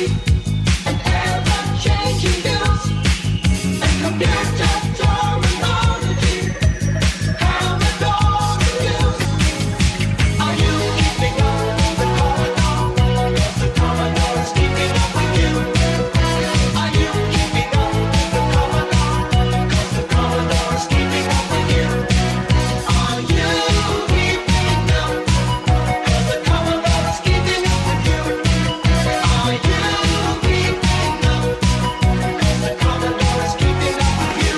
and ever-changing views, and computer terminology, Commodore news. Are you keeping up with the Commodore? 'Cause the Commodore is keeping up with you. Are you keeping up with the Commodore? 'Cause the Commodore is keeping up with you. Are you keeping up? 'Cause the Commodore is keeping up with you. Are you keeping up? 'Cause the Commodore is keeping up with you.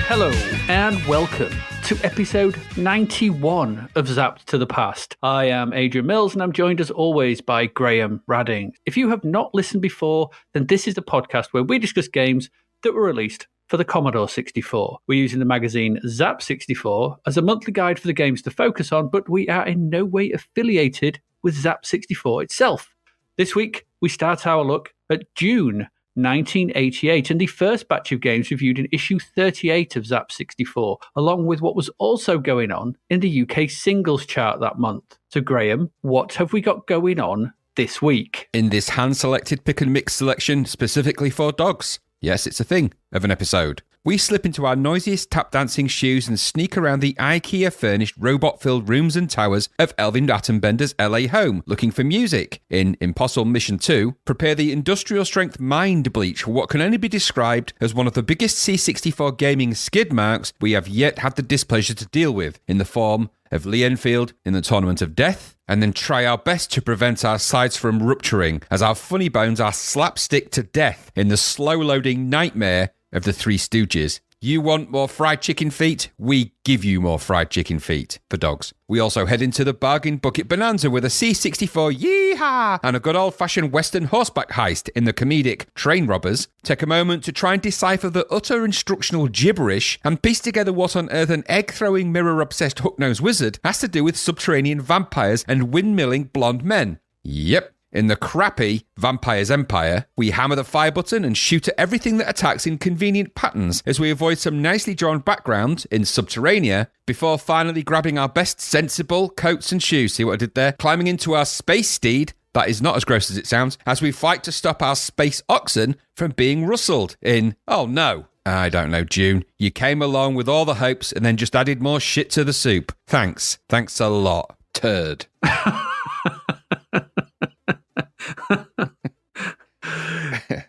Hello and welcome to episode 91 of Zapped to the Past. I am Adrian Mills and I'm joined as always by Graham Radding. If you have not listened before, then this is the podcast where we discuss games that were released for the Commodore 64. We're using the magazine Zap 64 as a monthly guide for the games to focus on, but we are in no way affiliated with Zap 64 itself. This week, we start our look at June 1988 and the first batch of games reviewed in issue 38 of Zap 64, along with what was also going on in the UK singles chart that month. So, Graham, what have we got going on this week? In this hand-selected pick and mix selection specifically for dogs. Yes, it's a thing of an episode. We slip into our noisiest tap-dancing shoes and sneak around the IKEA-furnished robot-filled rooms and towers of Elvin Rattenbender's LA home, looking for music. In Impossible Mission 2, prepare the industrial-strength mind bleach for what can only be described as one of the biggest C64 gaming skid marks we have yet had the displeasure to deal with, in the form of Lee Enfield in the Tournament of Death, and then try our best to prevent our sides from rupturing as our funny bones are slapstick to death in the slow-loading nightmare of the Three Stooges. You want more fried chicken feet? We give you more fried chicken feet for dogs. We also head into the bargain bucket bonanza with a C64 yeehaw and a good old-fashioned Western horseback heist in the comedic Train Robbers. Take a moment to try and decipher the utter instructional gibberish and piece together what on earth an egg-throwing, mirror-obsessed hook-nosed wizard has to do with subterranean vampires and windmilling blonde men. Yep. In the crappy Vampire's Empire, we hammer the fire button and shoot at everything that attacks in convenient patterns as we avoid some nicely drawn background in Subterranea before finally grabbing our best sensible coats and shoes. See what I did there? Climbing into our space steed, that is not as gross as it sounds, as we fight to stop our space oxen from being rustled in, oh no, I don't know, June. You came along with all the hopes and then just added more shit to the soup. Thanks. Thanks a lot, turd.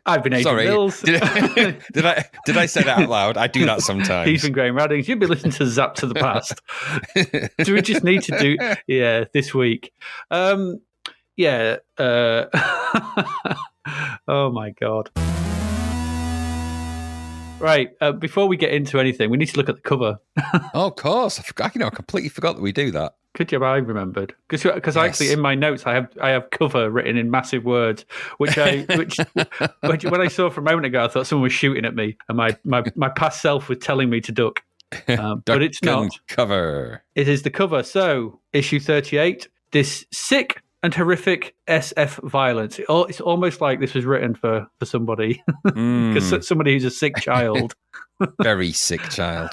I've been Adrian Mills. Did I say that out loud? I do that sometimes. He's been Graham Radding. You've been listening to Zap to the Past. Do we just need to do, this week? Oh my God. Right, before we get into anything, we need to look at the cover. Oh, of course. I completely forgot that we do that. Good job, I remembered. Because actually in my notes I have cover written in massive words, which when I saw for a moment ago, I thought someone was shooting at me, and my past self was telling me to duck. But it's not. Cover. It is the cover. So, issue 38, this sick and horrific SF violence. It's almost like this was written for somebody, because somebody who's a sick child. Very sick child.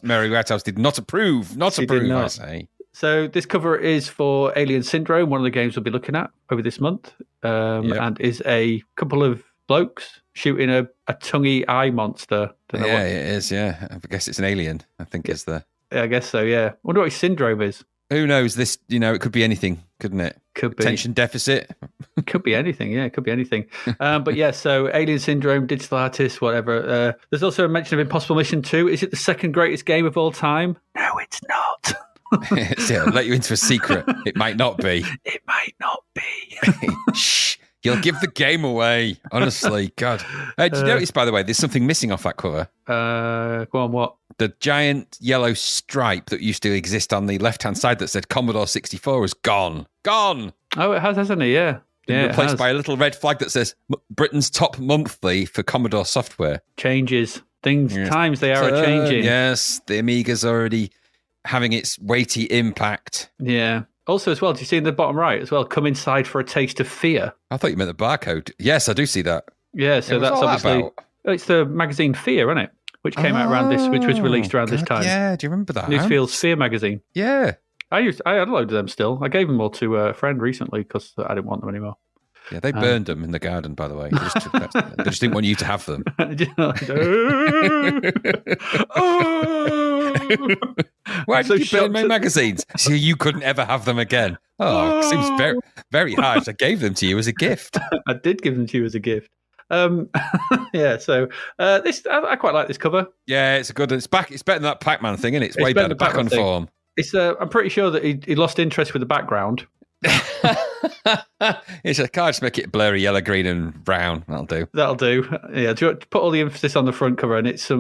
Mary Whitehouse did not approve. Not approve, I say. So this cover is for Alien Syndrome, one of the games we'll be looking at over this month, and is a couple of blokes shooting a tonguey eye monster. It is, yeah. I guess it's an alien, I think is the... Yeah, I guess so, yeah. I wonder what his syndrome is. Who knows? This, it could be anything, couldn't it? Could be. Attention deficit. Could be anything, yeah. It could be anything. But yeah, so Alien Syndrome, digital artist, whatever. There's also a mention of Impossible Mission 2. Is it the second greatest game of all time? No, it's not. I'll let you into a secret. It might not be. It might not be. Shh. You'll give the game away. Honestly, God. Did you notice, by the way, there's something missing off that cover? Go on, what? The giant yellow stripe that used to exist on the left-hand side that said Commodore 64 is gone. Gone! Oh, it has, hasn't it? Yeah. Yeah, replaced by a little red flag that says Britain's top monthly for Commodore software. Changes. Times they are changing. Yes, the Amiga's already having its weighty impact. Yeah. Also, as well, do you see in the bottom right as well, come inside for a taste of fear? I thought you meant the barcode. Yes, I do see that. Yeah, so that's obviously... It's the magazine Fear, isn't it? Which came out around this, which was released around this time. Yeah, do you remember that? Newsfield's Fear magazine. Yeah. I had a load of them still. I gave them all to a friend recently because I didn't want them anymore. Yeah, they burned them in the garden, by the way. They just didn't want you to have them. Why did you burn my magazines? So you couldn't ever have them again. Oh, it seems very, very harsh. I gave them to you as a gift. I did give them to you as a gift. Yeah, so this I quite like this cover. Yeah, it's a good. It's back. It's better than that Pac-Man thing, isn't it? It's way better better. Back on form. It's. I'm pretty sure that he lost interest with the background. It's a card. Just make it blurry, yellow, green, and brown. That'll do. That'll do. Yeah, to put all the emphasis on the front cover, and it's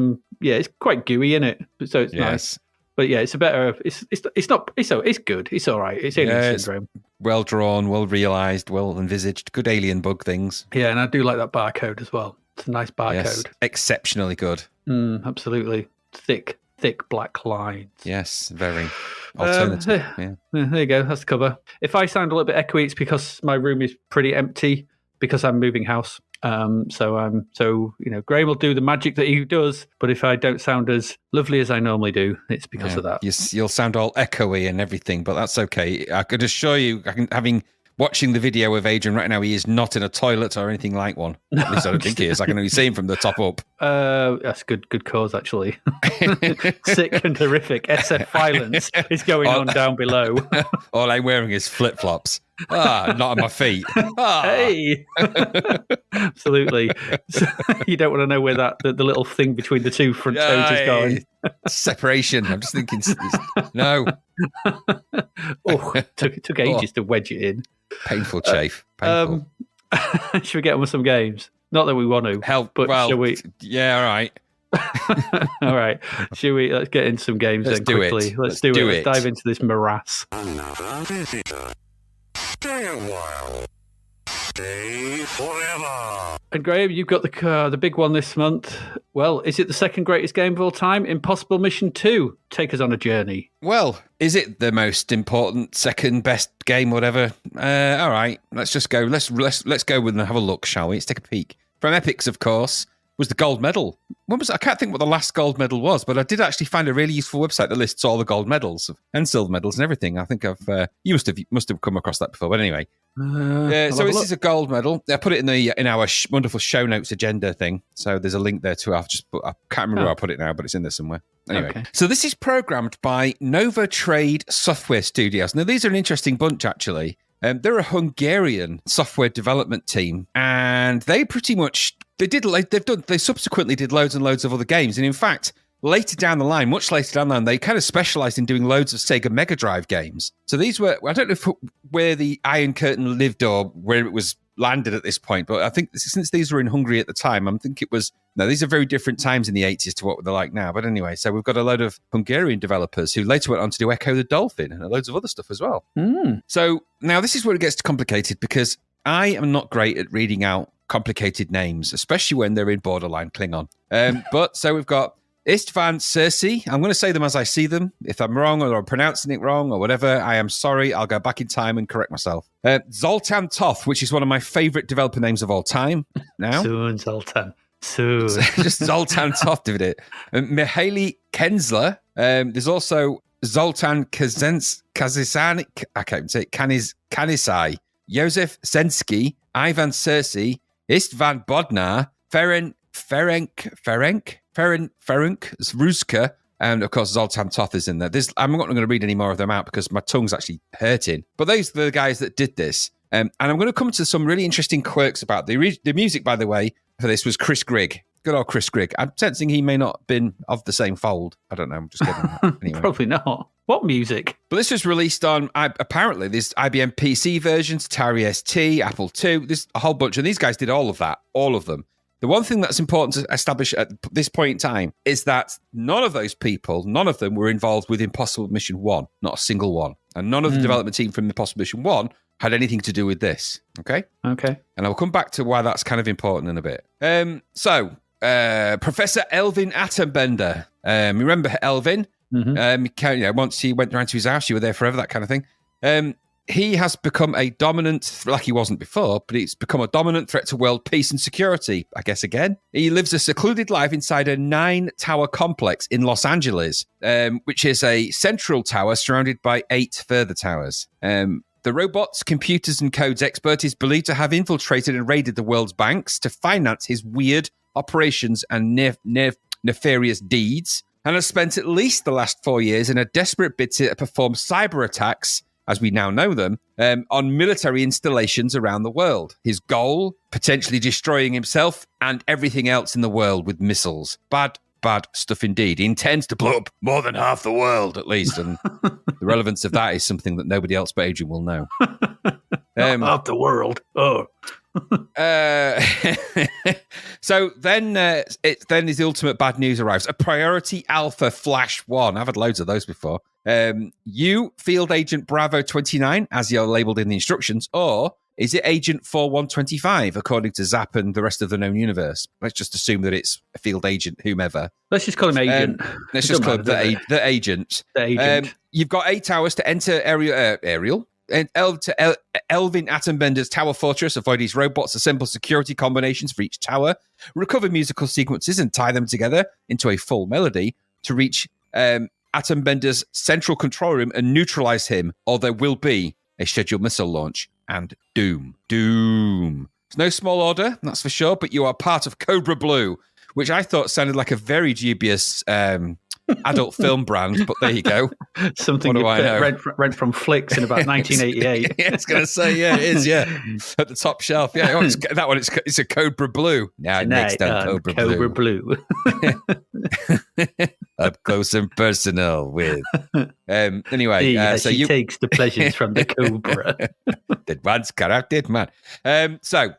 it's quite gooey in it, so it's nice. But yeah, it's a better. It's not. It's good. It's all right. It's Alien Syndrome. Well drawn, well realised, well envisaged. Good alien bug things. Yeah, and I do like that barcode as well. It's a nice barcode. Yes, exceptionally good. Absolutely thick black lines. Yes, very alternative. Yeah. There you go. That's the cover. If I sound a little bit echoey, it's because my room is pretty empty because I'm moving house. So Graham will do the magic that he does, but if I don't sound as lovely as I normally do, it's because of that. You'll sound all echoey and everything, but that's okay. I could assure you, having watching the video of Adrian right now, he is not in a toilet or anything like one. At least I don't think he is. I can only see him from the top up. That's good cause, actually. Sick and horrific SF violence is going on down below. All I'm wearing is flip-flops. Not on my feet. Hey! Absolutely. So, you don't want to know where the little thing between the two front toes is going. Separation. I'm just thinking, no. Took ages to wedge it in. Painful chafe. Painful. Should we get on with some games? Not that we want to. Shall we? Yeah, all right. All right. Should we? Let's get into some games then quickly. Let's do it. Let's dive into this morass. Another visitor. Stay a while. Stay forever. And Graham, you've got the big one this month. Well, is it the second greatest game of all time? Impossible Mission 2. Take us on a journey. Well, is it the most important, second best game, whatever? All right, let's just go. Let's go with and have a look, shall we? Let's take a peek. From Epics, of course, was the gold medal. I can't think what the last gold medal was, but I did actually find a really useful website that lists all the gold medals and silver medals and everything. I think you must have come across that before, but anyway. So this is a gold medal. I put it in our wonderful show notes agenda thing. So there's a link there too. I can't remember where I put it now, but it's in there somewhere. Anyway, So this is programmed by Nova Trade Software Studios. Now these are an interesting bunch actually. They're a Hungarian software development team, and they pretty much they subsequently did loads and loads of other games, and in fact, later down the line, much later down the line, they kind of specialized in doing loads of Sega Mega Drive games. So these were, I don't know where the Iron Curtain lived or where it was landed at this point, but I think since these were in Hungary at the time, these are very different times in the 80s to what they're like now. But anyway, so we've got a load of Hungarian developers who later went on to do Echo the Dolphin and loads of other stuff as well. So now this is where it gets complicated because I am not great at reading out complicated names, especially when they're in borderline Klingon. But so we've got Istvan Cersei. I'm going to say them as I see them. If I'm wrong or I'm pronouncing it wrong or whatever, I am sorry. I'll go back in time and correct myself. Zoltan Toth, which is one of my favorite developer names of all time now. Soon, Zoltan. Soon. Just Zoltan Toth did it. Mihaly Kenzler. There's also Zoltan Kazisanik. I can't even say it. Kanisai. Josef Sensky. Ivan Cersei. Istvan Bodnar. Ferenc Ruska, and of course Zoltan Toth is in there. I'm not going to read any more of them out because my tongue's actually hurting. But those are the guys that did this. And I'm going to come to some really interesting quirks about the music, by the way, for this was Chris Grigg. Good old Chris Grigg. I'm sensing he may not have been of the same fold. I don't know. I'm just kidding. Anyway. Probably not. What music? But this was released on, apparently, there's IBM PC versions, Atari ST, Apple II. There's a whole bunch. And these guys did all of that, all of them. The one thing that's important to establish at this point in time is that none of them were involved with Impossible Mission 1, not a single one. And none of the development team from Impossible Mission 1 had anything to do with this. Okay? Okay. And I'll come back to why that's kind of important in a bit. Professor Elvin Attenbender. Remember Elvin? Mm-hmm. Once he went around to his house, you were there forever, that kind of thing. he has become a dominant, like he wasn't before, but he's become a dominant threat to world peace and security, I guess again. He lives a secluded life inside a 9-tower complex in Los Angeles, which is a central tower surrounded by 8 further towers. The robots, computers, and codes expert is believed to have infiltrated and raided the world's banks to finance his weird operations and nefarious deeds, and has spent at least the last 4 years in a desperate bid to perform cyber attacks, as we now know them, on military installations around the world. His goal, potentially destroying himself and everything else in the world with missiles. Bad stuff indeed. He intends to blow up more than half the world, at least, and the relevance of that is something that nobody else but Adrian will know. Half the world. Oh. So then his ultimate bad news arrives. A priority alpha flash 1. I've had loads of those before. You, Field Agent Bravo 29, as you're labeled in the instructions, or is it Agent 4125, according to Zapped and the rest of the known universe? Let's just assume that it's a Field Agent, whomever. Let's just call him Agent. Let's just call him the Agent. The Agent. You've got 8 towers to enter Ariel. And Elvin Atombender's Tower Fortress, avoid his robots, assemble security combinations for each tower, recover musical sequences and tie them together into a full melody to reach Atombender's central control room and neutralize him, or there will be a scheduled missile launch and doom. It's no small order, that's for sure, but you are part of Cobra Blue, which I thought sounded like a very dubious adult film brand, but there you go. Something you rent from Flicks in about 1988. Yeah, I was going to say, yeah, it is, yeah. At the top shelf. Yeah, that one, it's a Cobra Blue. Now, next time, Cobra Blue. Up close and personal with... Anyway, so she takes the pleasures from the Cobra. That one's corrupted, man. So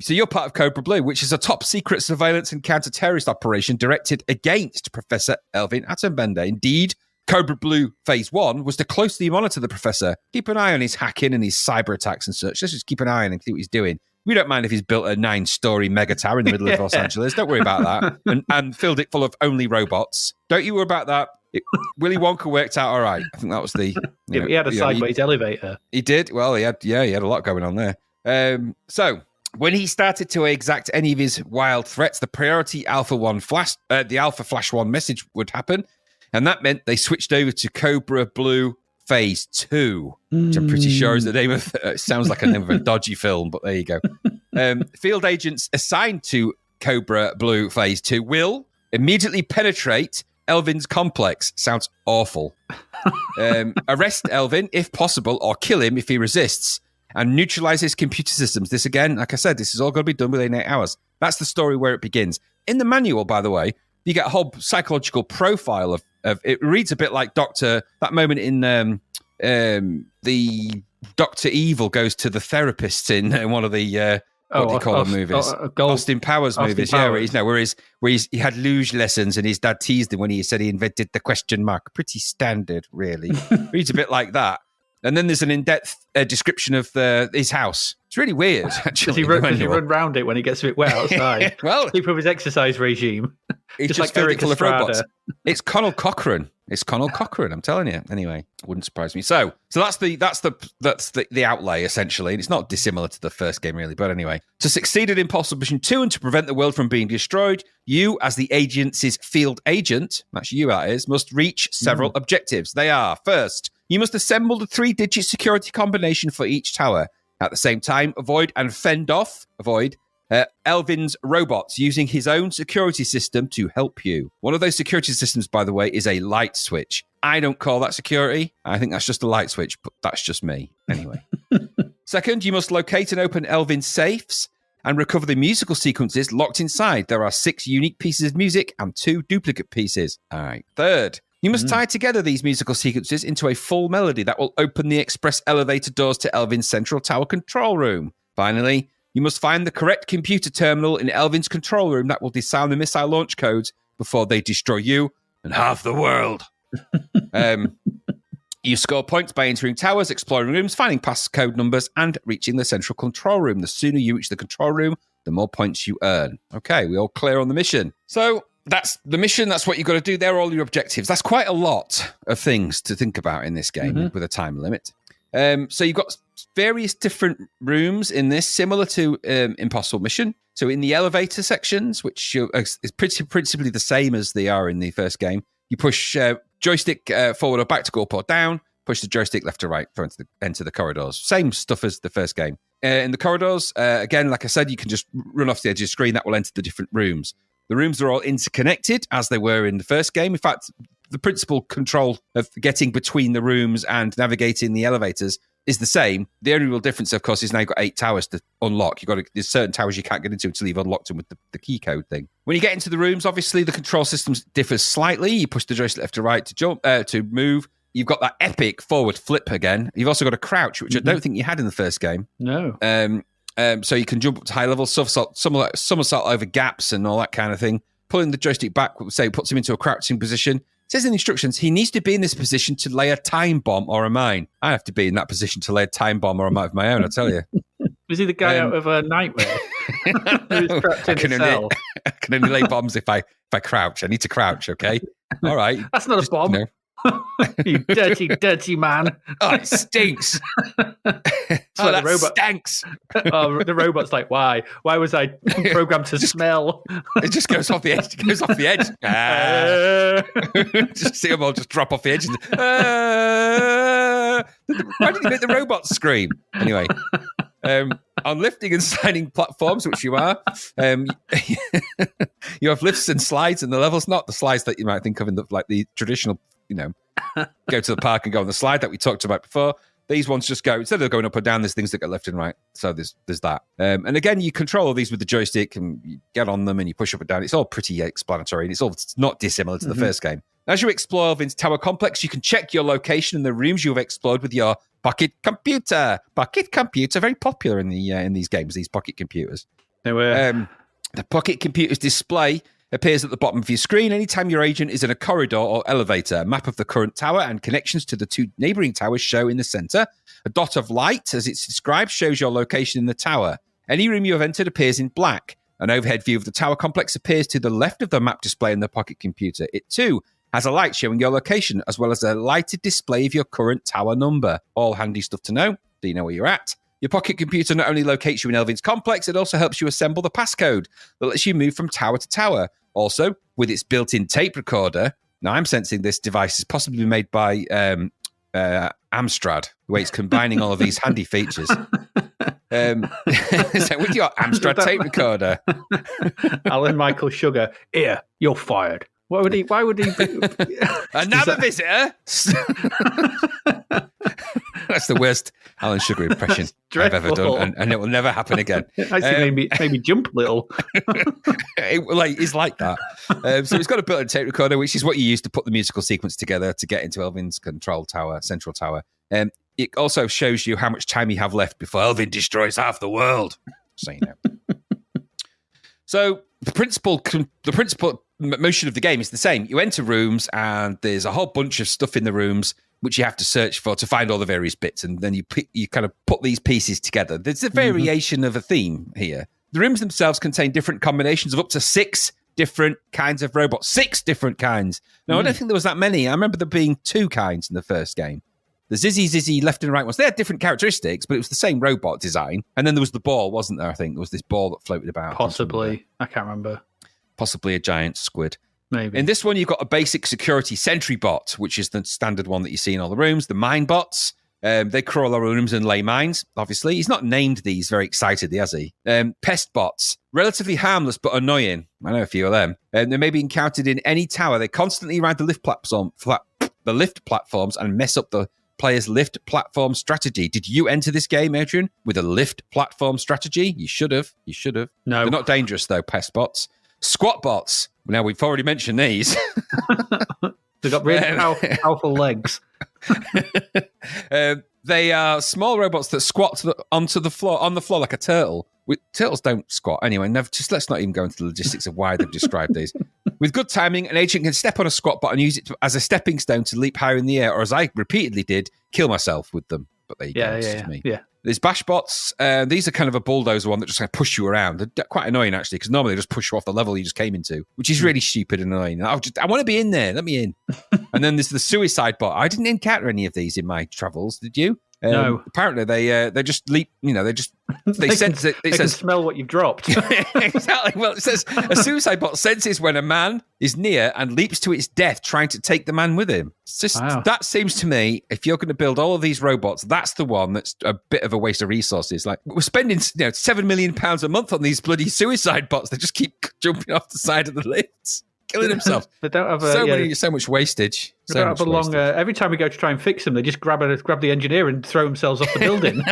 you're part of Cobra Blue, which is a top-secret surveillance and counter-terrorist operation directed against Professor Elvin Atombender. Indeed, Cobra Blue Phase 1 was to closely monitor the Professor, keep an eye on his hacking and his cyber attacks and such. Let's just keep an eye on him and see what he's doing. We don't mind if he's built a 9-story mega tower in the middle of Los Angeles. Don't worry about that. And filled it full of only robots. Don't you worry about that. Willy Wonka worked out all right. I think that was the... he had a sideways elevator. He did. Well, he had a lot going on there. So when he started to exact any of his wild threats, the priority the Alpha Flash 1 message would happen. And that meant they switched over to Cobra Blue Phase 2, which I'm pretty sure is the name of... It sounds like a name of a dodgy film, but there you go. Field agents assigned to Cobra Blue Phase 2 will immediately penetrate Elvin's complex. Sounds awful. Arrest Elvin, if possible, or kill him if he resists, and neutralize his computer systems. This, again, like I said, this is all going to be done within 8 hours. That's the story where it begins. In the manual, by the way, you get a whole psychological profile of it reads a bit like that moment in the Dr. Evil goes to the therapist in one of the what do you call the movies? Austin Powers movies, yeah, where he had luge lessons and his dad teased him when he said he invented the question mark. Pretty standard, really. Reads a bit like that. And then there's an in-depth description of his house. It's really weird, actually. Does he run around it when he gets a bit wet outside? Well, keep up his exexercise regime. Just like Eric full of Estrada. robots. It's Connell Cochran. I'm telling you. Anyway, wouldn't surprise me. So that's the outlay essentially, and it's not dissimilar to the first game really. But anyway, to succeed at Impossible Mission 2 and to prevent the world from being destroyed, you, as the agency's field agent, that's you, that is, must reach several objectives. They are: first, you must assemble the 3-digit security combination for each tower. At the same time, avoid Elvin's robots using his own security system to help you. One of those security systems, by the way, is a light switch. I don't call that security. I think that's just a light switch, but that's just me. Anyway. Second, you must locate and open Elvin's safes and recover the musical sequences locked inside. There are 6 unique pieces of music and 2 duplicate pieces. All right. Third, you must tie together these musical sequences into a full melody that will open the express elevator doors to Elvin's central tower control room. Finally, you must find the correct computer terminal in Elvin's control room that will disarm the missile launch codes before they destroy you and half the world. You score points by entering towers, exploring rooms, finding passcode numbers, and reaching the central control room. The sooner you reach the control room, the more points you earn. Okay, we all clear on the mission. So that's the mission. That's what you've got to do. They're all your objectives. That's quite a lot of things to think about in this game with a time limit. So you've got various different rooms in this, similar to Impossible Mission. So in the elevator sections, which is principally the same as they are in the first game, you push joystick forward or back to go up or down, push the joystick left to right to enter the corridors. Same stuff as the first game. In the corridors, again, like I said, you can just run off the edge of the screen. That will enter the different rooms. The rooms are all interconnected, as they were in the first game. In fact, the principal control of getting between the rooms and navigating the elevators is the same. The only real difference, of course, is now you've got 8 towers to unlock. There's certain towers you can't get into until you've unlocked them with the key code thing. When you get into the rooms, obviously, the control systems differ slightly. You push the joystick left to right to jump, to move. You've got that epic forward flip again. You've also got a crouch, which I don't think you had in the first game. No. So you can jump up to high levels, somersault over gaps and all that kind of thing. Pulling the joystick back, say, puts him into a crouching position. It says in the instructions, he needs to be in this position to lay a time bomb or a mine. I have to be in that position to lay a time bomb or a mine of my own, I tell you. Was he the guy out of a nightmare? Who's trapped in a cell? I can only lay bombs if I crouch. I need to crouch, okay? All right. That's not a bomb. You dirty, dirty man. Oh, it stinks. That robot stinks. The robot's like, why? Why was I programmed to smell? It just goes off the edge. It goes off the edge. Just see them all just drop off the edge. Why did you make the robots scream? Anyway. On lifting and sliding platforms, which you are, you have lifts and slides, and the level's not the slides that you might think of in the traditional, go to the park and go on the slide that we talked about before. These ones just go, instead of going up or down, there's things that go left and right. So there's that. And again, you control all these with the joystick and you get on them and you push up and down. It's all pretty explanatory and it's not dissimilar to the first game. As you explore Elvin's Tower Complex, you can check your location in the rooms you've explored with your pocket computer. Pocket computer, very popular in these games, these pocket computers. They were. The pocket computer's display appears at the bottom of your screen anytime your agent is in a corridor or elevator. A map of the current tower and connections to the 2 neighboring towers show in the center. A dot of light, as it's described, shows your location in the tower. Any room you have entered appears in black. An overhead view of the tower complex appears to the left of the map display in the pocket computer. It, too, has a light showing your location, as well as a lighted display of your current tower number. All handy stuff to know, so you know where you're at. Your pocket computer not only locates you in Elvin's complex, it also helps you assemble the passcode that lets you move from tower to tower. Also, with its built-in tape recorder, now I'm sensing this device is possibly made by Amstrad, the way it's combining all of these handy features. So with your Amstrad tape recorder. Alan Michael Sugar, here, you're fired. Why would he? Another visitor? That's the worst Alan Sugar impression I've ever done, and it will never happen again. Actually, maybe jump a little. It's like that. So it's got a built-in tape recorder, which is what you use to put the musical sequence together to get into Elvin's control tower, central tower. It also shows you how much time you have left before Elvin destroys half the world. So you know. So the principal motion of the game is the same. You enter rooms, and there's a whole bunch of stuff in the rooms which you have to search for to find all the various bits, and then you kind of put these pieces together. There's a variation of a theme here. The rooms themselves contain different combinations of up to 6 different kinds of robots. 6 different kinds. Now, I don't think there was that many. I remember there being 2 kinds in the first game. The Zizzy left and right ones. They had different characteristics, but it was the same robot design. And then there was the ball, wasn't there? I think there was this ball that floated about. Possibly. I can't remember. Possibly a giant squid. Maybe. In this one, you've got a basic security sentry bot, which is the standard one that you see in all the rooms. The mine bots, they crawl around rooms and lay mines, obviously. He's not named these very excitedly, has he? Pest bots, relatively harmless but annoying. I know a few of them. They may be encountered in any tower. They constantly ride the lift platforms and mess up the player's lift platform strategy. Did you enter this game, Adrian, with a lift platform strategy? You should have. No. They're not dangerous, though, pest bots. Squat bots. Now, we've already mentioned these. They've got really powerful legs. They are small robots that squat on the floor like a turtle. Turtles don't squat. Anyway, let's not even go into the logistics of why they've described these. With good timing, an agent can step on a squat bot and use it as a stepping stone to leap higher in the air, or as I repeatedly did, kill myself with them. But there you go. It's just me. There's bash bots. These are kind of a bulldozer one that just kind of push you around. They're quite annoying, actually, because normally they just push you off the level you just came into, which is really stupid and annoying. I want to be in there. Let me in. And then there's the suicide bot. I didn't encounter any of these in my travels. Did you? No. Apparently they just leap. They sense it. It They can says smell what you've dropped. exactly. Well, it says a suicide bot senses when a man is near and leaps to its death, trying to take the man with him. It's just that seems to me, if you're going to build all of these robots, that's the one that's a bit of a waste of resources. Like we're spending £7 million a month on these bloody suicide bots. They just keep jumping off the side of the lifts, killing themselves. They don't have so much wastage. They don't have a long. Every time we go to try and fix them, they just grab the engineer and throw themselves off the building.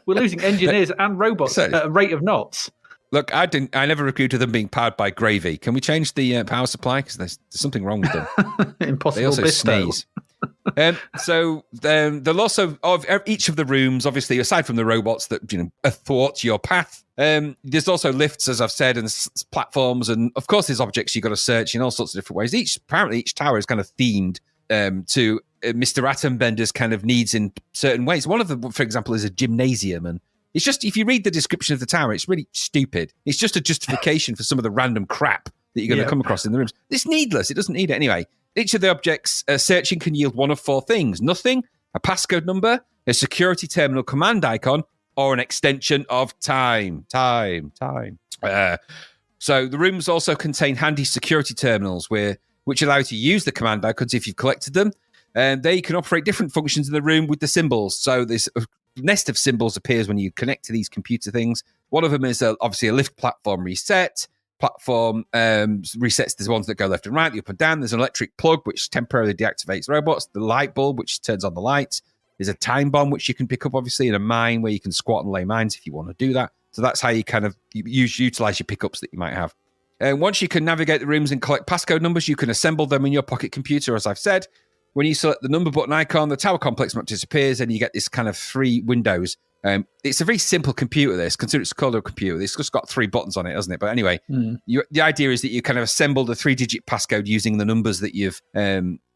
We're losing engineers and robots at a rate of knots. Look, I never agreed to them being powered by gravy. Can we change the power supply? Because there's something wrong with them. Impossible. They also Bisto. sneeze. There'll also, of each of the rooms, obviously, aside from the robots that thwart your path, there's also lifts, as I've said, and platforms, and of course there's objects you've got to search in all sorts of different ways. Apparently each tower is kind of themed to Mr. Attenbender's kind of needs in certain ways. One of them, for example, is a gymnasium, and it's just, if you read the description of the tower, it's really stupid. It's just a justification for some of the random crap that you're going to come across in the rooms. It's needless. It doesn't need it anyway. Each of the objects searching can yield one of four things: nothing, a passcode number, a security terminal command icon, or an extension of time. So the rooms also contain handy security terminals which allow you to use the command icons if you've collected them. And they can operate different functions in the room with the symbols. So this nest of symbols appears when you connect to these computer things. One of them is obviously a lift platform reset. Platform resets the ones that go left and right, the up and down. There's an electric plug, which temporarily deactivates robots. The light bulb, which turns on the lights. There's a time bomb, which you can pick up, obviously, in a mine where you can squat and lay mines if you want to do that. So that's how you kind of utilize your pickups that you might have. And once you can navigate the rooms and collect passcode numbers, you can assemble them in your pocket computer, as I've said. When you select the number button icon, the tower complex map disappears and you get this kind of three windows. It's a very simple computer, this. Consider it's called a computer. It's just got three buttons on it, hasn't it? But anyway, the idea is that you kind of assemble the 3-digit passcode using the numbers that you've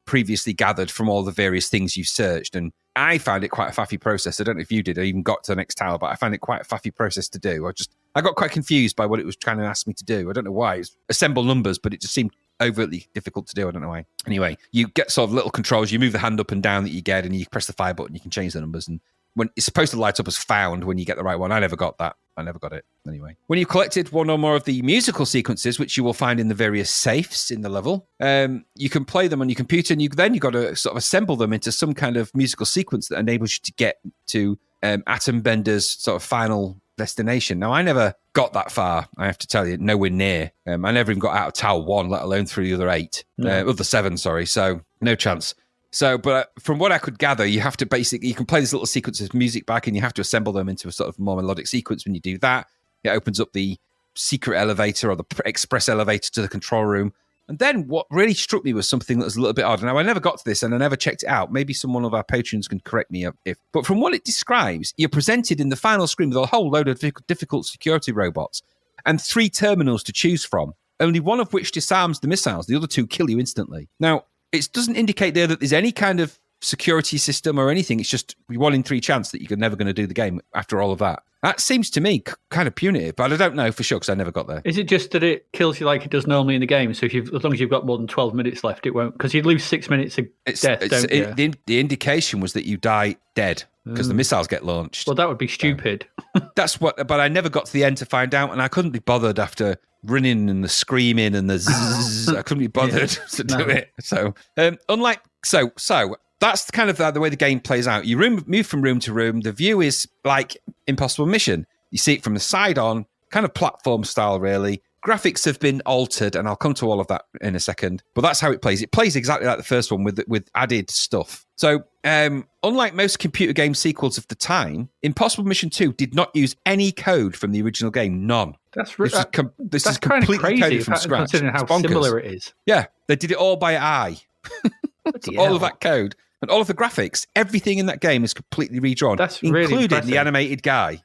previously gathered from all the various things you've searched. And I found it quite a faffy process. I don't know if you did. I even got to the next tower, but I found it quite a faffy process to do. I got quite confused by what it was trying to ask me to do. I don't know why. It's assemble numbers, but it just seemed overtly difficult to do. I don't know why. Anyway, you get sort of little controls. You move the hand up and down that you get, and you press the fire button. You can change the numbers. And when it's supposed to light up as found when you get the right one. I never got that. I never got it. Anyway, when you've collected one or more of the musical sequences, which you will find in the various safes in the level, you can play them on your computer, and you've got to sort of assemble them into some kind of musical sequence that enables you to get to Attenbender's sort of final destination. Now, I never got that far, I have to tell you, nowhere near. I never even got out of Tower 1, let alone through the other 7, sorry, so no chance. So, but from what I could gather, you have to you can play these little sequences of music back, and you have to assemble them into a sort of more melodic sequence. When you do that, it opens up the secret elevator or the express elevator to the control room. And then what really struck me was something that was a little bit odd. Now, I never got to this and I never checked it out. Maybe someone of our patrons can correct me but from what it describes, you're presented in the final screen with a whole load of difficult security robots and 3 terminals to choose from, only one of which disarms the missiles. The other 2 kill you instantly. Now, it doesn't indicate there that there's any kind of security system or anything. It's just 1 in 3 chance that you're never going to do the game after all of that. That seems to me kind of punitive, but I don't know for sure because I never got there. Is it just that it kills you like it does normally in the game? So as long as you've got more than 12 minutes left, it won't, because you'd lose 6 minutes of death, don't you? The indication was that you die dead because the missiles get launched. Well, that would be stupid. That's what, but I never got to the end to find out, and I couldn't be bothered after running and the screaming and the zzz. I couldn't be bothered to do it. So, that's kind of the way the game plays out. You move from room to room. The view is like Impossible Mission. You see it from the side on, kind of platform style, really. Graphics have been altered, and I'll come to all of that in a second. But that's how it plays. It plays exactly like the first one with added stuff. So, unlike most computer game sequels of the time, Impossible Mission 2 did not use any code from the original game. None. That's completely crazy coded from scratch. Considering how similar it is. Yeah, they did it all by eye. So all of that code and all of the graphics, everything in that game is completely redrawn. That's really including impressive. the animated guy.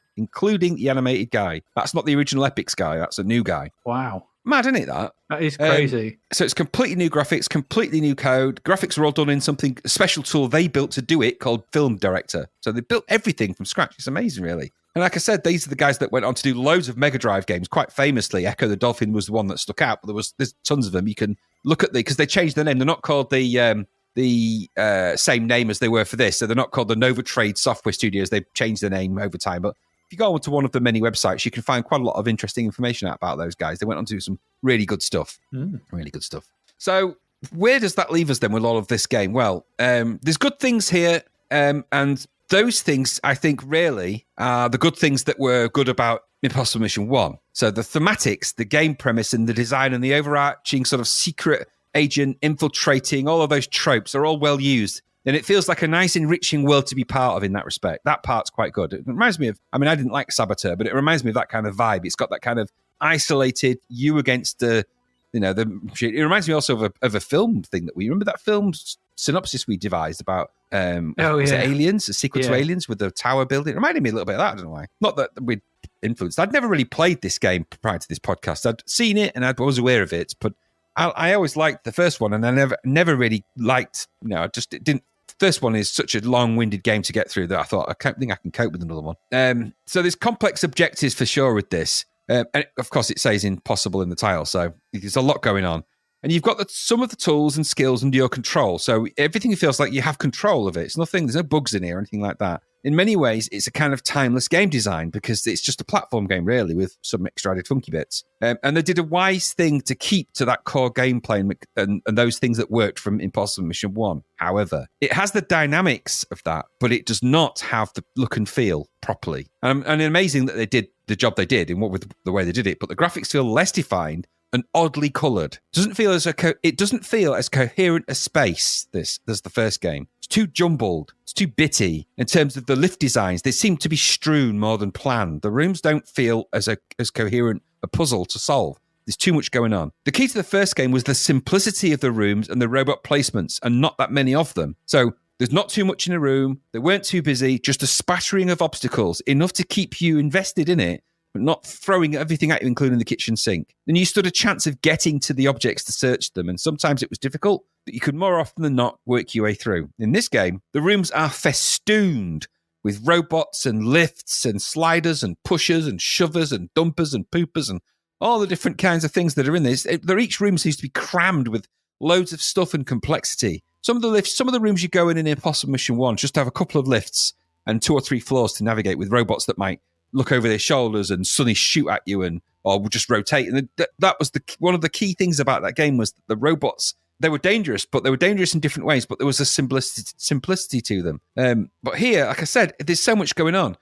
That's not the original Epics guy. That's a new guy. Wow. Mad, isn't it, that? That is crazy. So it's completely new graphics, completely new code. Graphics are all done in a special tool they built to do it called Film Director. So they built everything from scratch. It's amazing, really. And like I said, these are the guys that went on to do loads of Mega Drive games. Quite famously, Echo the Dolphin was the one that stuck out, but there's tons of them. You can look at because they changed the name. They're not called the the same name as they were for this. So they're not called the Nova Trade Software Studios. They've changed their name over time. But if you go onto one of the many websites, you can find quite a lot of interesting information out about those guys. They went on to do some really good stuff. Really good stuff. So where does that leave us then with all of this game? Well, there's good things here. And those things, I think, really are the good things that were good about Impossible Mission 1. So the thematics, the game premise, and the design, and the overarching sort of secret agent infiltrating, all of those tropes are all well used. And it feels like a nice, enriching world to be part of in that respect. That part's quite good. It reminds me of, I mean, I didn't like Saboteur, but it reminds me of that kind of vibe. It's got that kind of isolated, you against the, you know, it reminds me also of a film thing that we remember, that film synopsis we devised about was it Aliens, a sequel to Aliens with the tower building. It reminded me a little bit of that. I don't know why. Not that we'd influenced. I'd never really played this game prior to this podcast. I'd seen it and I was aware of it, but I always liked the first one, and I never really liked. You know, it didn't. First one is such a long-winded game to get through that I thought I don't think I can cope with another one. So there's complex objectives for sure with this, and of course it says impossible in the title, so there's a lot going on. And you've got some of the tools and skills under your control, so everything feels like you have control of it. There's no bugs in here or anything like that. In many ways, it's a kind of timeless game design because it's just a platform game, really, with some extra added funky bits. And they did a wise thing to keep to that core gameplay and those things that worked from Impossible Mission 1. However, it has the dynamics of that, but it does not have the look and feel properly. And amazing that they did the job they did with the way they did it, but the graphics feel less defined and oddly coloured. It doesn't feel as coherent a space as the first game. It's too jumbled. It's too bitty in terms of the lift designs. They seem to be strewn more than planned. The rooms don't feel as coherent a puzzle to solve. There's too much going on. The key to the first game was the simplicity of the rooms and the robot placements, and not that many of them. So there's not too much in a room. They weren't too busy. Just a spattering of obstacles, enough to keep you invested in it, but not throwing everything at you, including the kitchen sink. Then you stood a chance of getting to the objects to search them, and sometimes it was difficult, but you could more often than not work your way through. In this game, the rooms are festooned with robots and lifts and sliders and pushers and shovers and dumpers and poopers and all the different kinds of things that are in this. Each room seems to be crammed with loads of stuff and complexity. Some of the rooms you go in Impossible Mission 1 just have a couple of lifts and 2 or 3 floors to navigate with robots that might look over their shoulders and suddenly shoot at you or just rotate. And that was one of the key things about that game was that the robots, they were dangerous, but they were dangerous in different ways, but there was a simplicity to them. But here, like I said, there's so much going on.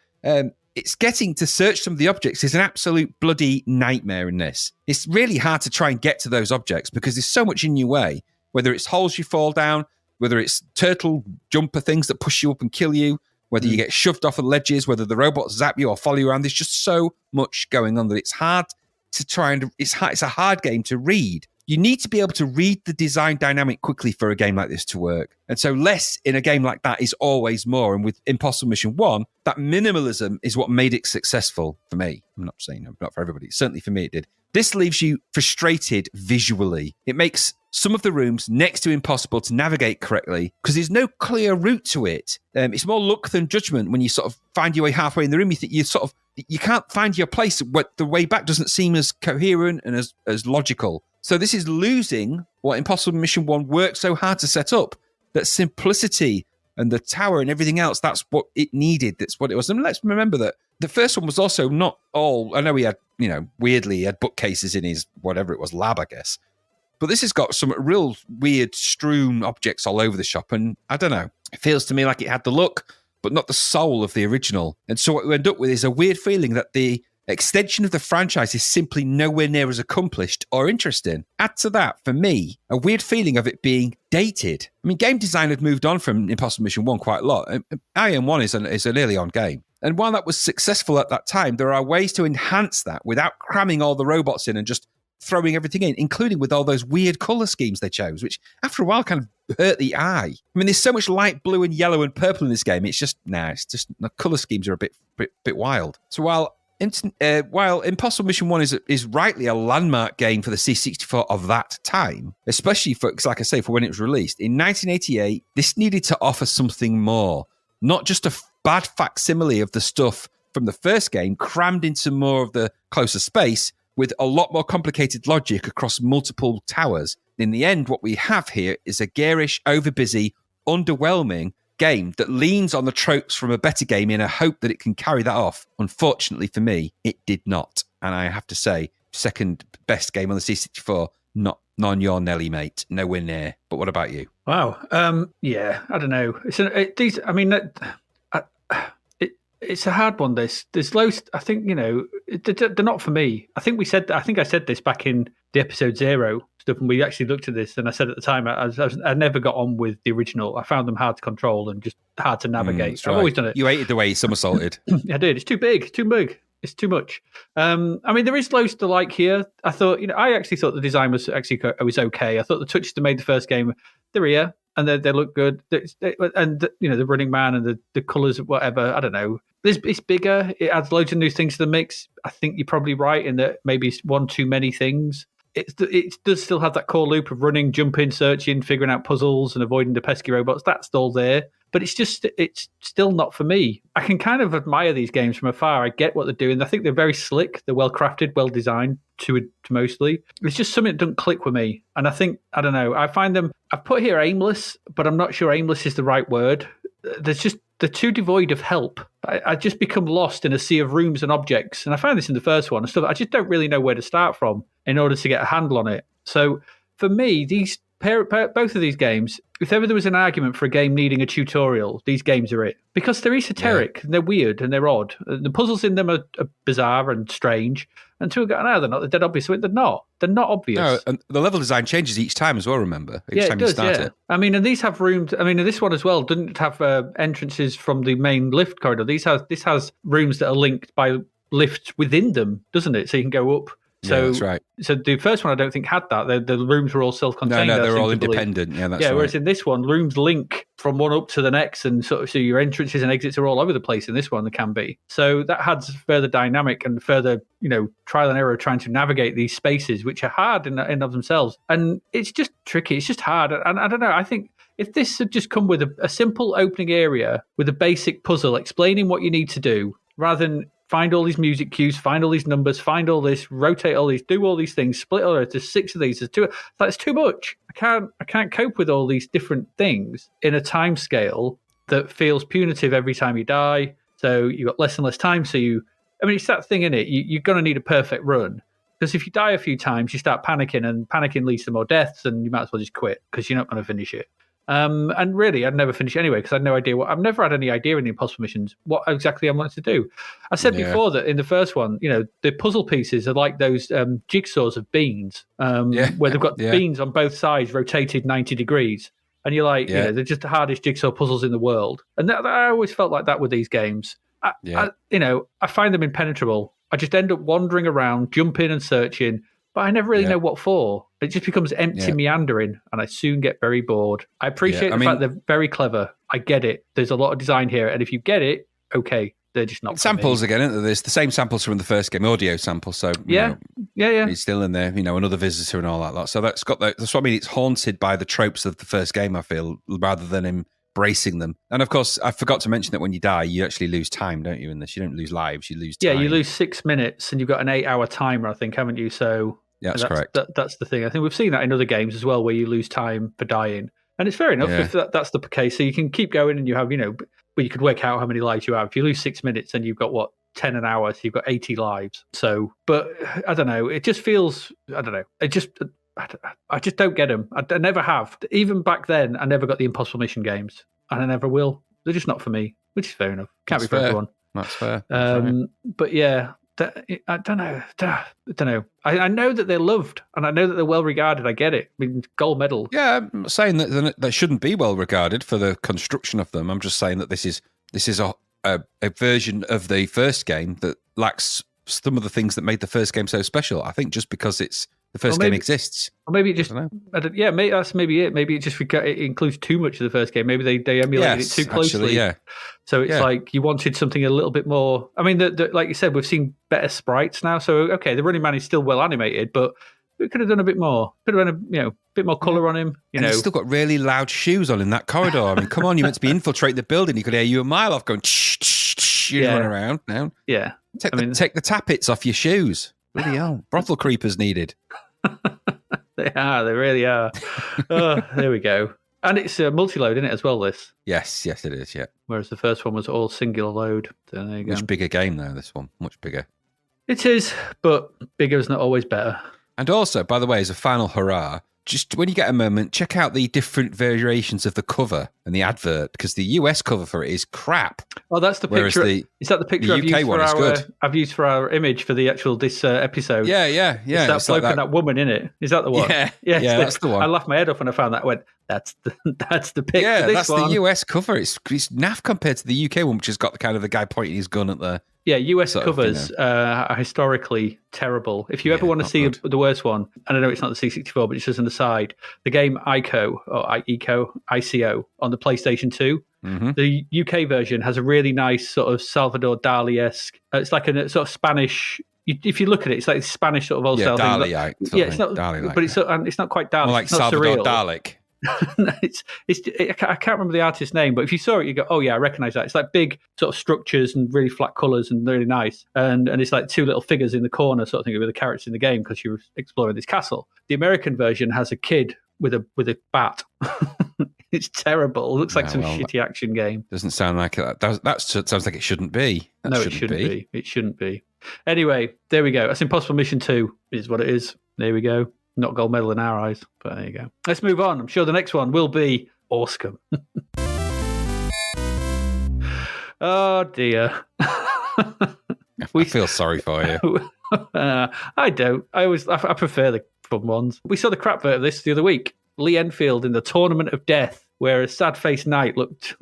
It's getting to search some of the objects is an absolute bloody nightmare in this. It's really hard to try and get to those objects because there's so much in your way, whether it's holes you fall down, whether it's turtle jumper things that push you up and kill you, whether you get shoved off of ledges, whether the robots zap you or follow you around. There's just so much going on that it's hard to try and it's a hard game to read. You need to be able to read the design dynamic quickly for a game like this to work. And so less in a game like that is always more. And with Impossible Mission 1, that minimalism is what made it successful for me. I'm not saying not for everybody. Certainly for me it did. This leaves you frustrated visually. It makes some of the rooms next to impossible to navigate correctly because there's no clear route to it. It's more luck than judgment when you sort of find your way halfway in the room. You think you can't find your place. The way back doesn't seem as coherent and as logical. So this is losing what Impossible Mission 1 worked so hard to set up. That simplicity and the tower and everything else, that's what it needed. That's what it was. And let's remember that the first one was also not all, I know he had, weirdly, he had bookcases in his, whatever it was, lab, I guess. But this has got some real weird strewn objects all over the shop. And I don't know, it feels to me like it had the look, but not the soul of the original. And so what we end up with is a weird feeling that the extension of the franchise is simply nowhere near as accomplished or interesting. Add to that, for me, a weird feeling of it being dated. I mean, game design had moved on from Impossible Mission 1 quite a lot. IM1 is an early on game. And while that was successful at that time, there are ways to enhance that without cramming all the robots in and just throwing everything in, including with all those weird colour schemes they chose, which after a while kind of hurt the eye. I mean, there's so much light blue and yellow and purple in this game. It's just the colour schemes are a bit wild. So while Impossible Mission 1 is rightly a landmark game for the C64 of that time, especially for when it was released, in 1988, this needed to offer something more. Not just a bad facsimile of the stuff from the first game crammed into more of the closer space with a lot more complicated logic across multiple towers. In the end, what we have here is a garish, overbusy, underwhelming game that leans on the tropes from a better game in a hope that it can carry that off. Unfortunately for me, it did not. And I have to say, second best game on the C64, not on your Nelly, mate. Nowhere near. But what about you? Wow. Yeah, I don't know. It's a hard one. There's loads. I think they're not for me. I think I said this back in the episode 0 stuff, and we actually looked at this, and I said at the time I never got on with the original. I found them hard to control and just hard to navigate. That's right. I've always done it. You hated the way he somersaulted. I did. It's too big. It's too much. There is loads to like here. I thought, I actually thought the design was okay. I thought the touches that made the first game, they're here and they look good. And the Running Man and the colours, whatever. I don't know. It's bigger. It adds loads of new things to the mix. I think you're probably right in that maybe it's one too many things. It does still have that core loop of running, jumping, searching, figuring out puzzles and avoiding the pesky robots. That's still there. But it's still not for me. I can kind of admire these games from afar. I get what they're doing. I think they're very slick. They're well crafted, well designed to mostly. It's just something that doesn't click with me. And I don't know. I find them, I've put here aimless, but I'm not sure aimless is the right word. They're too devoid of help. I just become lost in a sea of rooms and objects. And I found this in the first one and stuff. I just don't really know where to start from in order to get a handle on it. So for me, both of these games, if ever there was an argument for a game needing a tutorial, these games are it. Because they're esoteric, and they're weird, and they're odd. The puzzles in them are bizarre and strange. And two go, no, they're not. They're dead obvious. They're not. They're not obvious. No, and the level design changes each time as well, remember? Each time you start it. And these have rooms. This one as well didn't have entrances from the main lift corridor. This has rooms that are linked by lifts within them, doesn't it? So you can go up. So, that's right. So the first one, I don't think had that. The rooms were all self-contained. No, they're all independent. Yeah, that's right. Whereas in this one, rooms link from one up to the next, and so your entrances and exits are all over the place. In this one, there can be. So that adds further dynamic and further, trial and error of trying to navigate these spaces, which are hard in of themselves. And it's just tricky. It's just hard. And I don't know. I think if this had just come with a simple opening area with a basic puzzle explaining what you need to do, rather than find all these music cues, find all these numbers, find all this, rotate all these, do all these things, split all. There's 6 of these. That's too much. I can't cope with all these different things in a time scale that feels punitive every time you die. So you've got less and less time. So it's that thing in it. You're going to need a perfect run, because if you die a few times, you start panicking, and panicking leads to more deaths, and you might as well just quit because you're not going to finish it. And really, I'd never finish anyway because I had no idea I've never had any idea in the impossible missions what exactly I wanted to do. I said before that in the first one, the puzzle pieces are like those jigsaws of beans, where they've got beans on both sides rotated 90 degrees. And you're like, they're just the hardest jigsaw puzzles in the world. And I always felt like that with these games. I find them impenetrable. I just end up wandering around, jumping and searching, but I never really know what for. It just becomes empty meandering, and I soon get very bored. I appreciate the fact they're very clever. I get it. There's a lot of design here, and if you get it, okay, they're just not samples again, isn't there? There's the same samples from the first game, audio samples. So he's still in there. Another visitor and all that lot. So that's got that's what I mean. It's haunted by the tropes of the first game, I feel, rather than embracing them. And of course, I forgot to mention that when you die, you actually lose time, don't you? In this, you don't lose lives, you lose time. Yeah, you lose 6 minutes, and you've got an 8-hour timer, I think, haven't you? So that's correct. That's the thing. I think we've seen that in other games as well, where you lose time for dying, and it's fair enough if that's the case. So you can keep going, and you have, but you could work out how many lives you have. If you lose 6 minutes, then you've got 10 an hour, so you've got 80 lives. So, but I don't know. It just feels, I don't know. I just don't get them. I never have. Even back then, I never got the Impossible Mission games, and I never will. They're just not for me, which is fair enough. Can't be for everyone. That's fair. But yeah, I don't know. I know that they're loved, and I know that they're well regarded. I get it. Gold medal. Yeah, I'm not saying that they shouldn't be well regarded for the construction of them. I'm just saying that this is a version of the first game that lacks some of the things that made the first game so special. I think just because the first game exists. Or maybe it just, maybe that's maybe it. Maybe it includes too much of the first game. Maybe they emulated it too closely. Actually, so it's like you wanted something a little bit more. I mean, like you said, we've seen better sprites now. So, okay, the Running Man is still well animated, but we could have done a bit more. Could have been a bit more colour on him. And he's still got really loud shoes on in that corridor. I mean, come on, you meant to be infiltrating the building. You could hear you a mile off going, you run around now. Yeah. Take the tappets off your shoes. Bloody hell. Brothel creepers needed. They are. They really are. Oh, there we go. And it's multi-load, isn't it, as well, this? Yes, it is, yeah. Whereas the first one was all singular load. So there you go. Much bigger game, though, this one. Much bigger. It is, but bigger is not always better. And also, by the way, as a final hurrah, just when you get a moment, check out the different variations of the cover and the advert, because the US cover for it is crap. Oh, that's the picture. Is that the picture the UK one is good. I've used for our image for the actual this episode? Yeah. It's that bloke and that woman in it. Is that the one? Yeah, that's the one. I laughed my head off when I found that. I went, that's the pic. Yeah, for this that's one. the US cover. It's naff compared to the UK one, which has got the kind of the guy pointing his gun at the. Yeah, US covers are historically terrible. If you ever want to see the worst one, and I know it's not the C64, but it's just an aside, the game ICO on the PlayStation 2, the UK version has a really nice sort of Salvador Dali-esque, it's like a sort of Spanish, if you look at it, it's like Spanish sort of old style Dali, thing. Yeah, it's not, Dali-like, but it's not quite Dali. More like it's not Salvador surreal. Dalek. I can't remember the artist's name, but if you saw it, you go, oh yeah, I recognize that. It's like big sort of structures and really flat colors and really nice. And it's like two little figures in the corner sort of thing with the characters in the game because you're exploring this castle. The American version has a kid with a bat. It's terrible. It looks like some shitty action game. Doesn't sound like it. That sounds like it shouldn't be. It shouldn't be. It shouldn't be. Anyway, there we go. That's Impossible Mission 2 is what it is. There we go. Not gold medal in our eyes, but there you go. Let's move on. I'm sure the next one will be awesome. Oh, dear. I feel sorry for you. I don't. I prefer the fun ones. We saw the crap bit of this the other week. Lee Enfield in the Tournament of Death, where a sad-faced knight looked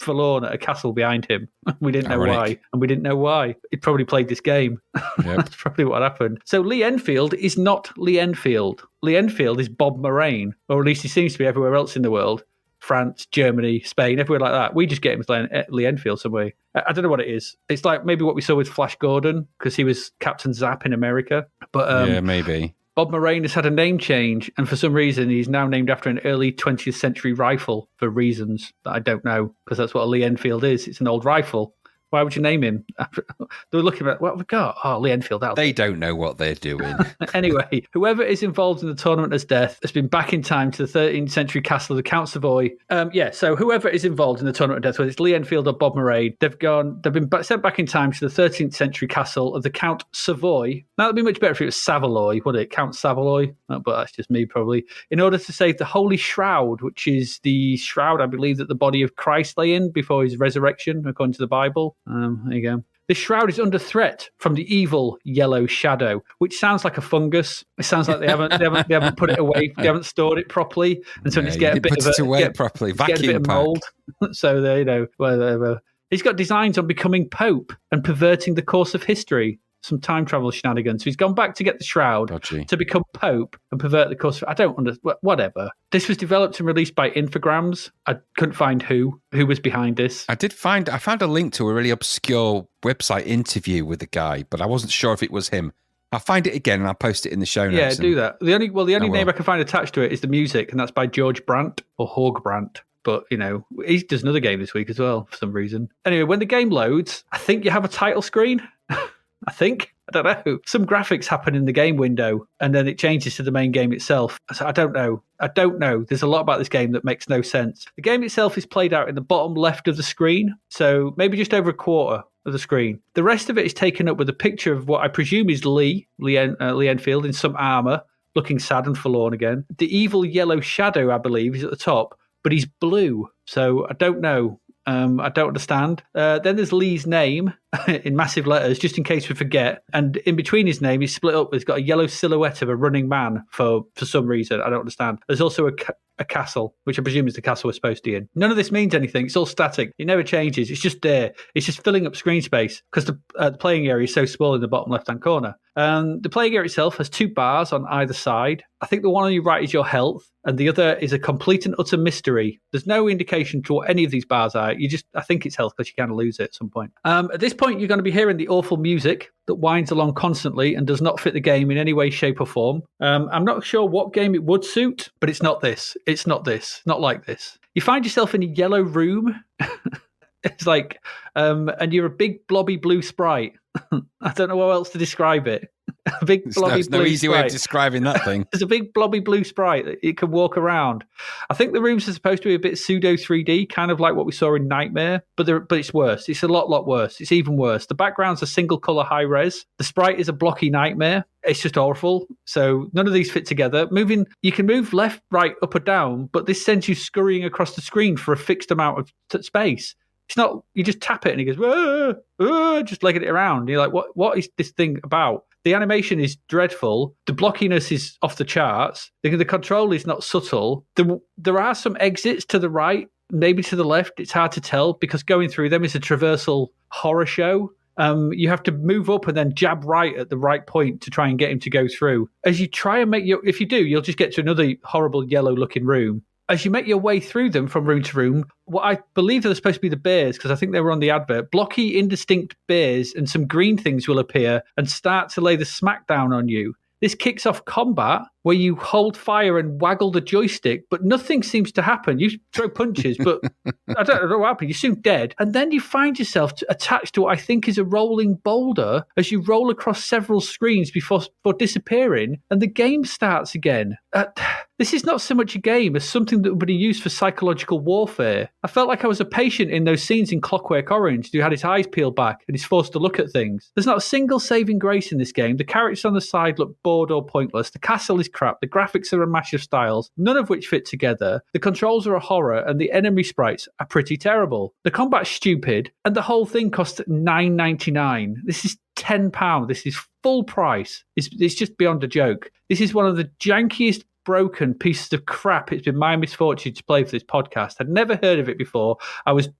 forlorn at a castle behind him. We didn't know why, and we didn't know why. He'd probably played this game. Yep. That's probably what happened. So Lee Enfield is not Lee Enfield. Lee Enfield is Bob Moraine, or at least he seems to be everywhere else in the world. France, Germany, Spain, everywhere like that. We just get him as Lee Enfield somewhere. I don't know what it is. It's like maybe what we saw with Flash Gordon, because he was Captain Zapp in America. But yeah, maybe. Bob Moraine has had a name change, and for some reason, he's now named after an early 20th century rifle for reasons that I don't know, because that's what a Lee Enfield is. It's an old rifle. Why would you name him? They were looking at what have we got. Oh, Lee Enfield. They don't know what they're doing. Anyway, whoever is involved in the Tournament of Death has been back in time to the 13th century castle of the Count Savoy. So whoever is involved in the Tournament of Death, whether it's Lee Enfield or Bob Moraine, they've been sent back in time to the 13th century castle of the Count Savoy. Now, it'd be much better if it was Savoy, wouldn't it? Count Savoy. But that's just me, probably. In order to save the Holy Shroud, which is the shroud, I believe, that the body of Christ lay in before his resurrection, according to the Bible. There you go. The shroud is under threat from the evil yellow shadow, which sounds like a fungus. It sounds like they haven't put it away, they haven't stored it properly, and so it's getting a bit of mold. So they, whatever. He's got designs on becoming pope and perverting the course of history. Some time travel shenanigans. So he's gone back to get the shroud to become pope and pervert the course. I don't understand. Whatever. This was developed and released by Infogrames. I couldn't find who was behind this. I found a link to a really obscure website interview with the guy, but I wasn't sure if it was him. I'll find it again and I'll post it in the show notes. Yeah, do that. The only name I can find attached to it is the music, and that's by George Brandt or Hawg Brandt. But, he does another game this week as well for some reason. Anyway, when the game loads, I think you have a title screen. I don't know. Some graphics happen in the game window and then it changes to the main game itself. So I don't know. There's a lot about this game that makes no sense. The game itself is played out in the bottom left of the screen, so maybe just over a quarter of the screen. The rest of it is taken up with a picture of what I presume is Lee Enfield in some armour, looking sad and forlorn again. The evil yellow shadow, I believe, is at the top, but he's blue. So I don't know. I don't understand. Then there's Lee's name in massive letters, just in case we forget. And in between his name, he's split up. He's got a yellow silhouette of a running man for some reason. I don't understand. There's also a castle, which I presume is the castle we're supposed to be in. None of this means anything. It's all static. It never changes. It's just there. It's just filling up screen space because the playing area is so small in the bottom left-hand corner. The playing area itself has 2 bars on either side. I think the one on your right is your health, and the other is a complete and utter mystery. There's no indication to what any of these bars are. I think it's health because you kind of lose it at some point. At this point, you're going to be hearing the awful music that winds along constantly and does not fit the game in any way, shape, or form. I'm not sure what game it would suit, but it's not this. It's not this. Not like this. You find yourself in a yellow room. It's like, and you're a big blobby blue sprite. I don't know how else to describe it. A big blobby There's no blue easy way of sprite. describing that thing. There's a big blobby blue sprite that it can walk around. I think the rooms are supposed to be a bit pseudo 3D, kind of like what we saw in Nightmare, but it's worse. It's a lot worse. It's even worse. The background's a single color high res. The sprite is a blocky nightmare. It's just awful. So none of these fit together. You can move left, right, up or down, but this sends you scurrying across the screen for a fixed amount of space. It's not, you just tap it and it goes, "Whoa, whoa," just legging it around. You're like, what is this thing about? The animation is dreadful. The blockiness is off the charts. The control is not subtle. There are some exits to the right, maybe to the left. It's hard to tell because going through them is a traversal horror show. You have to move up and then jab right at the right point to try and get him to go through. As you try and if you do, you'll just get to another horrible yellow-looking room. As you make your way through them from room to room, what I believe are supposed to be the bears, because I think they were on the advert, blocky, indistinct bears and some green things will appear and start to lay the smackdown on you. This kicks off combat where you hold fire and waggle the joystick, but nothing seems to happen. You throw punches, but I don't know what happened. You're soon dead. And then you find yourself attached to what I think is a rolling boulder as you roll across several screens before disappearing, and the game starts again. This is not so much a game as something that would be used for psychological warfare. I felt like I was a patient in those scenes in Clockwork Orange who had his eyes peeled back and is forced to look at things. There's not a single saving grace in this game. The characters on the side look bored or pointless. The castle is crap. The graphics are a mash of styles, none of which fit together. The controls are a horror, and the enemy sprites are pretty terrible. The combat's stupid, and the whole thing costs $9.99. This is £10. This is full price. It's just beyond a joke. This is one of the jankiest broken pieces of crap. It's been my misfortune to play for this podcast. I'd never heard of it before. I was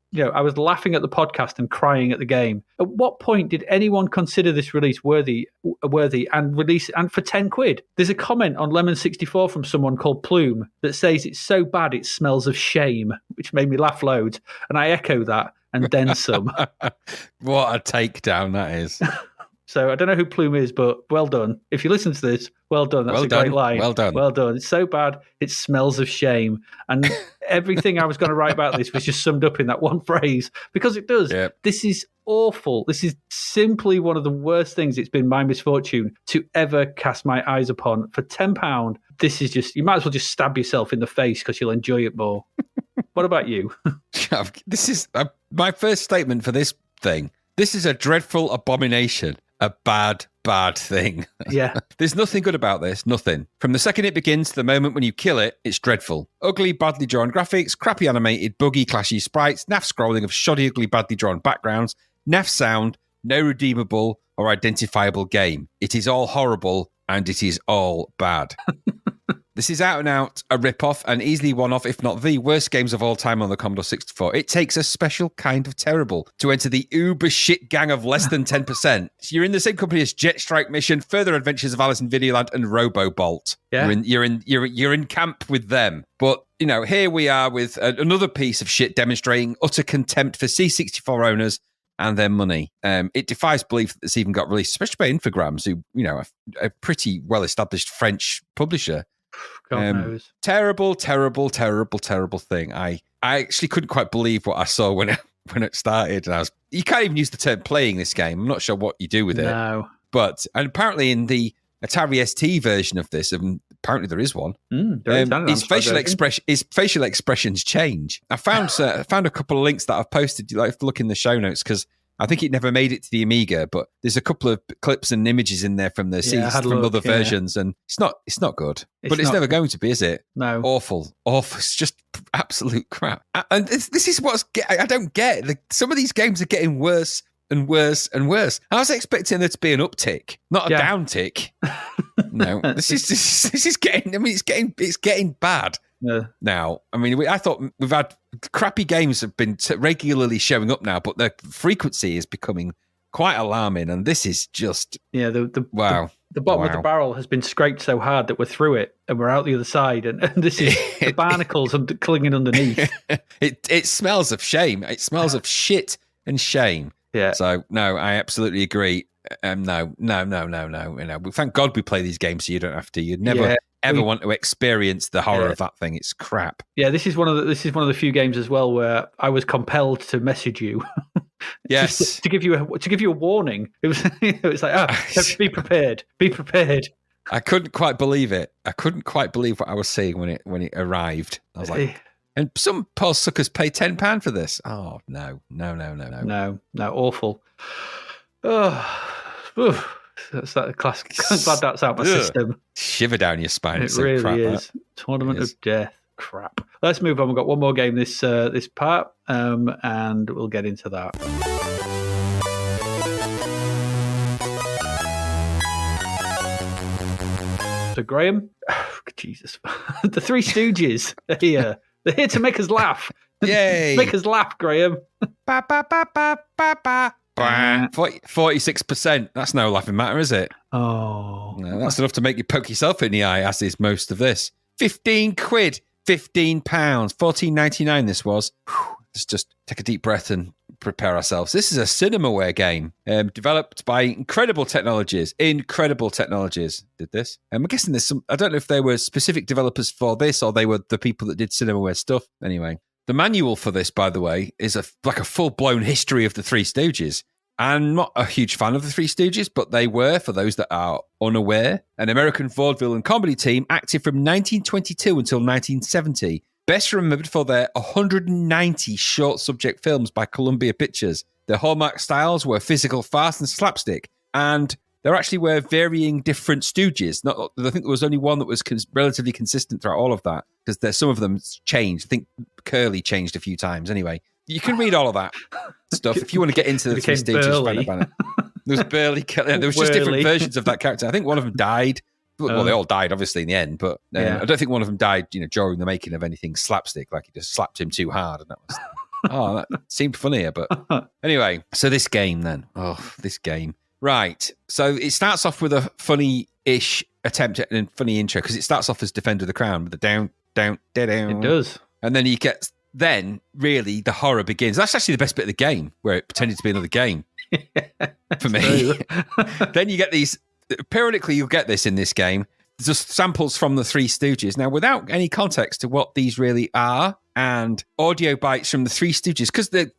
laughing at the podcast and crying at the game. At what point did anyone consider this release worthy and release and for £10? There's a comment on Lemon64 from someone called Plume that says it's so bad it smells of shame, which made me laugh loads. And I echo that and then some. What a takedown that is. So I don't know who Plume is, but well done. If you listen to this, well done. That's great line. Well done. Well done. It's so bad, it smells of shame. And everything I was going to write about this was just summed up in that one phrase, because it does. Yep. This is awful. This is simply one of the worst things it's been my misfortune to ever cast my eyes upon. For £10, this is just, you might as well just stab yourself in the face because you'll enjoy it more. What about you? This is my first statement for this thing. This is a dreadful abomination. A bad thing. Yeah. There's nothing good about this. Nothing. From the second it begins to the moment when you kill it, it's dreadful. Ugly, badly drawn graphics, crappy animated, buggy, clashy sprites, naff scrolling of shoddy, ugly, badly drawn backgrounds, naff sound, no redeemable or identifiable game. It is all horrible and it is all bad. This is out and out a rip-off and easily one-off, if not the worst games of all time on the Commodore 64. It takes a special kind of terrible to enter the uber shit gang of less than 10%. You're in the same company as Jet Strike Mission, Further Adventures of Alice in Videoland, and Robobolt. Yeah. You're in camp with them. But here we are with another piece of shit demonstrating utter contempt for C64 owners and their money. It defies belief that this even got released, especially by Infogrames, who a pretty well-established French publisher. God knows. Terrible thing. I actually couldn't quite believe what I saw when it started. And you can't even use the term playing this game. I'm not sure what you do with it. No. But, and apparently in the Atari ST version of this, apparently there is one. His facial expressions change. I found a couple of links that I've posted. You have to look in the show notes because I think it never made it to the Amiga, but there's a couple of clips and images in there from the other versions, and it's not good. It's never going to be, is it? No. Awful. It's just absolute crap. And this is I don't get. Some of these games are getting worse and worse and worse. I was expecting there to be an uptick, not a downtick. No, this is getting. I mean, it's getting bad. Yeah. Now, I mean, I thought we've had crappy games have been regularly showing up now, but the frequency is becoming quite alarming, and this is just wow. The bottom of the barrel has been scraped so hard that we're through it and we're out the other side, and this is the barnacles clinging underneath. It smells of shame. It smells of shit and shame. Yeah. So no, I absolutely agree. No. Thank God we play these games so you don't have to. You'd never ever want to experience the horror of that thing. It's crap. Yeah, this is one of the few games as well where I was compelled to message you. Yes. Just to give you a warning. It was be prepared. Be prepared. I couldn't quite believe it. I couldn't quite believe what I was seeing when it arrived. I was like, and some poor suckers pay £10 for this. Oh no, awful. Oh, oof. That's that class. I'm glad that's out of my system. Shiver down your spine. It really is. Tournament of Death. Crap. Let's move on. We've got one more game this part, and we'll get into that. So Graham, Jesus, the Three Stooges are here. They're here to make us laugh. Yay! Make us laugh, Graham. 46%. That's no laughing matter, is it? Oh. No, that's enough to make you poke yourself in the eye, as is most of this. 15 quid, £15, 14.99 this was. Whew. Let's just take a deep breath and prepare ourselves. This is a cinemaware game developed by Incredible Technologies. Incredible Technologies did this. I'm guessing there's some, I don't know if they were specific developers for this or they were the people that did cinemaware stuff. Anyway, the manual for this, by the way, is like a full-blown history of the Three Stooges. I'm not a huge fan of the Three Stooges, but they were, for those that are unaware, an American vaudeville and comedy team active from 1922 until 1970. Best remembered for their 190 short subject films by Columbia Pictures. Their hallmark styles were physical farce and slapstick, and there actually were varying different Stooges. I think there was only one that was relatively consistent throughout all of that, because there's some of them changed. I think Curly changed a few times. Anyway, you can read all of that stuff if you want to get into the Three Stooges. There was Burley. There was just different versions of that character. I think one of them died. Well, they all died, obviously, in the end, but I don't think one of them died, during the making of anything slapstick, like he just slapped him too hard, and that was... that seemed funnier, but... Anyway, so this game, then. Oh, this game. Right, so it starts off with a funny-ish attempt at a funny intro, because it starts off as Defender of the Crown, with the down. It does. And then then, really, the horror begins. That's actually the best bit of the game, where it pretended to be another game, for me. Then you get these... Periodically, you'll get this in this game. Just samples from the Three Stooges. Now, without any context to what these really are, and audio bites from the Three Stooges, because their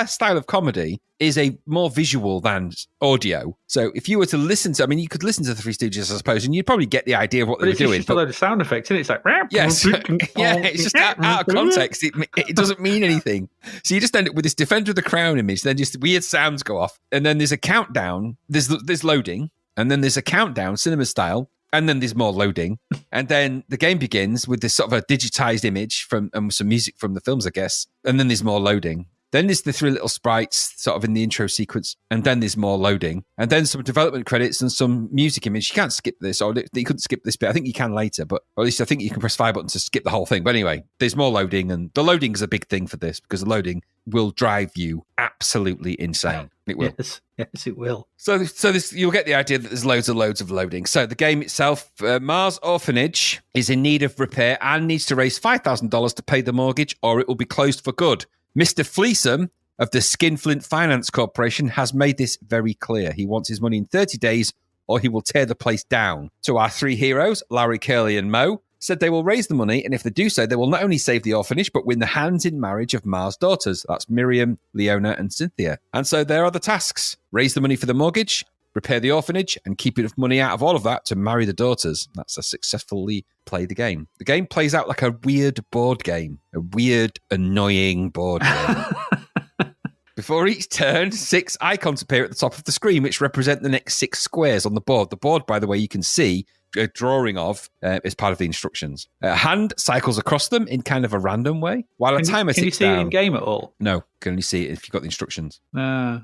style of comedy is a more visual than audio. So if you were to listen to, you could listen to the Three Stooges, I suppose, and you'd probably get the idea of what they were doing. It's just a load of sound effects, and it's like... Yes. It's just out of context. It doesn't mean anything. So you just end up with this Defender of the Crown image, then just weird sounds go off, and then there's a countdown, there's loading, and then there's a countdown, cinema style, and then there's more loading. And then the game begins with this sort of a digitized image from some music from the films, I guess. And then there's more loading. Then there's the three little sprites sort of in the intro sequence. And then there's more loading. And then some development credits and some music image. You can't skip this, or you couldn't skip this bit. I think you can later, or at least I think you can press 5 buttons to skip the whole thing. But anyway, there's more loading. And the loading is a big thing for this, because the loading will drive you absolutely insane. It will. Yes, it will. So this, you'll get the idea that there's loads of loading. So the game itself, Mars Orphanage, is in need of repair and needs to raise $5,000 to pay the mortgage, or it will be closed for good. Mr. Fleeson of the Skinflint Finance Corporation has made this very clear. He wants his money in 30 days, or he will tear the place down. So our three heroes, Larry, Curly, and Mo, said they will raise the money, and if they do so, they will not only save the orphanage, but win the hand-in marriage of Mars' daughters. That's Miriam, Leona, and Cynthia. And so there are the tasks. Raise the money for the mortgage, repair the orphanage, and keep enough money out of all of that to marry the daughters. That's a successfully play the game. The game plays out like a weird board game. A weird, annoying board game. Before each turn, 6 icons appear at the top of the screen, which represent the next 6 squares on the board. The board, by the way, you can see a drawing of as part of the instructions. A hand cycles across them in kind of a random way, while a timer ticks down. Can you see it in game at all? No, can only see it if you've got the instructions. So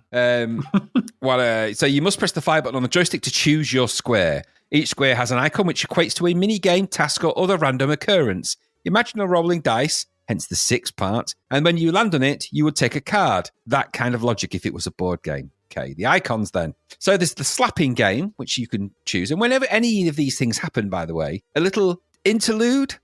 you must press the fire button on the joystick to choose your square. Each square has an icon which equates to a mini-game, task, or other random occurrence. Imagine a rolling dice, hence the 6 part, and when you land on it, you would take a card. That kind of logic if it was a board game. Okay, the icons then. So there's the slapping game, which you can choose. And whenever any of these things happen, by the way, a little interlude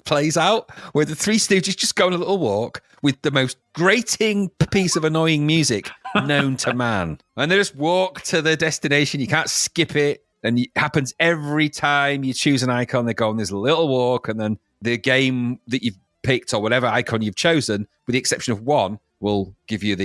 plays out where the Three Stooges just go on a little walk with the most grating piece of annoying music known to man. And they just walk to their destination. You can't skip it. And it happens every time you choose an icon. They go on this little walk, and then the game that you've picked or whatever icon you've chosen, with the exception of one, will give you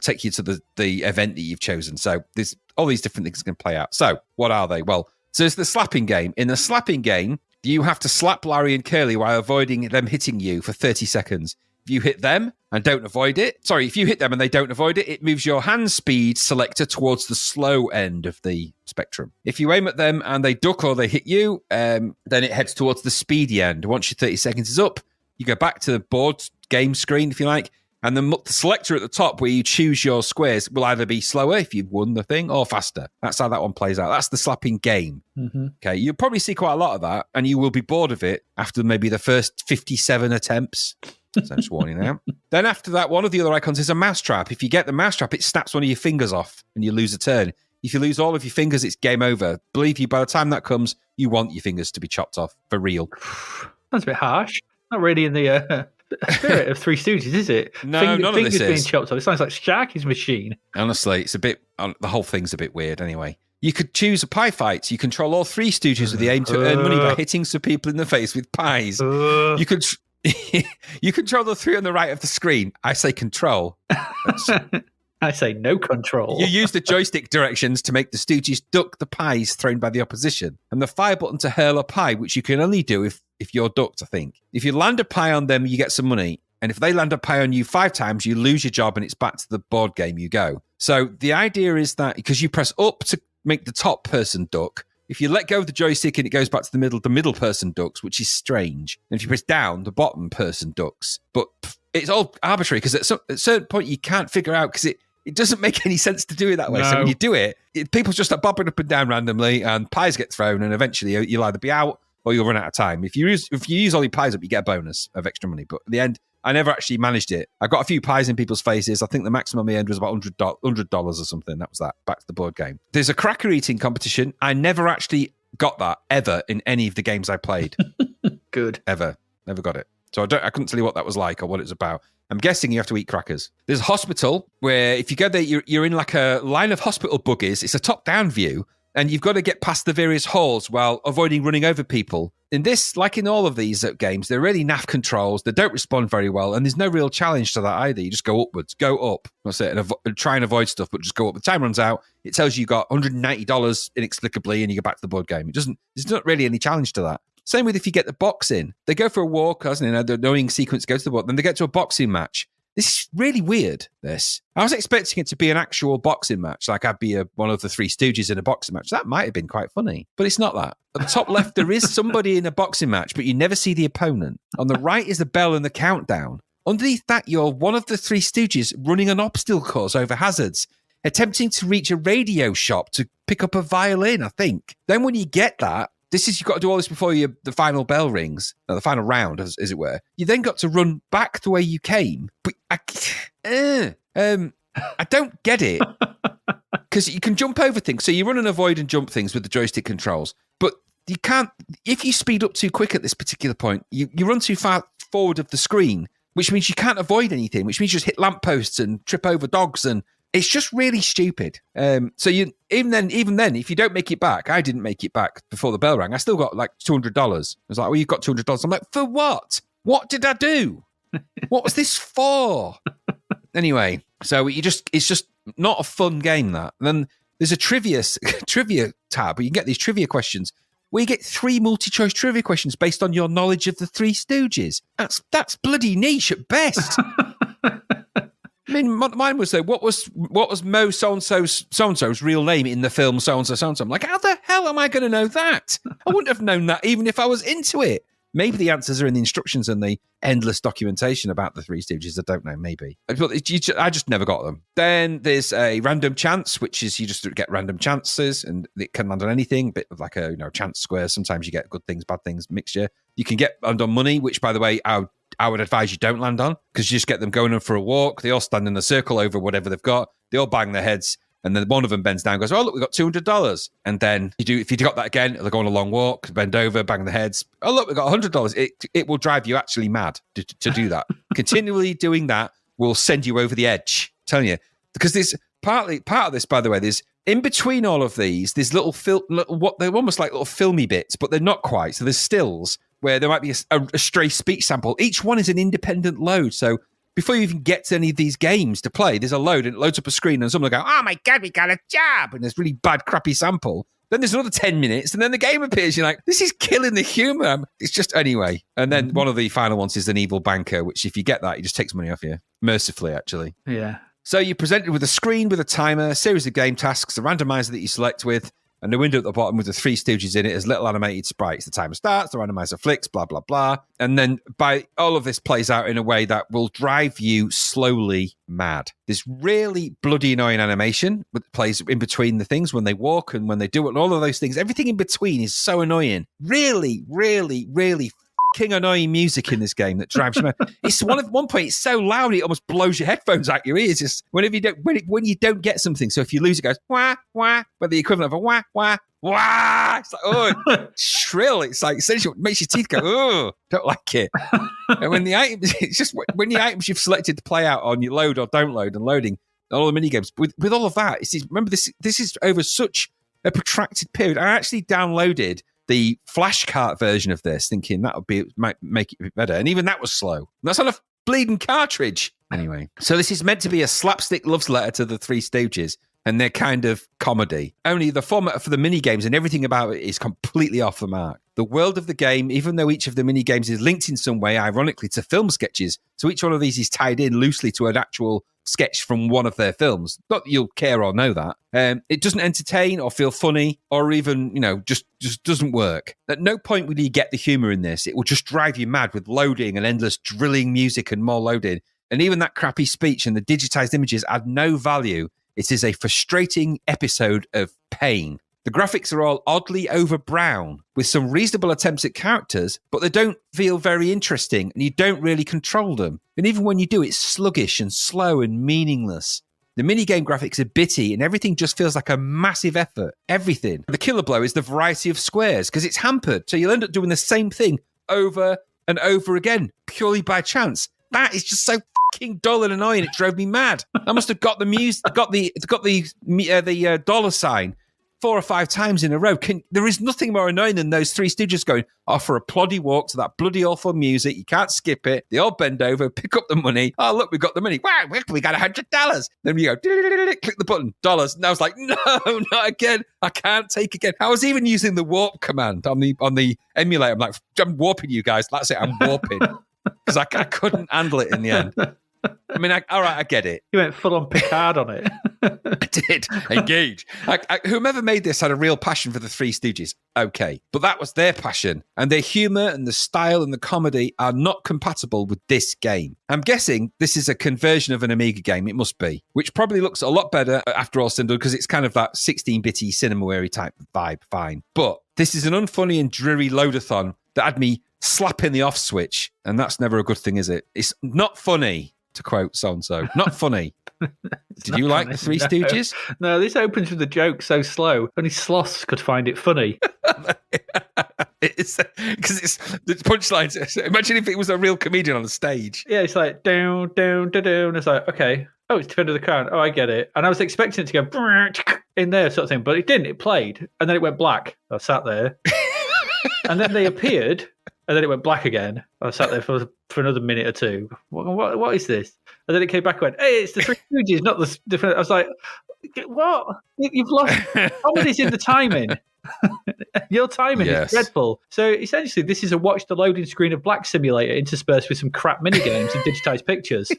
take you to the event that you've chosen. So there's all these different things can play out. So what are they? Well, so it's the slapping game. In the slapping game, you have to slap Larry and Curly while avoiding them hitting you for 30 seconds. If you hit them and don't avoid it, if you hit them and they don't avoid it, it moves your hand speed selector towards the slow end of the spectrum. If you aim at them and they duck or they hit you, then it heads towards the speedy end. Once your 30 seconds is up, you go back to the board game screen, if you like, and the selector at the top where you choose your squares will either be slower if you've won the thing or faster. That's how that one plays out. That's the slapping game. Mm-hmm. Okay, you'll probably see quite a lot of that, and you will be bored of it after maybe the first 57 attempts. So I'm just warning now. Then after that, one of the other icons is a mousetrap. If you get the mousetrap, it snaps one of your fingers off and you lose a turn. If you lose all of your fingers, it's game over. Believe you, by the time that comes, you want your fingers to be chopped off for real. That's a bit harsh. Not really in the spirit of Three Stooges, is it? No, none of this fingers being is. chopped off. It sounds like Sharky's machine. Honestly, it's a bit. The whole thing's a bit weird. Anyway, you could choose a pie fight. You control all Three Stooges with the aim to earn money by hitting some people in the face with pies. You could. You control the three on the right of the screen. I say control. I say no control. You use the joystick directions to make the Stooges duck the pies thrown by the opposition, and the fire button to hurl a pie, which you can only do if you're ducked, I think. If you land a pie on them, you get some money, and if they land a pie on you 5 times, you lose your job, and it's back to the board game you go. So the idea is that because you press up to make the top person duck, if you let go of the joystick and it goes back to the middle person ducks, which is strange. And if you press down, the bottom person ducks. But it's all arbitrary because at a certain point you can't figure out because it doesn't make any sense to do it that way. No. So when you do it, people just start bobbing up and down randomly and pies get thrown and eventually you'll either be out or you'll run out of time. If you use all your pies up, you get a bonus of extra money. But at the end, I never actually managed it. I got a few pies in people's faces. I think the maximum I earned was about $100 or something. That was that. Back to the board game. There's a cracker eating competition. I never actually got that ever in any of the games I played. Good. Ever. Never got it. So I couldn't tell you what that was like or what it was about. I'm guessing you have to eat crackers. There's a hospital where if you go there, you're in like a line of hospital buggies. It's a top-down view. And you've got to get past the various halls while avoiding running over people. In this, like in all of these games, they're really naff controls. They don't respond very well. And there's no real challenge to that either. You just go upwards, go up. That's it. And try and avoid stuff, but just go up. The time runs out. It tells you got $190 inexplicably, and you go back to the board game. There's not really any challenge to that. Same with if you get the box in. They go for a walk, as the annoying sequence goes to the board. Then they get to a boxing match. This is really weird, this. I was expecting it to be an actual boxing match, like I'd be one of the Three Stooges in a boxing match. That might have been quite funny, but it's not that. At the top left, there is somebody in a boxing match, but you never see the opponent. On the right is the bell and the countdown. Underneath that, you're one of the Three Stooges running an obstacle course over hazards, attempting to reach a radio shop to pick up a violin, I think. Then when you get that, you've got to do all this before the final bell rings, the final round, as it were. You then got to run back the way you came. But I don't get it. Because you can jump over things. So you run and avoid and jump things with the joystick controls. But you can't, if you speed up too quick at this particular point, you run too far forward of the screen, which means you can't avoid anything, which means you just hit lampposts and trip over dogs and it's just really stupid. So you even then, if you don't make it back, I didn't make it back before the bell rang. I still got like $200. I was like, well, you've got $200. I'm like, for what? What did I do? What was this for? Anyway, so it's just not a fun game, that. And then there's a trivia tab where you can get these trivia questions where you get 3 multi-choice trivia questions based on your knowledge of the Three Stooges. That's bloody niche at best. I mean, mine was what was Mo so-and-so's real name in the film so-and-so. I'm like, how the hell am I going to know that? I wouldn't have known that even if I was into it. Maybe the answers are in the instructions and the endless documentation about the Three Stooges. I don't know, maybe. But I just never got them. Then there's a random chance, which is you just get random chances and it can land on anything, a bit of like a chance square. Sometimes you get good things, bad things, mixture. You can get land on money, which, by the way, I would advise you don't land on because you just get them going on for a walk. They all stand in a circle over whatever they've got. They all bang their heads. And then one of them bends down and goes, oh, look, we've got $200. And then if you got that again, they'll go on a long walk, bend over, bang their heads. Oh, look, we've got $100. It will drive you actually mad to do that. Continually doing that will send you over the edge. I'm telling you. Because there's part of this, by the way, there's in between all of these, there's they're almost like little filmy bits, but they're not quite. So there's stills where there might be a stray speech sample. Each one is an independent load. So before you even get to any of these games to play, there's a load and it loads up a screen and someone will go, oh my God, we got a job. And there's really bad, crappy sample. Then there's another 10 minutes and then the game appears. You're like, this is killing the humor. It's just anyway. And then one of the final ones is an evil banker, which if you get that, he just takes money off you. Mercifully, actually. Yeah. So you're presented with a screen with a timer, a series of game tasks, a randomizer that you select with, and the window at the bottom with the Three Stooges in it as little animated sprites. The timer starts, the randomizer flicks, blah, blah, blah. And then all of this plays out in a way that will drive you slowly mad. There's really bloody annoying animation that plays in between the things when they walk and when they do it and all of those things. Everything in between is so annoying. Really, really, really fucking annoying music in this game that drives you mad. It's one point it's so loud it almost blows your headphones out your ears. Just when you don't get something. So if you lose, it goes wah wah, but the equivalent of a wah wah wah. It's like it's shrill. It's like essentially it makes your teeth go. Oh, don't like it. And when the items, it's just when the items you've selected to play out on you load or don't load and loading all the mini games with all of that. Remember this is over such a protracted period. I actually downloaded the flashcart version of this, thinking that might make it better. And even that was slow. And that's on a bleeding cartridge. Anyway, so this is meant to be a slapstick love letter to the Three Stooges and their kind of comedy. Only the format for the mini games and everything about it is completely off the mark. The world of the game, even though each of the mini games is linked in some way, ironically, to film sketches, so each one of these is tied in loosely to an actual sketch from one of their films. Not that you'll care or know that. It doesn't entertain or feel funny or even, just doesn't work. At no point will you get the humor in this. It will just drive you mad with loading and endless drilling music and more loading. And even that crappy speech and the digitized images add no value. It is a frustrating episode of pain. The graphics are all oddly over brown with some reasonable attempts at characters, but they don't feel very interesting and you don't really control them. And even when you do, it's sluggish and slow and meaningless. The minigame graphics are bitty and everything just feels like a massive effort. Everything. The killer blow is the variety of squares because it's hampered. So you'll end up doing the same thing over and over again, purely by chance. That is just so fucking dull and annoying. It drove me mad. I must have got the dollar sign 4 or 5 times in a row. There is nothing more annoying than those Three Stooges going off for a ploddy walk to that bloody awful music. You can't skip it. They all bend over, pick up the money. Oh, look, we got the money. Wow, we got $100. Then you go, click the button, dollars. And I was like, no, not again. I can't take again. I was even using the warp command on the emulator. I'm like, I'm warping you guys. That's it. I'm warping. Because I couldn't handle it in the end. I mean, all right, I get it. You went full on Picard on it. I did. Engage. Whomever made this had a real passion for the Three Stooges. Okay. But that was their passion. And their humour and the style and the comedy are not compatible with this game. I'm guessing this is a conversion of an Amiga game. It must be. Which probably looks a lot better after all said because it's kind of that 16-bitty cinema-weary type vibe. Fine. But this is an unfunny and dreary loadathon that had me slapping the off switch. And that's never a good thing, is it? It's not funny, to quote so-and-so. Not funny. Did you like the Three Stooges? No, this opens with a joke so slow. Only sloths could find it funny. It's because it's the punchlines. Imagine if it was a real comedian on the stage. Yeah, it's like down, down, down, down. It's like, okay. Oh, it's Defender of the Crown. Oh, I get it. And I was expecting it to go in there, sort of thing, but it didn't. It played, and then it went black. I sat there, and then they appeared. And then it went black again. I sat there for another minute or two. What is this? And then it came back and went, hey, it's the Three Stooges, not the different. I was like, what? You've lost. Comedy's in the timing. Your timing is dreadful. So essentially, this is a watch the loading screen of Black Simulator interspersed with some crap minigames and digitized pictures.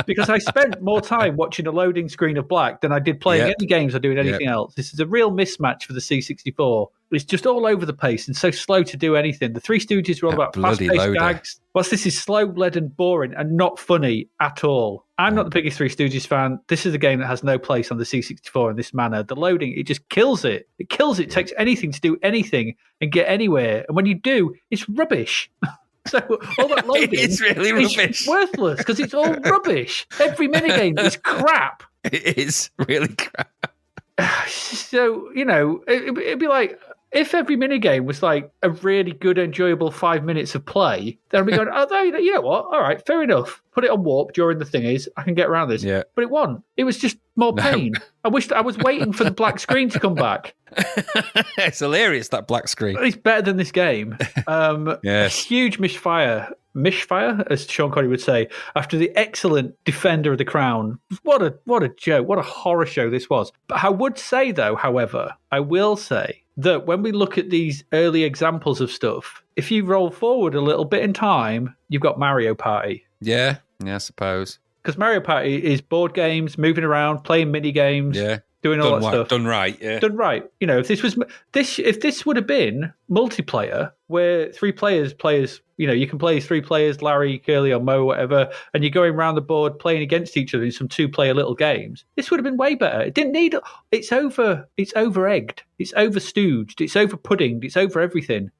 Because I spent more time watching a loading screen of Black than I did playing any games or doing anything else. This is a real mismatch for the C64. It's just all over the place and so slow to do anything. The Three Stooges are all about fast-paced gags. Whilst this is slow, bled, and boring and not funny at all. I'm not the biggest Three Stooges fan. This is a game that has no place on the C64 in this manner. The loading, it just kills it. It kills it. It takes anything to do anything and get anywhere. And when you do, it's rubbish. So all that loading it's really rubbish. Worthless because it's all rubbish. Every minigame is crap. It is really crap. So, it'd be like, If every minigame was like a really good, enjoyable 5 minutes of play, then we'd be going, oh, you know what? All right, fair enough. Put it on warp during the thingies. I can get around this. Yeah. But it wasn't. It was just more pain. I wished I was waiting for the black screen to come back. It's hilarious, that black screen. It's better than this game. Yes. Huge misfire, as Sean Connery would say, after the excellent Defender of the Crown. What a joke. What a horror show this was. But I would say, though, however, I will say that when we look at these early examples of stuff, if you roll forward a little bit in time, you've got Mario Party. Yeah, I suppose. Because Mario Party is board games, moving around, playing mini games. Yeah. Doing all that stuff. Done right, yeah. Done right. You know, if this would have been multiplayer, where three players, you can play 3 players, Larry, Curly, or Mo, whatever, and you're going around the board playing against each other in some 2-player little games, this would have been way better. It didn't need. It's over egged. It's over stooged. It's over puddinged. It's over everything.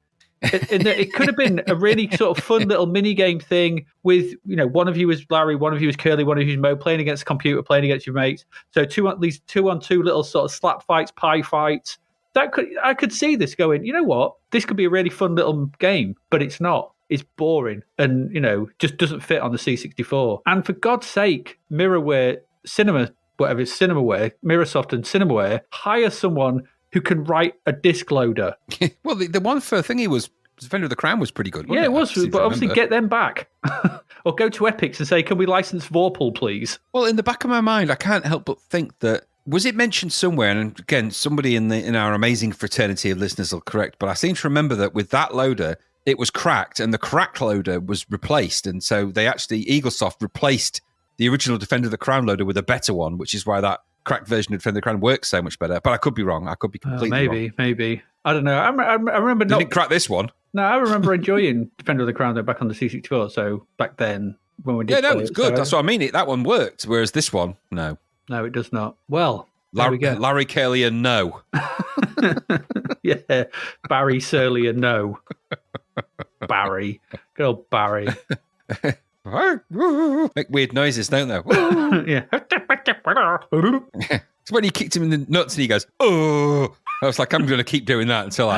It could have been a really sort of fun little mini game thing with, one of you is Larry, one of you is Curly, one of you is Mo, playing against a computer, playing against your mates. So at least 2-on-2 little sort of slap fights, pie fights. I could see this going, you know what? This could be a really fun little game, but it's not. It's boring and, just doesn't fit on the C64. And for God's sake, Mirrorware, Cinemaware, Mirrorsoft and Cinemaware, hire someone who can write a disc loader. Well, the one for thingy was Defender of the Crown was pretty good. Yeah, it was, but obviously get them back. Or go to Epix and say, can we license Vorpal, please? Well, in the back of my mind, I can't help but think that, was it mentioned somewhere, and again, somebody in our amazing fraternity of listeners will correct, but I seem to remember that with that loader, it was cracked, and the cracked loader was replaced, and so Eaglesoft replaced the original Defender of the Crown loader with a better one, which is why that cracked version of Defender of the Crown works so much better. But I could be wrong. I could be completely wrong. Maybe. I don't know. I remember not... didn't crack this one. No, I remember enjoying Defender of the Crown though back on the C64. So back then when we did, it was good. That's what I mean. That one worked, whereas this one, no, it does not. Well, Larry Curly and no. Yeah, Barry Surly and no. Barry, good old Barry. Make weird noises, don't they? Yeah. It's when he kicked him in the nuts and he goes, oh. I was like, I'm going to keep doing that until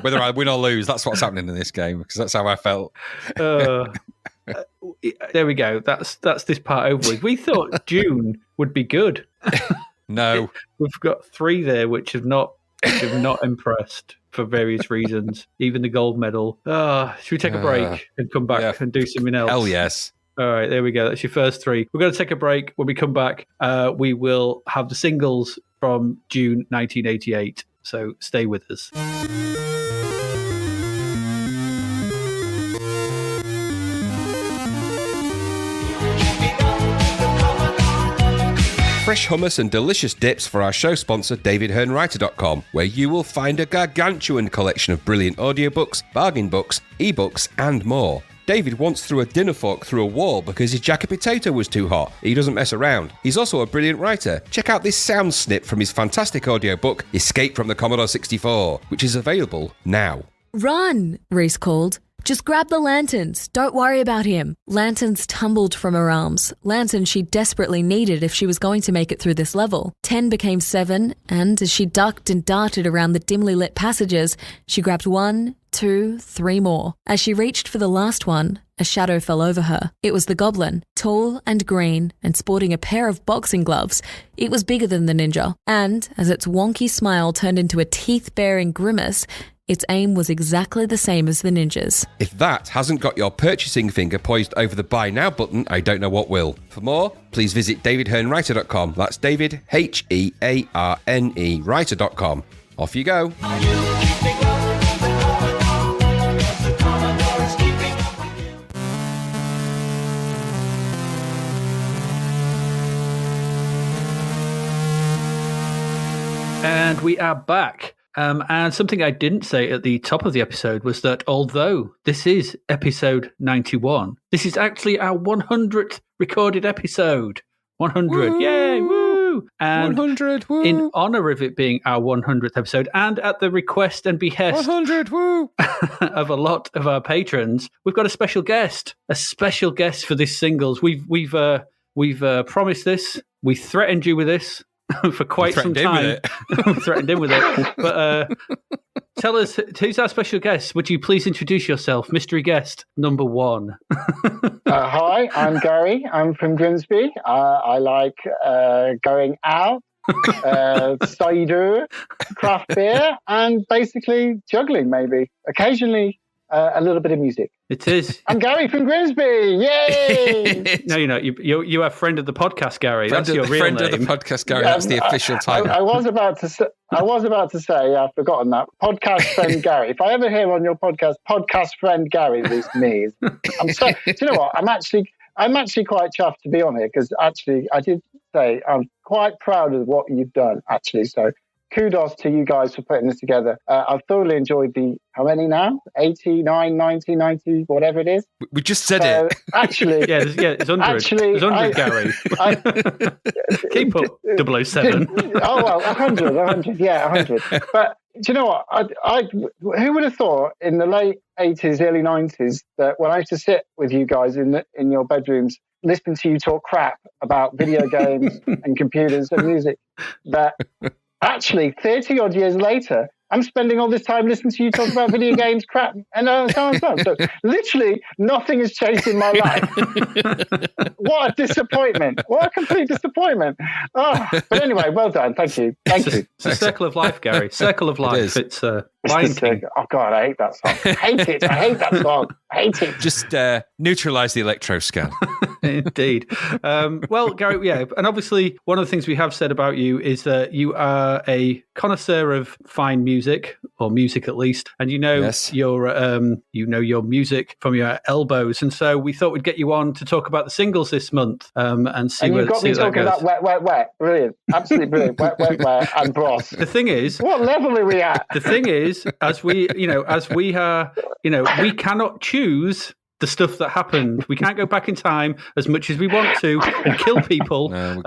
whether I win or lose, that's what's happening in this game, because that's how I felt. There we go. That's this part over with. We thought June would be good. No. We've got 3 there which have not impressed for various reasons, even the gold medal. Should we take a break and come back and do something else? Hell yes. All right, there we go. That's your first 3. We're going to take a break. When we come back, we will have the singles from June 1988. So stay with us. Fresh hummus and delicious dips for our show sponsor, DavidHearnWriter.com, where you will find a gargantuan collection of brilliant audiobooks, bargain books, ebooks, and more. David once threw a dinner fork through a wall because his jacket potato was too hot. He doesn't mess around. He's also a brilliant writer. Check out this sound snip from his fantastic audiobook, Escape from the Commodore 64, which is available now. Run, Reese called. Just grab the lanterns. Don't worry about him. Lanterns tumbled from her arms. Lanterns she desperately needed if she was going to make it through this level. 10 became 7, and as she ducked and darted around the dimly lit passages, she grabbed 1, 2, 3 more. As she reached for the last one, a shadow fell over her. It was the goblin, tall and green and sporting a pair of boxing gloves. It was bigger than the ninja, and as its wonky smile turned into a teeth-baring grimace, its aim was exactly the same as the ninja's. If that hasn't got your purchasing finger poised over the buy now button, I don't know what will. For more, please visit DavidHearnWriter.com. That's David, Hearne, writer.com. Off you go. Are you keeping up with the Commodore? Yes, the Commodore is keeping up with you. And we are back. And something I didn't say at the top of the episode was that although this is episode 91, this is actually our 100th recorded episode. 100. Woo! Yay! Woo! And 100, woo! in honor of it being our 100th episode, and at the request and behest 100, woo! of a lot of our patrons, we've got a special guest for this singles. We've promised this. We threatened you with this for quite some time. We threatened him with it. But tell us, who's our special guest? Would you please introduce yourself, mystery guest number 1? Hi, I'm Gary. I'm from Grimsby. I like going out, cider, craft beer, and basically juggling, maybe. Occasionally, a little bit of music. It is. I'm Gary from Grimsby. Yay! No, you're not. You are friend of the podcast, Gary. That's your real friend name. of the podcast, Gary. That's the official title. I was about to say, I've forgotten that. Podcast friend Gary. If I ever hear on your podcast friend Gary, it's me. I'm so. Do you know what? I'm actually quite chuffed to be on here because actually I did say I'm quite proud of what you've done. Actually, so. Kudos to you guys for putting this together. I've thoroughly enjoyed how many now? 89, 90, 90, whatever it is. We just said it. Actually, it's 100. Actually, it's 100, Gary. Keep up, 007. Oh, well, 100, yeah, 100. But do you know what? Who would have thought in the late 80s, early 90s, that when I used to sit with you guys in your bedrooms, listening to you talk crap about video games and computers and music, that... Actually, 30 odd years later, I'm spending all this time listening to you talk about video games, crap, and so on and so on. So literally nothing has changed in my life. What a disappointment. What a complete disappointment. Oh, but anyway, well done. Thank you. Thank you. It's a circle of life, Gary. Circle of life. It's Lion King. Oh, God, I hate that song. I hate it. I hate that song. I hate it. Just neutralise the electro scan. Indeed. Well, Gary, yeah, and obviously one of the things we have said about you is that you are a connoisseur of fine music, or music at least, and you know your music from your elbows, and so we thought we'd get you on to talk about the singles this month, and see. And you've got me talking about wet, brilliant, absolutely brilliant, wet, and bros. The thing is, what level are we at? The thing is, we cannot choose the stuff that happened. We can't go back in time as much as we want to and kill people and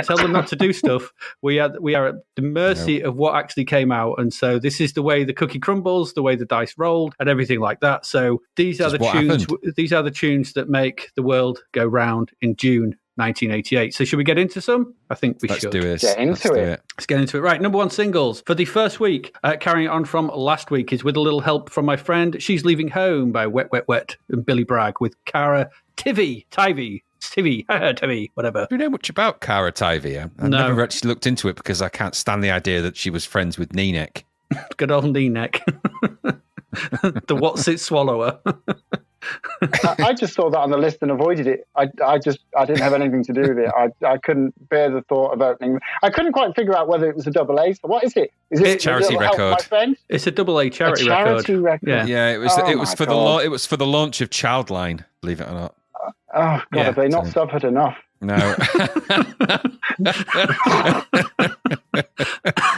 tell them not to do stuff. We are at the mercy of what actually came out, and so this is the way the cookie crumbles, the way the dice rolled, and everything like that. So these are the tunes. These are the tunes that make the world go round in June 1988. So should we get into some? I think we should. Let's get into it. Let's get into it. Right, number 1 singles for the first week, carrying on from last week, is With a Little Help from My Friend, She's Leaving Home by Wet, Wet, Wet and Billy Bragg with Cara Tivy, whatever. Do you know much about Cara Tivy? I've never actually looked into it because I can't stand the idea that she was friends with Kneeneck. Good old Kneeneck. The what's it swallower. I just saw that on the list and avoided it. I didn't have anything to do with it. I couldn't bear the thought of opening. I couldn't quite figure out whether it was a double A. So what is it? Is it charity record? Help, my friend? It's a double A charity record. Yeah, it was for the launch of Childline. Believe it or not. Oh God, have they not suffered enough? No.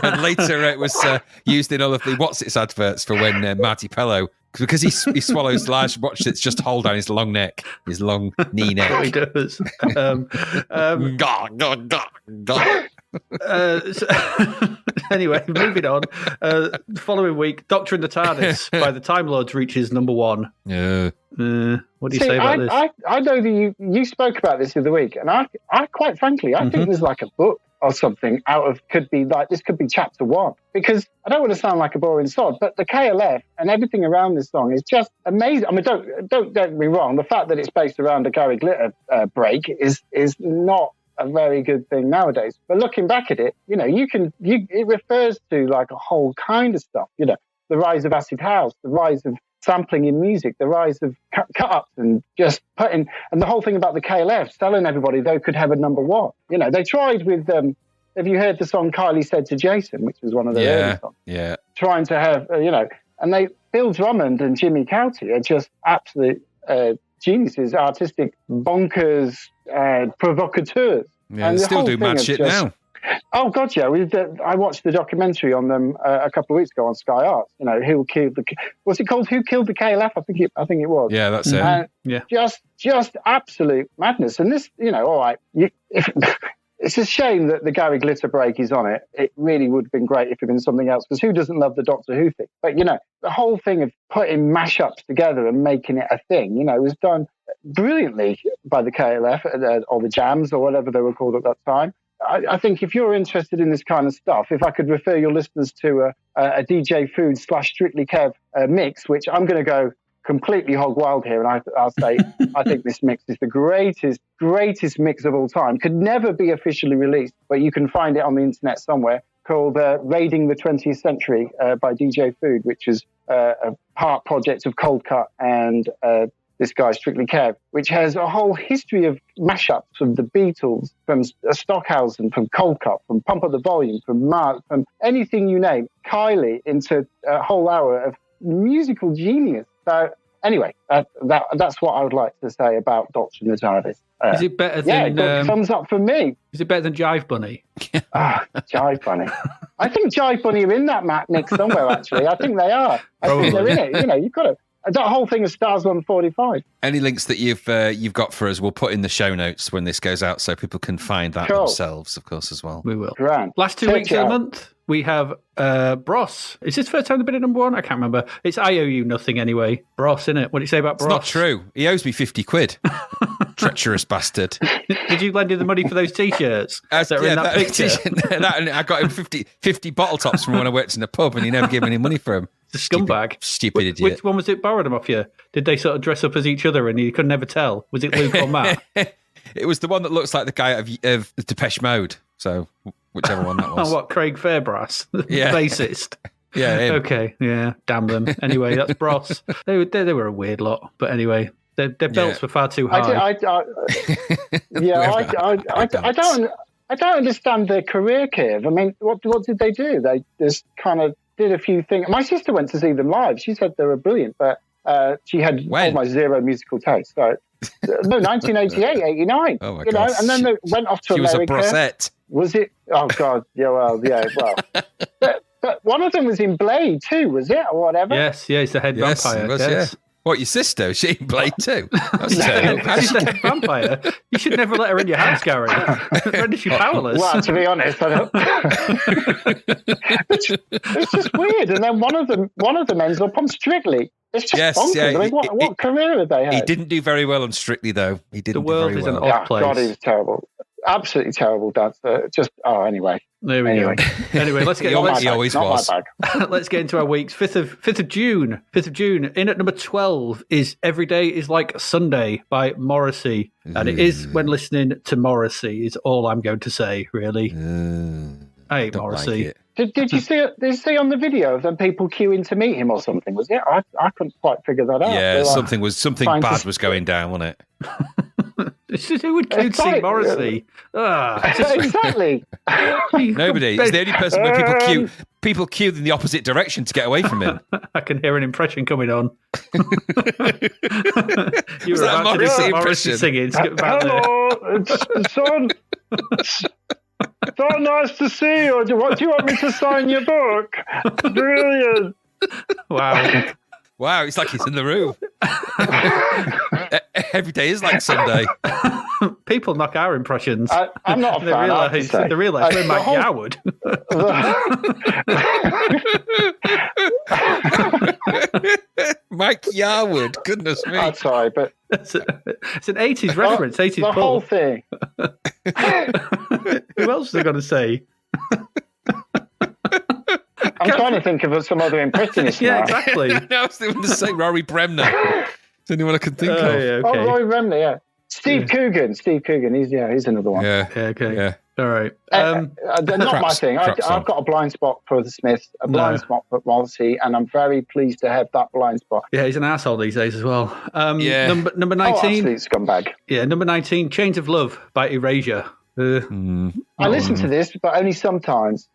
And later it was used in all of the What's It's adverts for when Marty Pello, because he swallows large watches, just hold down his long neck, his long knee neck. He does. Anyway, moving on. The following week, Doctor and the TARDIS by the Time Lords reaches number 1. Yeah. What do you say about this? I know that you spoke about this the other week, and I quite frankly, I think there's like a book or something could be chapter 1, because I don't want to sound like a boring sod, but the KLF and everything around this song is just amazing. I mean, don't get me wrong. The fact that it's based around a Gary Glitter break is not a very good thing nowadays. But looking back at it, it refers to like a whole kind of stuff. The rise of acid house, the rise of sampling in music, the rise of cut-ups, and just and the whole thing about the KLF telling everybody they could have a number 1. They tried with, have you heard the song Kylie Said to Jason, which was one of their early songs? Yeah. Trying to have, and Bill Drummond and Jimmy Cauty are just absolute geniuses, artistic bonkers, provocateurs. Yeah, and they still do mad shit now. Oh God, yeah. I watched the documentary on them a couple of weeks ago on Sky Arts. Who killed what's it called? Who killed the KLF? I think it was. Yeah, that's it. Yeah. Just absolute madness. And this, all right. It's a shame that the Gary Glitter break is on it. It really would have been great if it had been something else, because who doesn't love the Doctor Who thing? But, the whole thing of putting mashups together and making it a thing, was done brilliantly by the KLF, or the Jams, or whatever they were called at that time. I think if you're interested in this kind of stuff, if I could refer your listeners to a DJ Food / Strictly Kev mix, which I'm going to go completely hog wild here, and I'll say I think this mix is the greatest mix of all time. Could never be officially released, but you can find it on the internet somewhere, called Raiding the 20th Century by DJ Food, which is a part project of Cold Cut and this guy Strictly Kev, which has a whole history of mashups from the Beatles, from Stockhausen, from Cold Cut, from Pump Up the Volume, from Mark, from anything you name, Kylie, into a whole hour of musical genius. So anyway, that's what I would like to say about Dr. Nazaris. Is it better than... thumbs up for me. Is it better than Jive Bunny? Jive Bunny. I think Jive Bunny are in that mix somewhere, actually. I think they are. I think they're in it. You know, you've got to... That whole thing of Stars 145. Any links that you've got for us, we'll put in the show notes when this goes out, so people can find that themselves, of course, as well. We will. Grand. Last 2 weeks of the month, we have Bros. Is this the first time they've been at number one? I can't remember. It's I owe you nothing anyway. Bros, innit? What do you say about Bros? It's not true. He owes me 50 quid. Treacherous bastard. Did you lend him the money for those T-shirts that are in that picture? I got him 50 bottle tops from when I worked in a pub, and he never gave me any money for them. The scumbag. Stupid idiot. Which one was it borrowed them off you? Did they sort of dress up as each other and you could never tell? Was it Luke or Matt? It was the one that looks like the guy of Depeche Mode. So whichever one that was. Oh, what, Craig Fairbrass? The bassist? Yeah. Him. Okay, yeah, damn them. Anyway, that's Bros. They were a weird lot. But anyway, their belts were far too high. I don't understand their career, Kev. I mean, what did they do? They just kind of did a few things. My sister went to see them live. She said they were brilliant, but she had almost zero musical taste. So, no, 1988, 89. Oh my God. Know, and then they went off to America. She was a Brossette. Was it? Oh God, well. But one of them was in Blade too, was it, or whatever? Yes, he's the head vampire. Was, yes. What, your sister? Was she in Blade too? That's terrible. She's the head vampire. You should never let her in your house, Gary. Render you powerless. Well, to be honest, I don't. it's just weird. And then one of them ends up on Strictly. It's just bonkers. Yeah, I mean, what career have they had? He didn't do very well on Strictly, though. He didn't. The world do very is well. an odd place. God, he was terrible. Absolutely terrible dancer. Anyway. There we go. Anyway, let's get. He always was. Let's get into our weeks. 5th of June. 5th of June. In at number 12 is "Every Day Is Like Sunday" by Morrissey, and it is when listening to Morrissey. Is all I'm going to say. Really. I hate Morrissey. Like Did you see it? Did you see on the video of them people queuing to meet him or something? Was it? I couldn't quite figure that out. Yeah, something bad was going down, wasn't it? Who would queue to see Morrissey? Exactly. Nobody. It's the only person where people queue in the opposite direction to get away from him. I can hear an impression coming on. You Was were that about to do Morrissey some impression? Morrissey singing. Skip back there. Hello, son. So nice to see you. Do you want me to sign your book? Brilliant. Wow, it's like he's in the room. Every day is like Sunday. People knock our impressions. I'm not a fan. They realise we're Mike Yarwood. Mike Yarwood, goodness me. I'm sorry, but It's an 80s reference, 80s the pull. whole thing. Who else are they going to say? I'm trying to think of some other impressionists Yeah, now. exactly. I was going to say Rory Bremner. Is anyone I can think of? Yeah, okay. Oh, Roy Remley, yeah. Steve Coogan. He's another one. Yeah, okay. Yeah. All right. They're not my thing. I've got a blind spot for the Smiths, a blind spot for Morrissey, and I'm very pleased to have that blind spot. Yeah, he's an asshole these days as well. Yeah. Number 19. Absolute scumbag. Yeah, number 19, Chains of Love by Erasure. I listen to this, but only sometimes.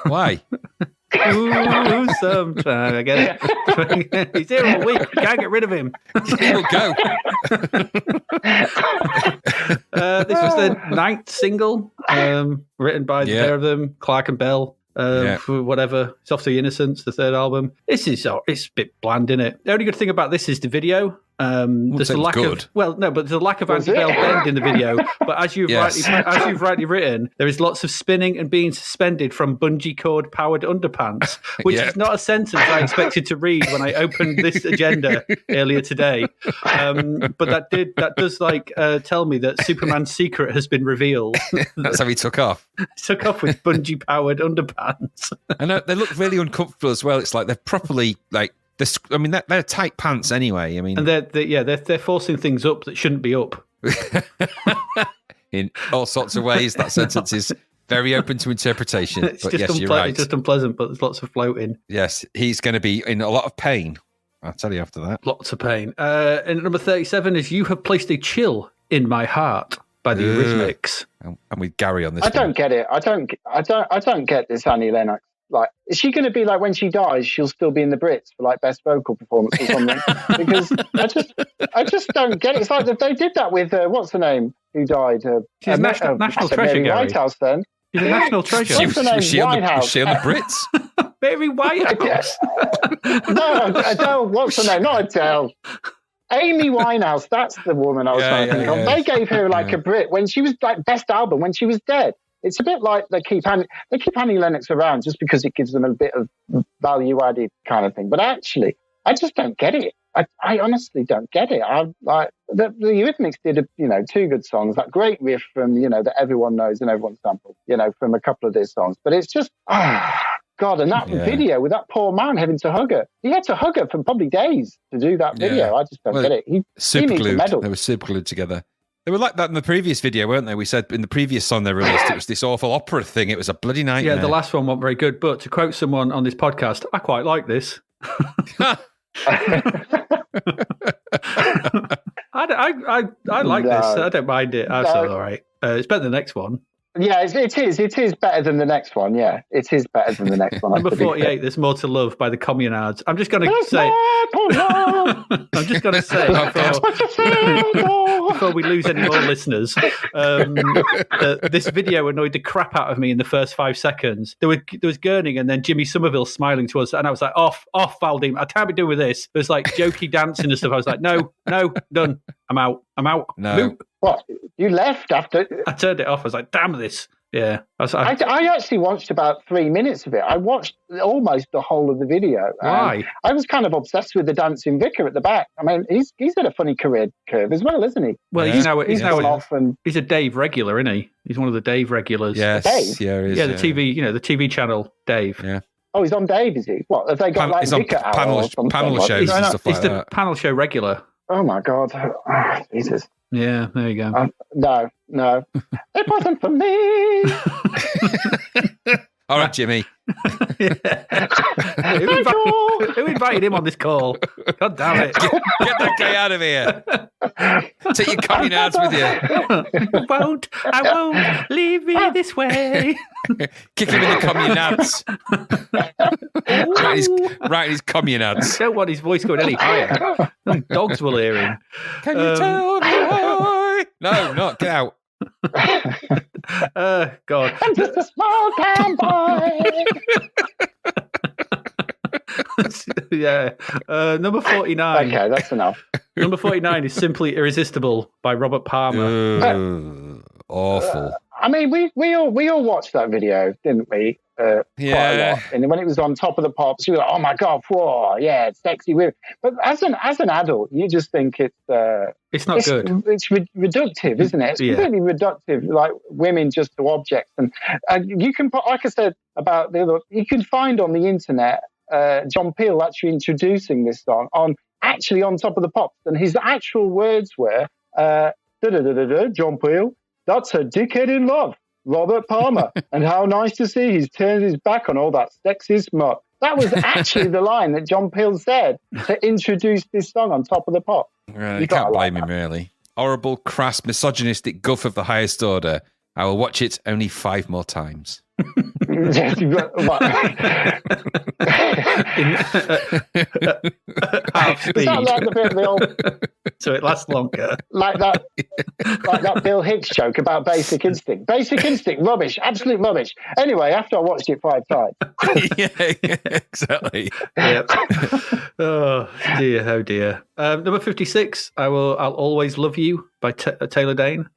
Why? Ooh, sometime. I get it. He's here all week. You can't get rid of him. He'll go. This was their 9th single, written by the pair of them, Clark and Bell. For whatever. It's off the Innocence, the 3rd album. It's a bit bland, isn't it? The only good thing about this is the video. There's say a it was lack good. of but there's a lack of Was Andy it? Bell Bend in the video. But as you've Yes. rightly written, there is lots of spinning and being suspended from bungee cord powered underpants, which Yeah. is not a sentence I expected to read when I opened this agenda earlier today. But that does tell me that Superman's secret has been revealed. That's how he took off. Took off with bungee powered underpants. And they look really uncomfortable as well. It's like they're properly like they're tight pants anyway. I mean, And they're forcing things up that shouldn't be up. in all sorts of ways, that sentence is very open to interpretation. It's But just yes, you're right. It's just unpleasant, but there's lots of floating. Yes, he's going to be in a lot of pain. I'll tell you after that. Lots of pain. And number 37 is You Have Placed a Chill in My Heart by the Eurythmics. And with Gary on this. I don't get it. I don't get this Annie Lennox. Like, is she going to be like when she dies? She'll still be in the Brits for like best vocal performance or something? Because I just don't get it. It's like they did that with what's her name who died? She's a national treasure, Mary Gary. Whitehouse. Then She's a national treasure. What's her name? Was she on Winehouse. the Brits? Mary Whitehouse. No, Adele. What's her name? Not Adele. Amy Winehouse. That's the woman I was trying to think of. They gave her like a Brit when she was like best album when she was dead. It's a bit like they keep Annie Lennox around just because it gives them a bit of value added kind of thing. But actually, I just don't get it. I honestly don't get it. I like the Eurythmics did two good songs, that great riff from that everyone knows and everyone sampled, from a couple of their songs. But it's just God, and that video with that poor man having to hug her. He had to hug her for probably days to do that video. I just don't get it. He super needs a glued. medal. They were super glued together. They were like that in the previous video, weren't they? We said in the previous song they released, it was this awful opera thing. It was a bloody nightmare. Yeah, the last one wasn't very good. But to quote someone on this podcast, I quite like this. I like this. I don't mind it. I feel all right. It's better than the next one. Yeah, it is. It is better than the next one. Yeah, it is better than the next one. Number 48, There's More to Love by the Communards. I'm just going to say... before we lose any more listeners, that this video annoyed the crap out of me in the first 5 seconds. There was gurning and then Jimmy Somerville smiling to us, and I was like, off, Valdim. I can't be doing with this. There's like jokey dancing and stuff. I was like, no, done. I'm out. No. What? You left after? I turned it off. I was like, damn this. Yeah. I actually watched about 3 minutes of it. I watched almost the whole of the video. Why? I was kind of obsessed with the dancing vicar at the back. I mean, he's had a funny career curve as well, isn't he? Well, Yeah. he's now off and he's a Dave regular, isn't he? He's one of the Dave regulars. Yes. Dave? Yeah, it is, Yeah, the TV, the TV channel Dave. Yeah. oh, he's on Dave, is he? What have they got like He's on vicar hour panel or something? shows He's, and stuff he's like the that. panel show regular. Oh my God! Oh, Jesus. Yeah, there you go. No, it wasn't for me. All right, Jimmy. Who invited him on this call? God damn it. Get that guy out of here. Take your communards with you. I won't leave me this way. Kick him in the communards. right in his communards. I don't want his voice going any higher. Them dogs will hear him. Can you tell me why? No, not get out. God. I'm just a small town boy. Yeah. Number 49. Okay, that's enough. Number 49 is Simply Irresistible by Robert Palmer. Awful. I mean, we all watched that video, didn't we? Quite a lot. And when it was on Top of the Pops, you were like, "Oh my God, whoa, yeah, it's sexy women." But as an adult, you just think it's not good. It's reductive, isn't it? It's completely reductive, like women just to objects. And you can put, like I said about the other, you can find on the internet John Peel actually introducing this song on Top of the Pops, and his actual words were, "John Peel, that's a dickhead in love, Robert Palmer, and how nice to see he's turned his back on all that sexist muck." That was actually the line that John Peel said to introduce this song on Top of the Pop. Right, you can't blame him, really. Horrible, crass, misogynistic guff of the highest order. I will watch it only 5 more times. Just, what? Half speed. Is that like the bit of the old, So it lasts longer. like that Bill Hicks joke about Basic Instinct? Basic Instinct, rubbish, absolute rubbish. Anyway, after I watched it 5 times. Yeah, exactly. Yep. Oh dear. Number 56. I'll always love you by Taylor Dane.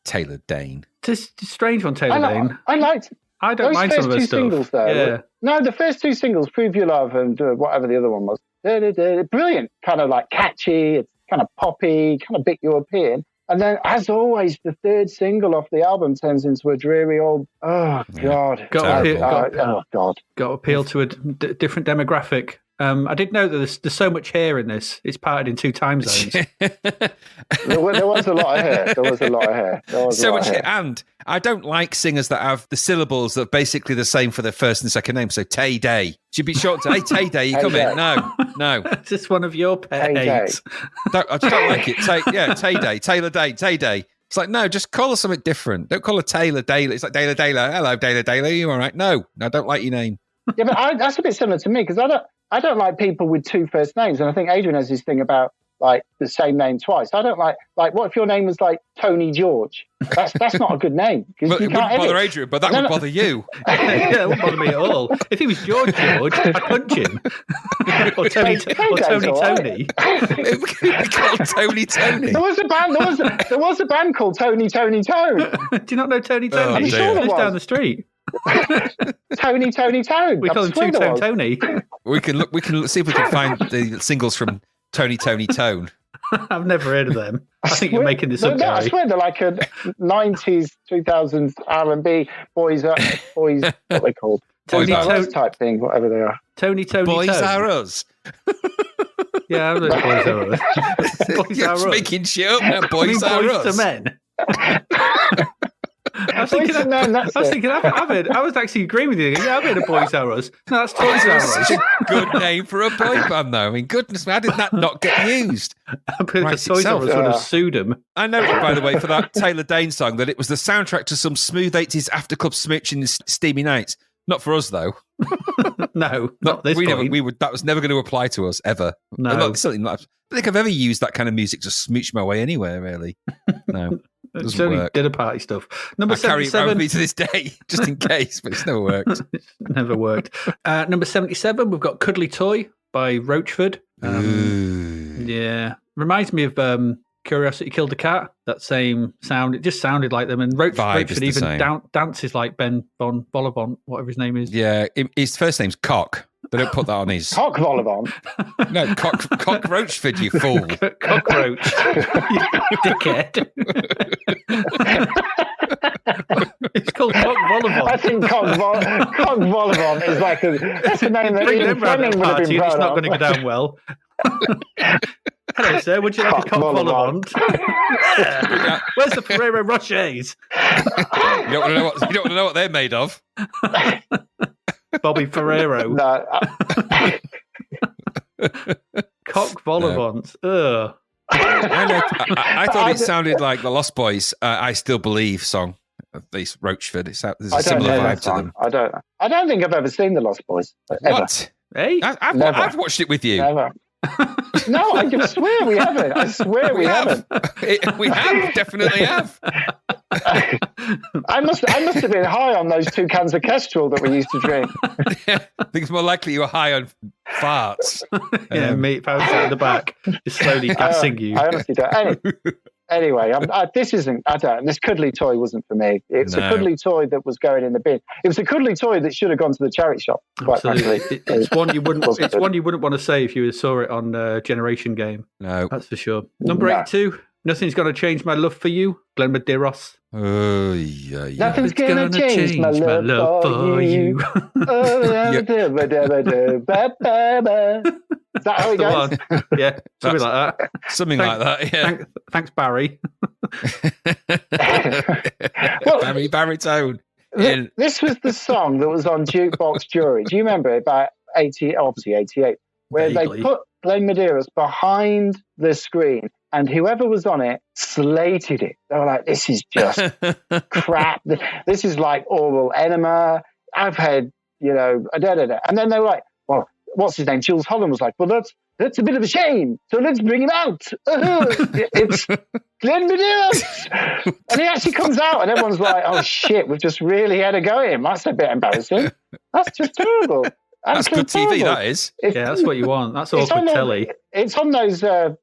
Taylor Dane. It's a strange one, Taylor Dane. I liked I don't those mind first some of her two stuff. singles there. Yeah. No, the first 2 singles, Prove Your Love and whatever the other one was. Brilliant, kind of like catchy, it's kind of poppy, kind of bit European. And then, as always, the 3rd single off the album turns into a dreary old, oh, God. Got to God. appeal to a different demographic. I did know that there's so much hair in this. It's parted in 2 time zones. There was a lot of hair. So much, and I don't like singers that have the syllables that are basically the same for their first and second name. So Tay Day should be short to Hey Tay Day. You come in? No. Is this one of your pet hates? I just don't like it. Tay Day, Taylor Day, Tay Day. It's like, no, just call her something different. Don't call her Taylor Daly. It's like Taylor Daly. Hello, Taylor Daly. You all right? No, I don't like your name. Yeah, but that's a bit similar to me because I don't like people with 2 first names, and I think Adrian has this thing about like the same name twice. I don't like what if your name was like Tony George? That's not a good name. But it wouldn't bother Adrian, but that would bother you. Yeah, it wouldn't bother me at all. If he was George, I'd punch him. Or Tony. It would be called Tony. There was a band called Tony Tone. Do you not know Tony Tony? Oh, I'm dear. sure he lives down the street. Tony Tone. We call him Two-Tone Tony. We can see if we can find the singles from Tony Tone. I've never heard of them. I think you're making this up, No, I Gary. swear they're like a 90s, 2000s R&B boys, what are they called? Tony Boys Are Us Tone- type thing, whatever they are. Tony Boys Tone. Are Us. Yeah, I know Boys Are Us. Boys You're Are just Us. making shit up now. I mean, Boys Are Boys Us. to Men. I was Boys thinking, to Men, that's it. I was actually agreeing with you. Yeah, I've heard of Boys Are Us. No, that's Toys Are Us. Such a good name for a boy band, though. I mean, goodness me, how did that not get used? I'm pretty Right, sure Toys R Us itself. would have sued him. I noted, by the way, for that Taylor Dane song, that it was the soundtrack to some smooth 80s after club smooch in steamy nights. Not for us, though. No, not this point. That was never going to apply to us, ever. No. Certainly not. I don't think I've ever used that kind of music to smooch my way anywhere, really. No. It's Doesn't only work. dinner party stuff. Number I carry it around 77. with me to this day, just in case, but it's never worked. It's never worked. Number 77, we've got Cuddly Toy by Roachford. Yeah. Reminds me of Curiosity Killed a Cat. That same sound. It just sounded like them. And Vibe is Roachford the even same. dances like Ben Von Bollivant, whatever his name is. Yeah, his first name's Cock. They don't put that on his... Cock Volleyball. No, Cock Roachford, you fool. Cockroach. You dickhead. It's called Cock I Volleyball. think Cock Volleyball is like that's a name that Bring Ian them round Fleming the would have party been and it's proud not of. going to go down well. Hello, sir. Would you like a Cock cock Volleyball. Volleyball? Yeah. Where's the Ferrero Rochers? You don't want to know what they're made of. Bobby Ferrero. No, Cock Volleyball. Ugh. I thought it sounded like the Lost Boys' I Still Believe song. These Roachford. There's a I don't similar know vibe that to them. song. I don't think I've ever seen the Lost Boys. Ever. What? Hey? I've watched it with you. Never. No, I can swear we haven't. I swear we haven't. We have, definitely have. I must have been high on those 2 cans of Kestrel that we used to drink. I think it's more likely you were high on farts. Yeah, meat pouch out the back. Just slowly gassing you. I honestly don't. Anyway, this cuddly toy wasn't for me. It's a No. cuddly toy that was going in the bin. It was a cuddly toy that should have gone to the charity shop, quite Absolutely. frankly. It's one you wouldn't. Wasn't It's good. one you wouldn't want to say if you saw it on Generation Game. No. That's for sure. Number No. 82. Nothing's going to change my love for you, Glenn Medeiros. Oh, yeah. Nothing's gonna change my love for you. Is that how it The goes? one. Yeah, something like that. Something like that, yeah. Thanks, Barry. Well, Baritone. This was the song that was on Jukebox Jury. Do you remember it? About 88, where Vaguely. they put Glenn Medeiros behind the screen, and whoever was on it slated it. They were like, "This is just crap. This is like oral enema. I've had, and then they were like, well, what's his name? Jules Holland was like, well, that's a bit of a shame. So let's bring him out. It's Glenn Medeiros. And he actually comes out and everyone's like, oh shit, we've just really had a go at him. That's a bit embarrassing. That's just terrible. That's good TV, that is. Yeah, that's what you want. That's awkward telly. It's on those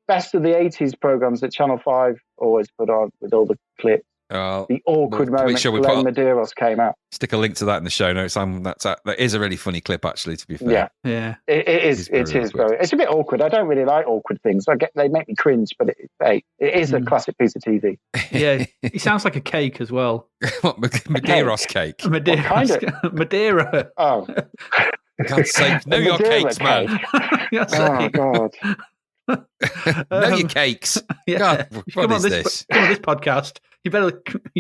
best of the 80s programs that Channel 5 always put on with all the clips. The awkward moment Glenn Medeiros came out. Stick a link to that in the show notes. That is a really funny clip, actually, to be fair. Yeah. It is very. It's a bit awkward. I don't really like awkward things. They make me cringe, but it is a classic piece of TV. Yeah, he sounds like a cake as well. What, Medeiros cake? Madeira. Oh. God's sake, know your cakes, man. Oh, God. Know your cakes. Yeah. God, what is this? Come on this podcast. You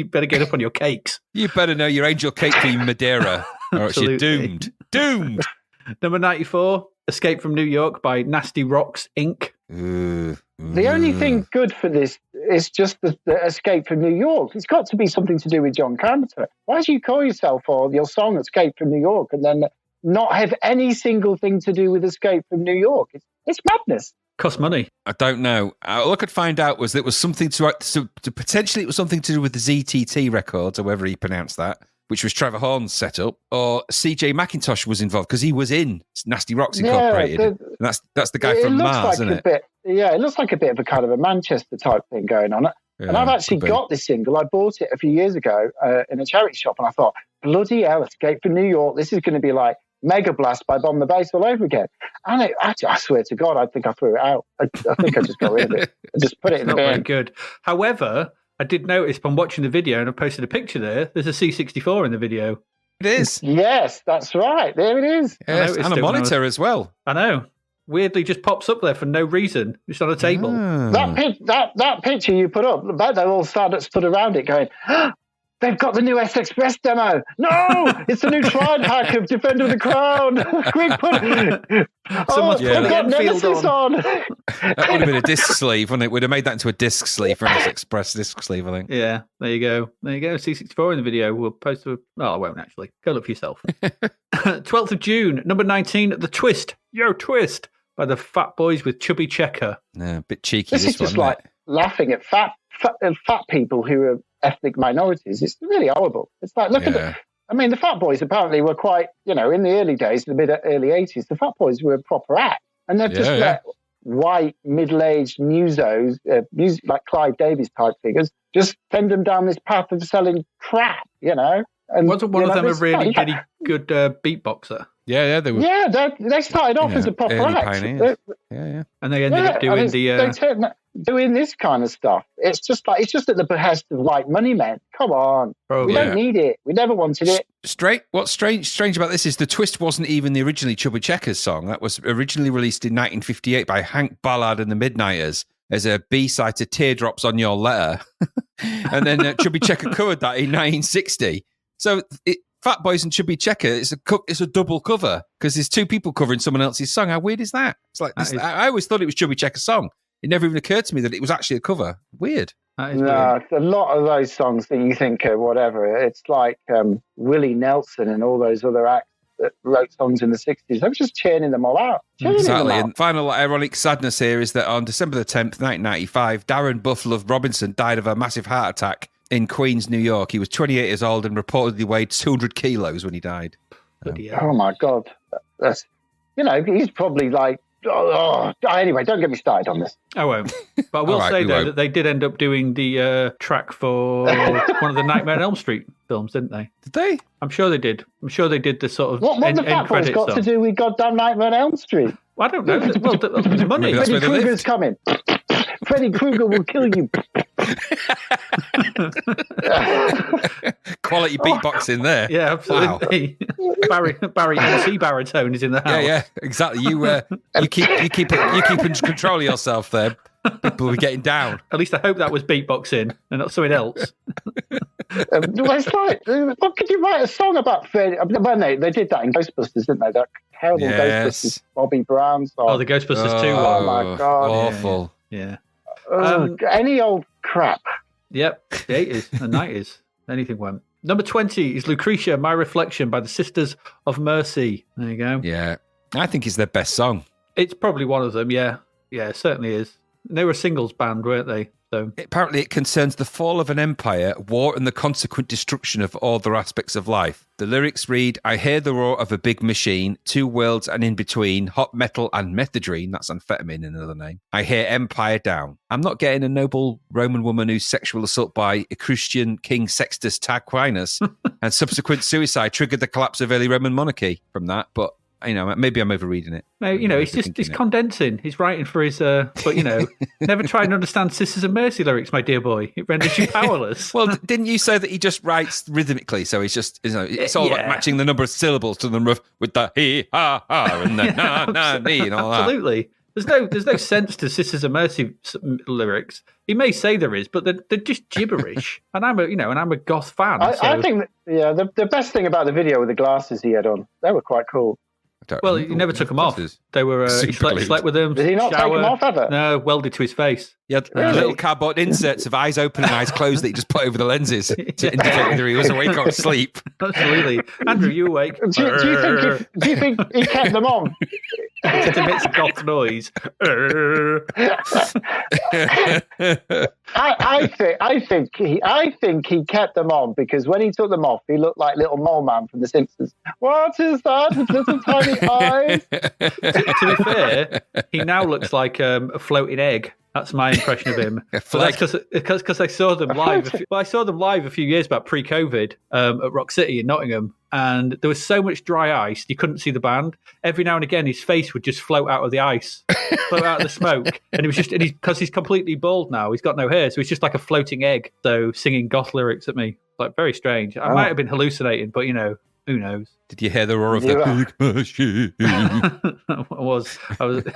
better get up on your cakes. You better know your angel cake cream Madeira, or else you're doomed. Doomed. Number 94, Escape from New York by Nasty Rocks, Inc. The only thing good for this is just the Escape from New York. It's got to be something to do with John Carpenter. Why do you call yourself or your song Escape from New York and then not have any single thing to do with Escape from New York? It's madness. Cost money. I don't know. All I could find out was that it was something to potentially it was something to do with the ZTT records, or however he pronounced that, which was Trevor Horn's setup, or CJ McIntosh was involved because he was in Nasty Rocks Incorporated. And that's the guy from Mars, isn't it? It looks like a bit of a kind of a Manchester type thing going on. And I've actually got this single. I bought it a few years ago in a charity shop, and I thought, bloody hell, Escape from New York. This is going to be like Mega Blast by Bomb the Bass all over again. And I swear to God, I think I threw it out. I think I just got rid of it. I just put it in the bin. Not very good. However, I did notice upon watching the video, and I posted a picture there's a C64 in the video. It is. Yes, that's right. There it is. Yes, and a monitor as well. I know. Weirdly just pops up there for no reason. It's on a table. That picture you put up, they all stood around it going, they've got the new S Express demo. No, it's the new Triad pack of Defender of the Crown. Quick, Someone's put the Enfield on. That would have been a disc sleeve, wouldn't it? We'd have made that into a disc sleeve for an S Express disc sleeve, I think. Yeah, there you go. C64 in the video. We'll post I won't actually. Go look for yourself. 12th of June, number 19, The Twist. Yo, Twist, by the Fat Boys with Chubby Checker. Yeah, a bit cheeky, this is just one, like laughing at fat people who are ethnic minorities. It's really horrible. It's like, look at it. I mean, the Fat Boys apparently were quite, in the early days, the early 80s, the Fat Boys were a proper act. And they've just let white, middle-aged musos, like Clive Davis type figures, just send them down this path of selling crap, And, wasn't one of them a really good beatboxer? Yeah, they were. Yeah, they started off as a proper act. Yeah. And they ended up doing doing this kind of stuff. It's just at the behest of like money men. Come on, we don't need it. We never wanted it. What's strange about this is The Twist wasn't even the originally Chubby Checkers song. That was originally released in 1958 by Hank Ballard and the Midnighters as a B-side to Teardrops on Your Letter, and then Chubby Checker covered that in 1960. So Fat Boys and Chubby Checker, it's a double cover because there's two people covering someone else's song. How weird is that? It's like I always thought it was Chubby Checker's song. It never even occurred to me that it was actually a cover. Weird. Weird. A lot of those songs that you think are whatever. It's like Willie Nelson and all those other acts that wrote songs in the 60s. They were just churning them all out. Exactly. And final ironic sadness here is that on December the 10th, 1995, Darren Buff Love Robinson died of a massive heart attack in Queens, New York. He was 28 years old and reportedly weighed 200 kilos when he died. Oh my God. That's, he's probably like, anyway, don't get me started on this. I won't. But I will say, though, that they did end up doing the track for one of the Nightmare on Elm Street films, didn't they? Did they? I'm sure they did. I'm sure they did the sort of what the Fat Boys got to do with goddamn Nightmare on Elm Street? Well, I don't know. Well, money. Freddy Krueger's coming. Freddy Krueger will kill you. Quality beatboxing there. Yeah, absolutely. Wow. Barry MC baritone is in the house. Yeah, exactly. You keep in control of yourself there. People will be getting down. At least I hope that was beatboxing and not something else. It's like, what could you write a song about Freddy? When they did that in Ghostbusters, didn't they? That terrible Ghostbusters Bobby Brown song. Oh, the Ghostbusters 2 one. Oh my God. Awful. Yeah. Any old crap. Yep. The 80s and 90s. Anything went. Number 20 is Lucretia, My Reflection by the Sisters of Mercy. There you go. Yeah. I think it's their best song. It's probably one of them, yeah. Yeah, it certainly is. They were a singles band, weren't they? So Apparently it concerns the fall of an empire, war and the consequent destruction of all other aspects of life. The lyrics read, I hear the roar of a big machine, two worlds and in between, hot metal and methadone, that's amphetamine in another name. I hear empire down. I'm not getting a noble Roman woman whose sexual assault by Etruscan King Sextus Tarquinius and subsequent suicide triggered the collapse of early Roman monarchy from that, but maybe I'm overreading it. no, he's condensing. He's writing for his, but never try and understand Sisters of Mercy lyrics, my dear boy. It renders you powerless. Well, didn't you say that he just writes rhythmically? So he's just, it's all like matching the number of syllables to the number of, with the he, ha, ha, and the na, na, me, and all that. Absolutely. There's no sense to Sisters of Mercy lyrics. He may say there is, but they're just gibberish. And I'm a goth fan. I think the best thing about the video with the glasses he had on, they were quite cool. Well, he never took them off. They were he slept with them. Did he not take them off ever? No, welded to his face. He had little cardboard inserts of eyes open and eyes closed that he just put over the lenses to indicate whether he was awake or asleep. Absolutely. Andrew, you awake? Do you think he kept them on? It emits a goth noise. I think he kept them on because when he took them off, he looked like little mole man from The Simpsons. What is that with little tiny eyes? To be fair, he now looks like a floating egg. That's my impression of him. That's because I saw them live. I saw them live a few years back, pre-COVID, at Rock City in Nottingham, and there was so much dry ice you couldn't see the band. Every now and again, his face would just float out of the ice, float out of the smoke, and it was just because he's completely bald now. He's got no hair, so he's just like a floating egg. So singing goth lyrics at me, like very strange. I might have been hallucinating, but who knows? Did you hear the roar of the big machine?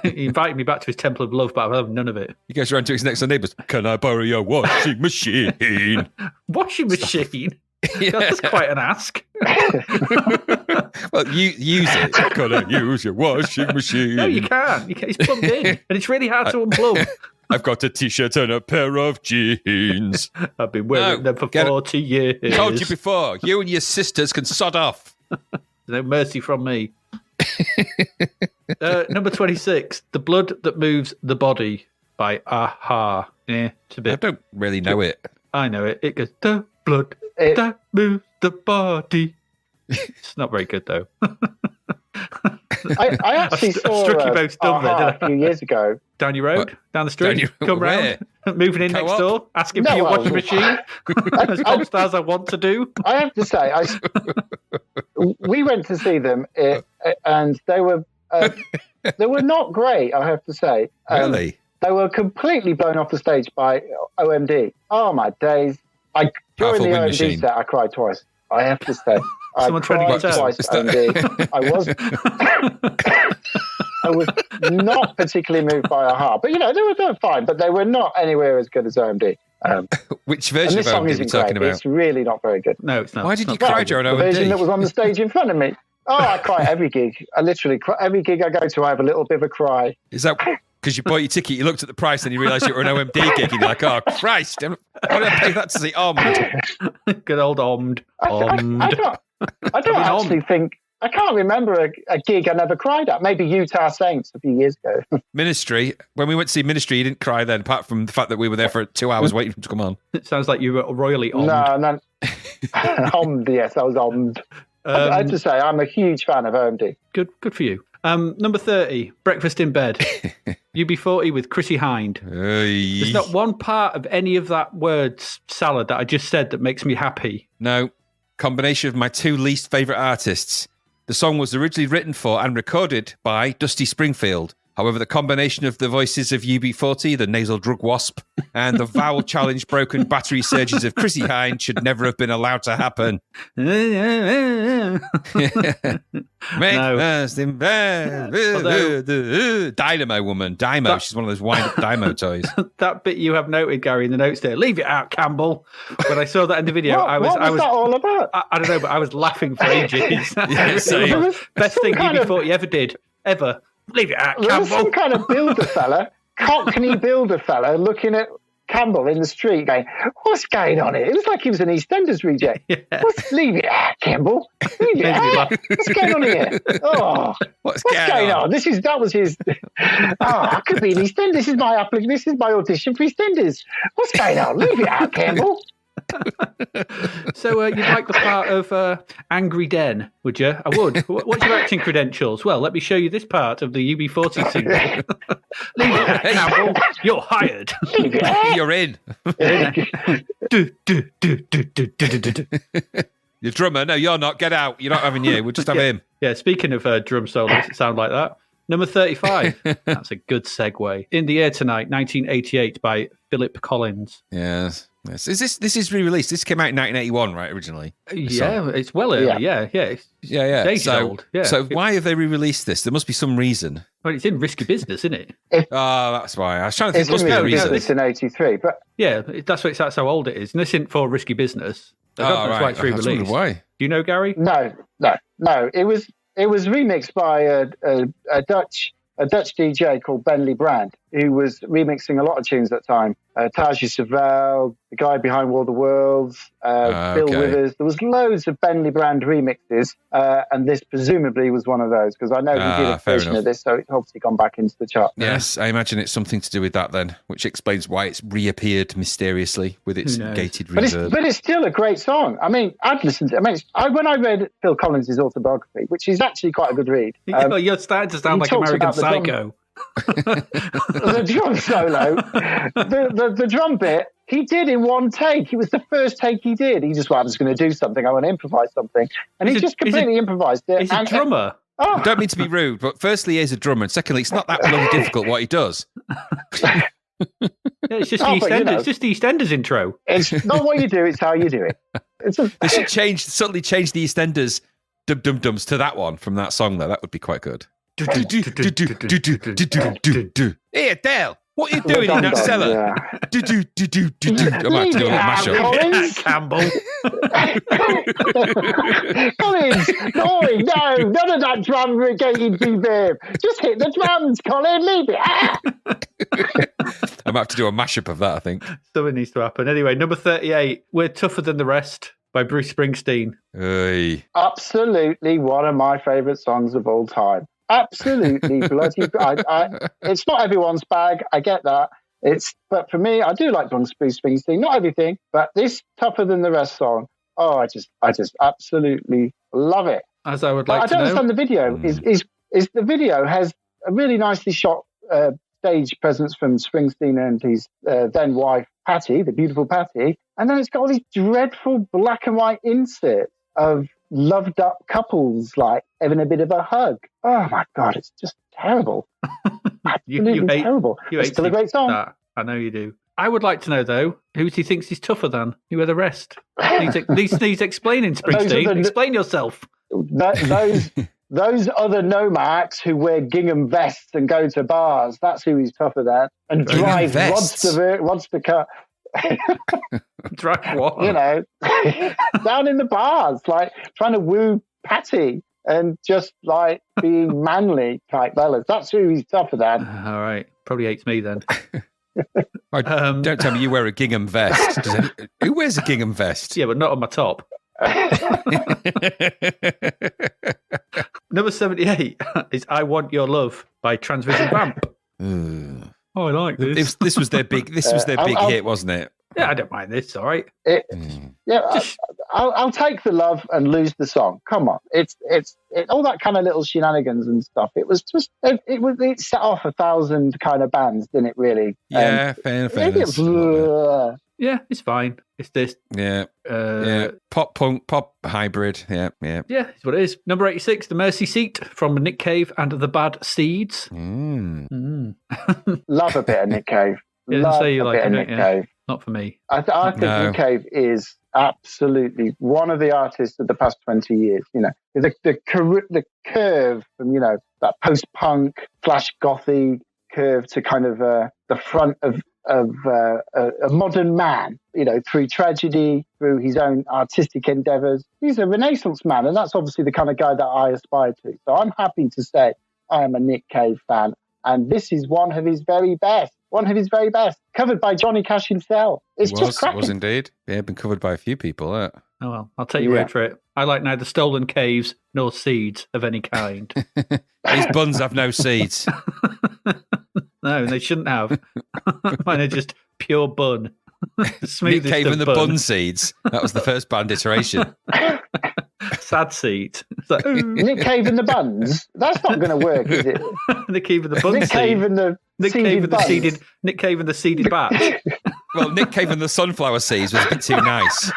He invited me back to his Temple of Love, but I've had none of it. He goes around to his next door neighbours. Can I borrow your washing machine? Washing machine? Yeah. That's quite an ask. Well, you use it. Can I use your washing machine? No, you can't. It's plugged in, and it's really hard to unplug. I've got a t-shirt and a pair of jeans. I've been wearing them for 40 years. I told you before, you and your sisters can sod off. No mercy from me. Number 26, The Blood That Moves the Body by Aha. Yeah, it's a bit. I don't really know it. I know it. It goes, the blood that moves the body. It's not very good, though. I actually saw struck you both dumb there, didn't a few years ago. Down your road, What? down the street, come round, moving in next Co-op? door, asking for your washing machine, as pop stars I want to do. I have to say, we went to see them, and they were not great. I have to say, Really? they were completely blown off the stage by OMD. Oh my days! During Powerful the wind OMD machine. set, I cried twice. I have to say, Someone trying to cried get twice. OMD. I was not particularly moved by Aha, but they were fine. But they were not anywhere as good as OMD. Which And version of this song OMD are we isn't talking great. about? It's really not very good. No, it's not. Why It's did you not. cry during The version that OMD? was on the stage in front of me. Oh, I cry every gig. I literally cry. Every gig I go to, I have a little bit of a cry. Is that because you bought your ticket, you looked at the price and you realised you were an OMD gig and you're like, oh, Christ, why did I pay that to see Omd? Good old Omd. I don't actually think. I can't remember a gig I never cried at. Maybe Utah Saints a few years ago. Ministry. When we went to see Ministry, you didn't cry then, apart from the fact that we were there for 2 hours waiting for him to come on. It sounds like you were royally Omd. No. Omd, yes, I was Omd. I have to say, I'm a huge fan of OMD. Good for you. Number 30, Breakfast in Bed. UB40 with Chrissy Hind. There's not one part of any of that word salad that I just said that makes me happy. No. Combination of my two least favourite artists. The song was originally written for and recorded by Dusty Springfield. However, the combination of the voices of UB40, the nasal drug wasp, and the vowel challenge broken battery surges of Chrissy Hind should never have been allowed to happen. Make us in bed. Dynamo woman. Dymo. She's one of those wind-up Dymo toys. That bit you have noted, Gary, in the notes there. Leave it out, Campbell. When I saw that in the video, What was that all about? I don't know, but I was laughing for ages. Yeah, same. Best thing UB40 ever did. Ever. Leave it out, There was Campbell. some kind of builder fella, Cockney builder fella, looking at Campbell in the street going, what's going on here? It was like he was an EastEnders reject. Leave it out, Campbell. Leave it out. What's going on here? Oh, What's going on? That was his. I could be an EastEnders. This is my application. This is my audition for EastEnders. What's going on? Leave it out, Campbell. So you'd like the part of Angry Den, would you? I would. What's your acting credentials? Well, let me show you this part of the UB40 single. Leave it out, Campbell. You're hired. You're in. Your drummer? No, you're not. Get out. You're not having you. We'll just have him. Yeah, speaking of drum solos, it sounds like that. Number 35. That's a good segue. In the Air Tonight, 1988 by Philip Collins. Yes. This is re-released. This came out in 1981, right? Originally. Yeah, it's well early. Yeah. It's days old. Yeah. So why have they re-released this? There must be some reason. Well, it's in Risky Business, isn't it? Oh, that's why. I was trying to think. It's There must be a reason. It's in 83, but Yeah, that's how old it is. And this isn't for Risky Business. I don't know that's why it's re-released. Why? Do you know, Gary? No. It was remixed by a Dutch DJ called Benley Brand, who was remixing a lot of tunes at the time. Taji Savell, the guy behind War of the Worlds, Bill Withers. There was loads of Benley Brand remixes, and this presumably was one of those, because I know he did a version of this, so it's obviously gone back into the chart. Yes, I imagine it's something to do with that then, which explains why it's reappeared mysteriously with its gated reverb. But it's still a great song. I mean, I'd listened to it. When I read Phil Collins' autobiography, which is actually quite a good read. You're starting to sound like American Psycho. The drum solo, the drum bit, he did in one take. It was the first take he did. He just, I was going to do something. I want to improvise something. And he just completely improvised it. He's a drummer. I don't mean to be rude, but firstly, he's a drummer. And secondly, it's not that bloody difficult what he does. It's just EastEnders. It's just the EastEnders intro. It's not what you do, it's how you do it. They should suddenly change the EastEnders dum-dums to that one from that song, though. That would be quite good. Here, Dale, what are you doing in that cellar? Yeah. I might have to do a little mashup. Campbell. Collins, no, none of that drum regated reverb. Just hit the drums, Colin, leave it. I might have to do a mashup of that, I think. Something needs to happen. Anyway, number 38, We're Tougher Than the Rest by Bruce Springsteen. Hey. Absolutely one of my favourite songs of all time. Absolutely bloody. It's not everyone's bag. I get that. But for me, I do like Bruce Springsteen. Not everything, but this Tougher Than the Rest song. Oh, I just absolutely love it. As I would like to know. I don't understand the video. Is the video has a really nicely shot stage presence from Springsteen and his then wife Patty, the beautiful Patty, and then it's got all these dreadful black and white inserts of loved up couples like having a bit of a hug. Oh my God, it's just terrible. Absolutely terrible. It's still a great song. That. I know you do. I would like to know though, who he thinks he's tougher than? Who are the rest? Needs explaining, Springsteen. Explain yourself. Those other nomads who wear gingham vests and go to bars, that's who he's tougher than. And drive rods to cut. Drive what? Down in the bars, like trying to woo Patty and just like being manly type fellas. That's who he's tougher than. All right. Probably hates me then. Don't tell me you wear a gingham vest. Who wears a gingham vest? Yeah, but not on my top. Number 78 is I Want Your Love by Transvision Vamp. Oh, I like this. This was their big hit, wasn't it? Yeah, I don't mind this. All right. I'll take the love and lose the song. Come on, it's all that kind of little shenanigans and stuff. It was just it set off 1,000 kind of bands, didn't it? Really? Yeah, fairness. Yeah, it's fine. It's this. Yeah. Pop punk, pop hybrid. Yeah. Yeah, it's what it is. Number 86, The Mercy Seat from Nick Cave and the Bad Seeds. Love a bit of Nick Cave. Didn't say you like Nick Cave. Not for me. I think Nick Cave is absolutely one of the artists of the past 20 years. The curve from that post-punk / gothy curve to kind of the front of a modern man, through tragedy, through his own artistic endeavours. He's a Renaissance man, and that's obviously the kind of guy that I aspire to. So I'm happy to say I am a Nick Cave fan, and this is one of his very best. one of his very best, covered by Johnny Cash himself. It's just cracking. Was indeed. Yeah, been covered by a few people. Oh, well, I'll take your word for it. I like neither stolen caves nor seeds of any kind. These buns have no seeds. No, they shouldn't have. Mine are just pure bun. Nick Smoothest Cave of and the Bun Seeds. That was the first band iteration. Sad seed. It's like, ooh. Nick Cave and the Buns? That's not going to work, is it? Nick Cave and the bun Nick seed. Cave and the Nick Cave seeded and the buns. seeded. Nick Cave and the seeded bat. Well, Nick Cave and the Sunflower Seeds was a bit too nice.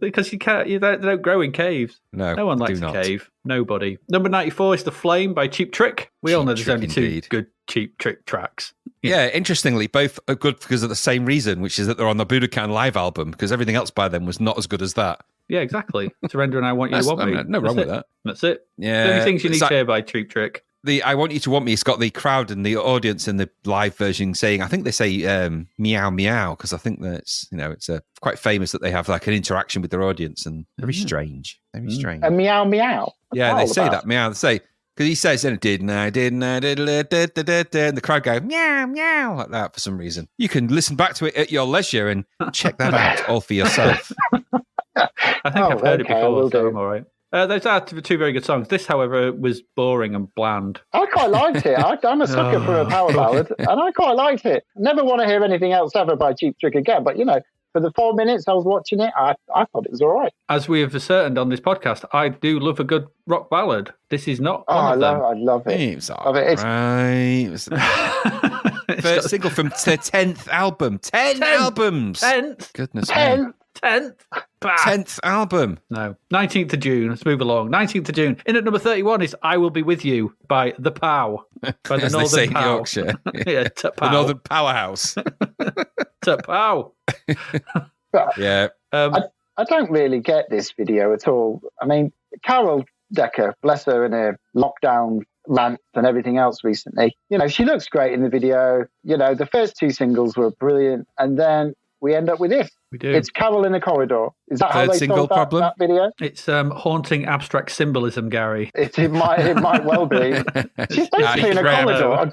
Because you can't. They don't grow in caves. No one do likes a not. cave. Nobody. Number 94 is The Flame by Cheap Trick. We all Cheap know there's Trick only indeed. two good Cheap Trick tracks. Yeah, interestingly, both are good because of the same reason, which is that they're on the Budokan live album, because everything else by them was not as good as that. Yeah, exactly. Surrender and I Want You to Want Me. No wrong That's with it. that. That's it. Yeah. The only things you need It's to like- hear by Cheap Trick. The I Want You to Want Me, it's got the crowd and the audience in the live version saying, I think they say meow meow, because I think that's, it's quite famous that they have like an interaction with their audience, and very strange. Very strange. A meow meow. What's Yeah, that they all say about? that meow. They say, because he says, didn't I, and the crowd go meow meow like that for some reason. You can listen back to it at your leisure and check that out all for yourself. I think I've heard it okay, I before, will so do. I'm all right. Those are two very good songs. This, however, was boring and bland. I quite liked it. I'm a sucker for a power ballad, and I quite liked it. Never want to hear anything else ever by Cheap Trick again. But, for the 4 minutes I was watching it, I thought it was all right. As we have ascertained on this podcast, I do love a good rock ballad. This is not Oh, one of them. I love it. It was Love it. It's- right. It was the It's first got- single from their 10th album. 10 albums. 10th. Goodness me. 10. Bah. 10th album. No. 19th of June. Let's move along. 19th of June. In at number 31 is I Will Be With You by The Pow. By the As they say Northern in Pow. Yorkshire. Yeah, The Pow. Northern Powerhouse. Pow. Yeah. I don't really get this video at all. I mean, Carol Decker, bless her, in her lockdown rant and everything else recently. She looks great in the video. The first two singles were brilliant, and then we end up with this. We do. It's Carol in a Corridor. Is that how Third they single sold problem? that video? It's haunting abstract symbolism, Gary. It might well be. She's basically in a corridor.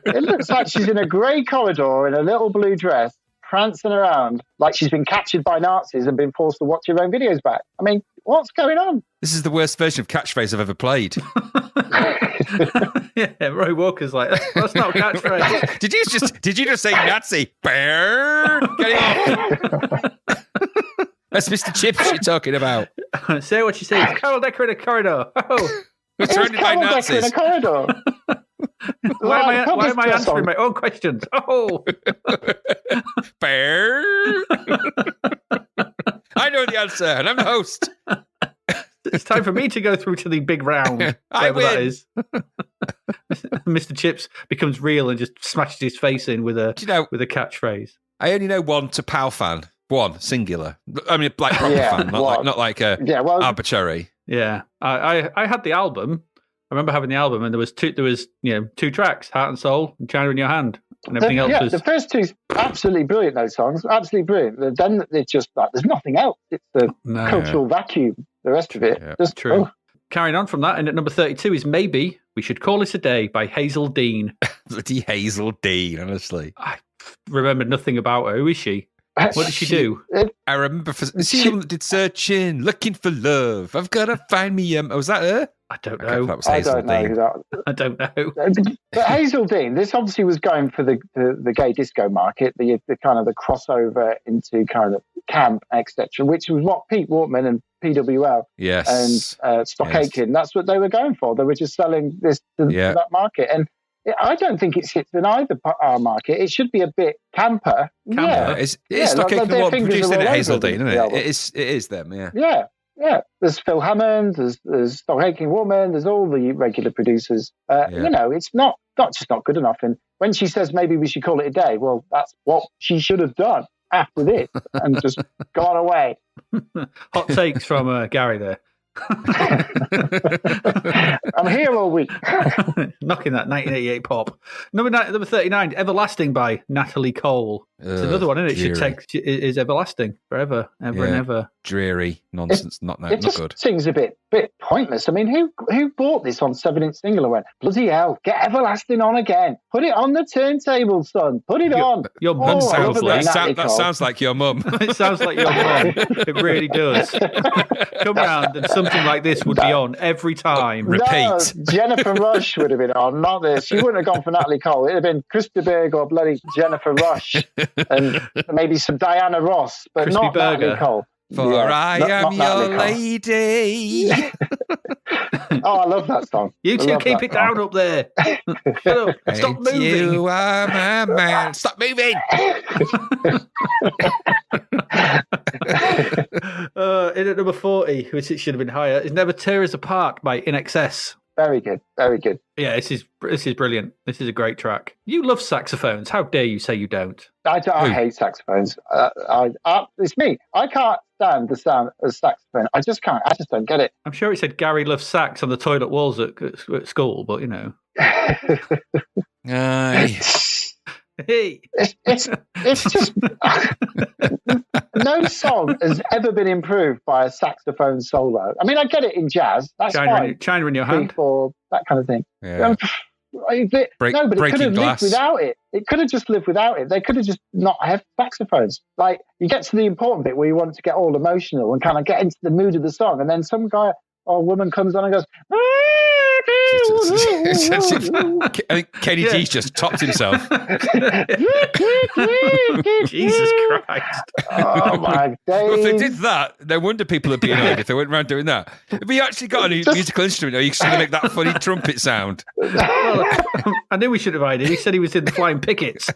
It looks like she's in a grey corridor in a little blue dress, prancing around like she's been captured by Nazis and been forced to watch her own videos back. I mean, what's going on? This is the worst version of catchphrase I've ever played. Yeah, Roy Walker's like, that's not a catchphrase. Did you just say Nazi? Brrr, get it off. That's Mr. Chips you're talking about. Say what you say. It's Carol Decker in a corridor. Oh, We're surrounded by Carol Decker in a Nazis. corridor. why am I Dress answering on. my own questions? Oh, Brrr. I know the answer, and I'm the host. it's time for me to go through to the big round. I Whatever that win. is. Mr. Chips becomes real and just smashes his face in with a Do you know, catchphrase. I only know one to POW fan. One, singular. I mean, like proper Yeah, fan, one. not like a Yeah, well, arbitrary. Yeah, I had the album. I remember having the album, and there was two tracks, Heart and Soul, and China in Your Hand, and everything else was. the first two absolutely brilliant. Those songs, absolutely brilliant. Then it's just like there's nothing else. It's the No. cultural vacuum. The rest of it, Yeah, just true. oh, Carrying on from that, and at number 32 is Maybe We Should Call It a Day by Hazel Dean. Bloody Hazel Dean, honestly. I remember nothing about her. Who is she? What did she do? I remember she the one that did Searching, Looking for Love. I've got to find me. Was that her? I don't Okay, that know. was I Hazel don't know Dean. who that. I don't know. But Hazel Dean, this obviously was going for the gay disco market, the kind of the crossover into kind of camp, etc., which was what Pete Wortman and PWL Yes. and Stock Yes. Aitken, that's what they were going for. They were just selling this to Yeah. that market. And I don't think it sits in either our market. It should be a bit camper. Camper? It's Yeah, Stock like Aitken their one fingers produced are in all it, over Hazel the Dean, isn't album. it? It is them, yeah. Yeah. There's Phil Hammond, there's Stock Aitken Woman, there's all the regular producers. It's not just not good enough. And when she says maybe we should call it a day, well, that's what she should have done after this and just gone away. Hot takes from Gary there. I'm here all week. Knocking that 1988 pop. Number 39, Everlasting by Natalie Cole. It's another one, isn't it? Is everlasting forever, ever and ever. Dreary nonsense. Not It just good. seems a bit pointless. I mean, who bought this on 7-inch single and went, bloody hell, get everlasting on again. Put it on the turntable, son. Put it on. Your mum sounds like that sounds like your mum. It sounds like your mum. It really does. Come round and something like this would be on every time. Repeat. No, Jennifer Rush would have been on, not this. She wouldn't have gone for Natalie Cole. It would have been Krista Berg or bloody Jennifer Rush and maybe some Diana Ross, but Crispy not Berger. Natalie Cole. For I am your lady. Oh, I love that song. You I two love keep that it song. down up there. Shut up. Stop And moving. You are my man. Stop moving. In at number 40, which it should have been higher, is Never Tear Us Apart by In Excess. Very good. Very good. Yeah, this is brilliant. This is a great track. You love saxophones. How dare you say you don't? I hate saxophones. It's me. I can't stand the sound of saxophone. I just can't. I just don't get it. I'm sure it said Gary loves sax on the toilet walls at school, but you know. Aye. Hey. It's just no song has ever been improved by a saxophone solo. I mean, I get it in jazz. That's fine. China in your hand. 3/4, that kind of thing. Yeah. But it could have breaking glass. lived without it. It could have just lived without it. They could have just not have saxophones. Like, you get to the important bit where you want to get all emotional and kind of get into the mood of the song, and then some guy or woman comes on and goes, I think Kenny G's just topped himself. Jesus Christ. oh my Well, if they days. did that, no wonder people would be annoyed if they went around doing that. If you actually got a musical instrument, or you can make that funny trumpet sound. Well, I knew we should have ID. He said he was in the Flying Pickets.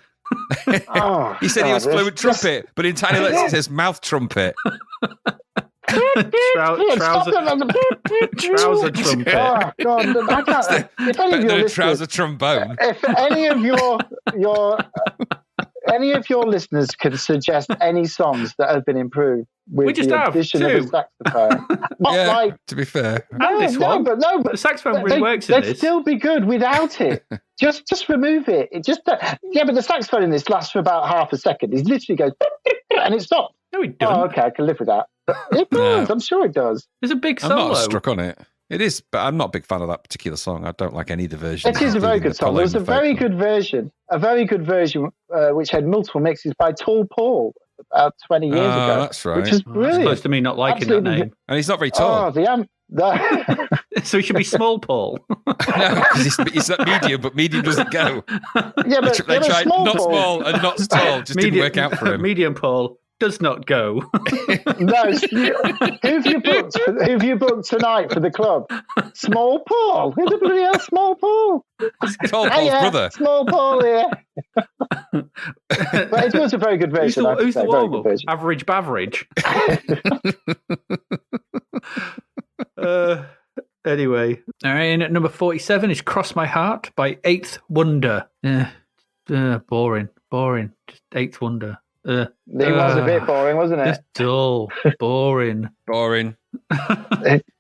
Oh, He said he was God, fluent trumpet, but in Tiny Lips it says mouth trumpet. Trouser trumpet. Oh God! I can't. If any of Better your than a listeners, trouser trombone. if any of your listeners can suggest any songs that have been improved with We just the have addition of two. a saxophone, not Yeah, like to be fair. And this one. but The saxophone really works in they'd this. still be good without it. just remove it. It just yeah, but the saxophone in this lasts for about half a second. It literally goes and it stops. No, he doesn't. Oh, okay, I can live with that. It does. I'm sure it does. There's a big I'm solo. not struck on it. It is, but I'm not a big fan of that particular song. I don't like any of the versions. It is a very including good the song. There was a Colin very Faithful. good version, which had multiple mixes by Tall Paul about 20 years Oh, ago. that's right. Which is It's brilliant. close to me not liking Absolutely. that name. And he's not very tall. Oh, the So he should be Small Paul. No, because he's not medium, but medium doesn't go. yeah, but, They tried small not Paul. small and not tall. Just didn't work out for him. Medium Paul does not go. No, who've you booked tonight for the club? Small Paul. Who the bloody hell, Small Paul? Tall Paul's Hiya, brother. Small Paul here. But it was a very good Who's version. the, who's the very good warm-up? version. Average Baverage. Anyway. All right, and at number 47 is Cross My Heart by Eighth Wonder. Boring. Just Eighth Wonder. It was a bit boring, wasn't it? Just dull. Boring. Boring.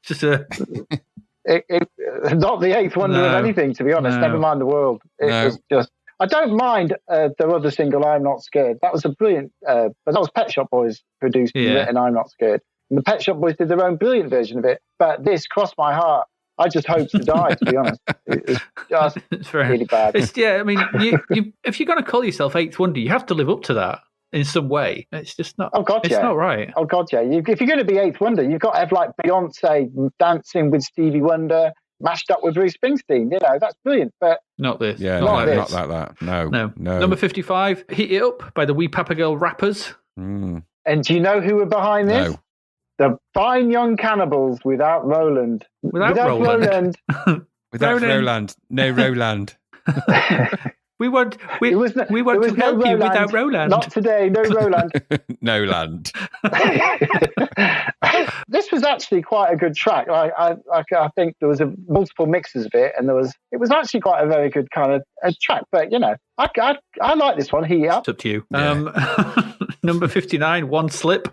Just a... Not the eighth wonder of No. anything, to be honest. No. Never mind the world. It No. was just. I don't mind their other single, "I'm Not Scared." That was a brilliant. But that was Pet Shop Boys produced and Yeah. written "I'm Not Scared." And the Pet Shop Boys did their own brilliant version of it. But this crossed my heart. I just hope to die. To be honest, it was just It's very... really bad. It's, yeah, I mean, you if you're going to call yourself Eighth Wonder, you have to live up to that in some way. It's just not. Oh God, It's yeah. not right. Oh God, yeah. If you're going to be eighth wonder, you've got to have like Beyonce dancing with Stevie Wonder, mashed up with Bruce Springsteen. You know, that's brilliant. But Not this. Yeah, Not no, this. not like that. No. No. No. Number 55, Heat It Up by the Wee Papa Girl Rappers. Mm, and do you know who were behind this? no. The Fine Young Cannibals without Roland. Without Roland. Without Ronan. Roland. No Roland. We want There was no- to there was no help you Roland. without Roland. Not today, no Roland. No land. This was actually quite a good track. I think there was multiple mixes of it, and it was actually quite a very good kind of a track. But you know, I like this one. Heat Up. It's up to you. Yeah. Number 59, One Slip,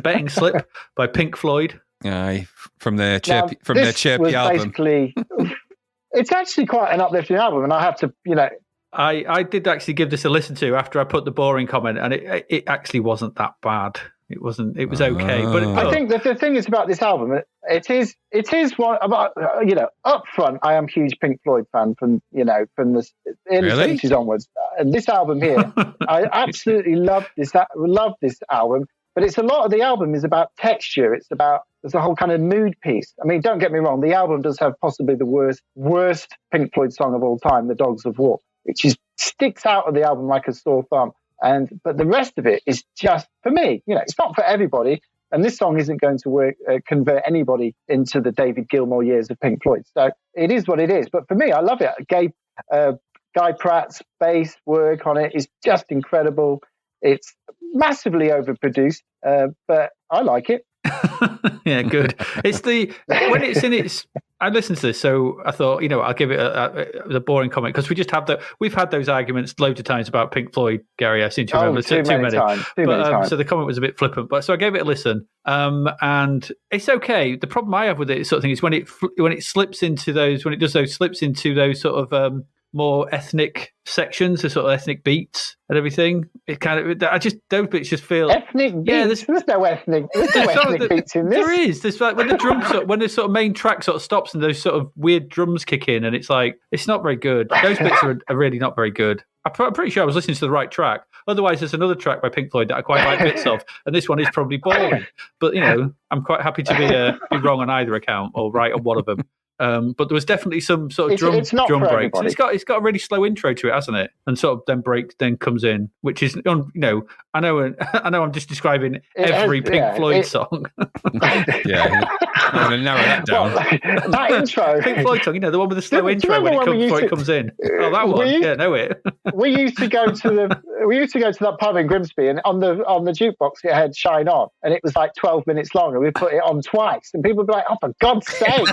Betting Slip by Pink Floyd. Aye, from their Now, chirpy, from their this chirpy was album. Basically, it's actually quite an uplifting album, and I have to, you know, I did actually give this a listen to after I put the boring comment, and it actually wasn't that bad. It wasn't. It was okay, but I think that the thing is about this album, it is one about up front. I am a huge Pink Floyd fan from the early Really? 70s onwards, and this album here, I absolutely love this album. But it's a lot of the album is about texture. It's a whole kind of mood piece. I mean, don't get me wrong, the album does have possibly the worst Pink Floyd song of all time, "The Dogs of War," which sticks out of the album like a sore thumb. But the rest of it is just, for me, it's not for everybody. And this song isn't going to convert anybody into the David Gilmour years of Pink Floyd. So it is what it is. But for me, I love it. Guy Pratt's bass work on it is just incredible. It's massively overproduced, but I like it. Yeah, good. When it's in its. I listened to this, so I thought, I'll give it a boring comment because we've had those arguments loads of times about Pink Floyd, Gary. I seem to remember too many times. So the comment was a bit flippant, but so I gave it a listen, and it's okay. The problem I have with it sort of thing is when it slips into those sort of more ethnic sections, the sort of ethnic beats and everything. It kind of, those bits just feel ethnic beats. Yeah, there's no ethnic beats in this. There is. There's like when the sort of main track sort of stops and those sort of weird drums kick in, and it's like it's not very good. Those bits are really not very good. I'm pretty sure I was listening to the right track. Otherwise, there's another track by Pink Floyd that I quite like bits of, and this one is probably boring. But I'm quite happy to be wrong on either account or right on one of them. But there was definitely some sort of drum breaks. And it's got a really slow intro to it, hasn't it? And sort of then comes in, which is I know I'm just describing every Pink Floyd song. Yeah, I'm going to narrow that down. Well, that intro, Pink Floyd song, the one with the slow intro before it comes in. Oh, that one. Yeah, know it. we used to go to that pub in Grimsby, and on the jukebox it had "Shine On," and it was like 12 minutes long, and we put it on twice, and people would be like, "Oh, for God's sake,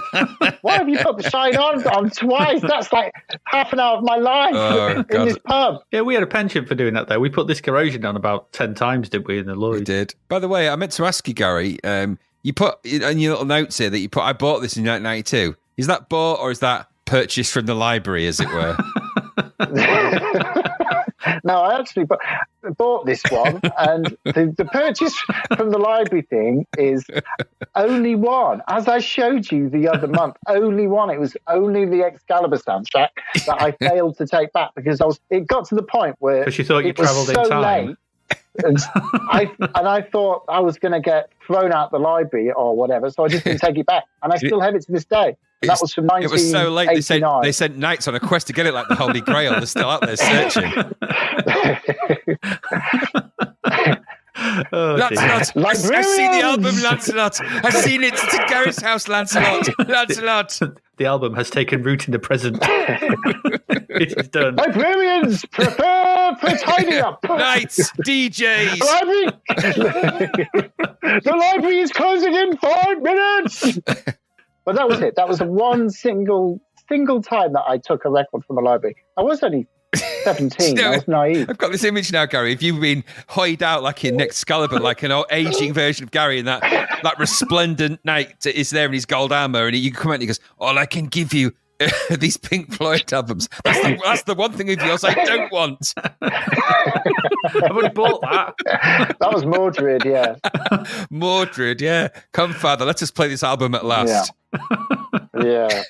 why have you put the "Shine On" twice? That's like half an hour of my life in this pub." Yeah, we had a penchant for doing that though. We put "This Corrosion" on about 10 times, did we? In the Lloyd. We did. By the way, I meant to ask you, Gary. You put in your little notes here that I bought this in 1992. Is that bought or is that purchased from the library, as it were? No, I actually bought this one, and the purchase from the library thing is only one. As I showed you the other month, only one. It was only the Excalibur soundtrack that I failed to take back because it got to the point where because you thought you travelled in time. Late, and I thought I was going to get thrown out the library or whatever, so I just didn't take it back, and I still have it to this day. And that was from 1989. It was so late. They sent knights on a quest to get it, like the Holy Grail. They're still out there searching. Lancelot, I've seen the album, Lancelot. I've seen it. It's at Gary's house, Lancelot. Lancelot. The album has taken root in the present. It is done. Librarians, prepare for tidying up. Knights, DJs. The library is closing in 5 minutes. But that was it. That was the one single time that I took a record from a library. I was only 17. I was naive. I've got this image now, Gary. If you've been hoyed out like in Excalibur, like an old aging version of Gary, and that resplendent knight is there in his gold armor, and you come out and he goes, "All I can give you these Pink Floyd albums. That's the one thing of yours I don't want." I've already bought that. That was Mordred, yeah. Mordred, yeah. Come, Father, let us play this album at last. Yeah.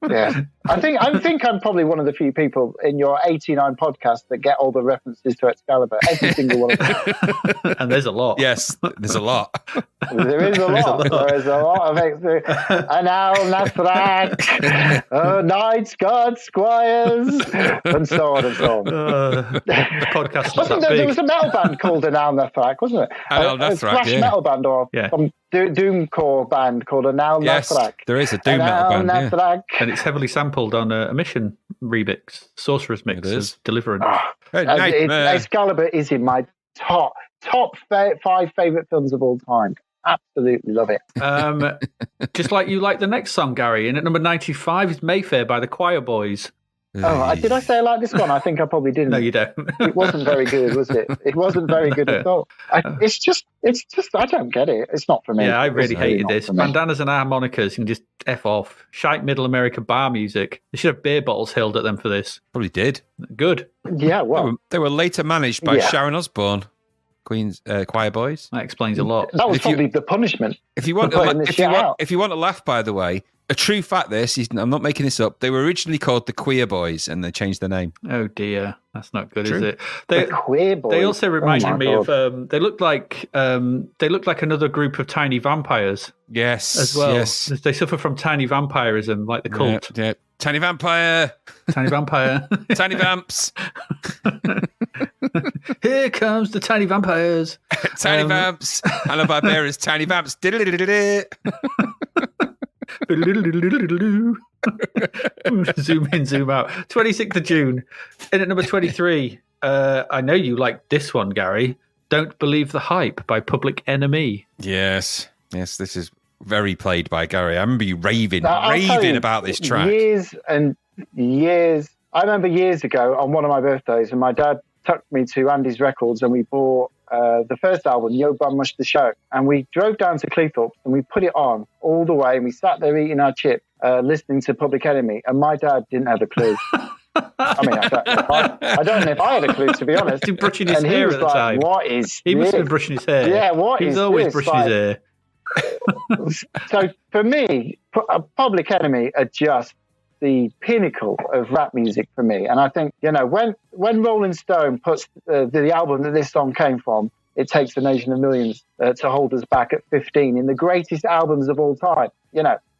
Yeah. I think I'm probably one of the few people in your 89 podcast that get all the references to Excalibur. Every single one of them. And there's a lot. Yes, there's a lot. There is a lot. There is a lot of it. An owl, Nathrak, knights, guards, squires, and so on and so on. The podcast there was a metal band called An Owl Nathrak, wasn't it? An Owl Nathrak, a thrash metal band or some doomcore band called An Owl Nathrak. There is a doom metal band. Yeah. And it's heavily sampled on a Mission remix, Sorcerer's mix of Deliverance. Excalibur is in my top 5 favourite films of all time. Absolutely love it. Just like you like the next song, Gary. And at number 95 is Mayfair by the Choir Boys. Oh, did I say I like this one? I think I probably didn't. No, you don't. It wasn't very good, was it? It wasn't very good at all. It's just, I don't get it. It's not for me. Yeah, I really It's really hated not this. for me. Bandanas and harmonicas can just F off. Shite Middle America bar music. They should have beer bottles hurled at them for this. Probably did. Good. Yeah, well, They were later managed by Yeah. Sharon Osbourne, Queen's Choir Boys. That explains a lot. that was if you- probably the punishment. If you want, For putting this shit out. if you want to laugh, by the way, a true fact. I'm not making this up. They were originally called the Queer Boys, and they changed their name. Oh dear, that's not good, True. is it? The queer boys. They also reminded Oh my me God. of. They looked like another group of tiny vampires Yes, as well. Yes, They suffer from tiny vampirism, like the cult. Yeah. Tiny vampire, Tiny vampire. tiny vamps, Here comes the tiny vampires. tiny vamps. Hello, barbarians, tiny vamps. Zoom in, zoom out. 26th of June. In at number 23. I know you like this one, Gary. Don't Believe the Hype by Public Enemy. Yes, this is very played by Gary. I remember you raving I'll tell you, about this track. Years and years. I remember years ago on one of my birthdays, and my dad took me to Andy's Records, and we bought the first album, Yo Bum Mush the Show, and we drove down to Cleethorpes and we put it on all the way, and we sat there eating our chip, listening to Public Enemy, and my dad didn't have a clue. I mean, I don't know if I had a clue, to be honest. He was brushing his And he hair was at the like, time. What is He must have this? been brushing his hair. Yeah, what He was is always this? brushing Like- his hair. So for me, Public Enemy are just the pinnacle of rap music for me. And I think, when Rolling Stone puts the album that this song came from, It Takes a Nation of Millions to Hold Us Back at 15, in the greatest albums of all time,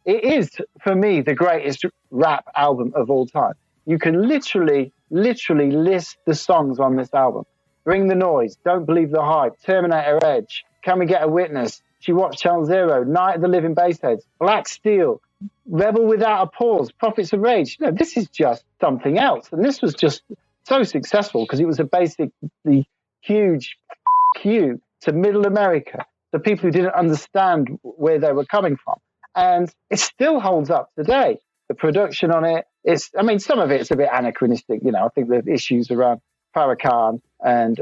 it is, for me, the greatest rap album of all time. You can literally list the songs on this album. Bring the Noise, Don't Believe the Hype, Terminator Edge, Can We Get a Witness, She Watched Channel Zero, Night of the Living Bassheads, Black Steel, Rebel Without a Pause, Prophets of Rage. This is just something else. And this was just so successful because it was the huge you to Middle America, the people who didn't understand where they were coming from. And it still holds up today. The production on it, some of it's a bit anachronistic. I think the issues around Farrakhan and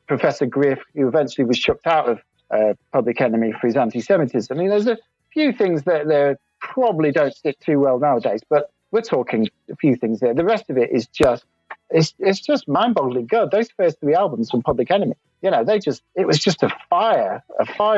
Professor Griff, who eventually was chucked out of Public Enemy for his anti-Semitism. There's a few things that they probably don't sit too well nowadays, but we're talking a few things there. The rest of it is just, it's just mind-boggling good. Those first three albums from Public Enemy, it was just a fire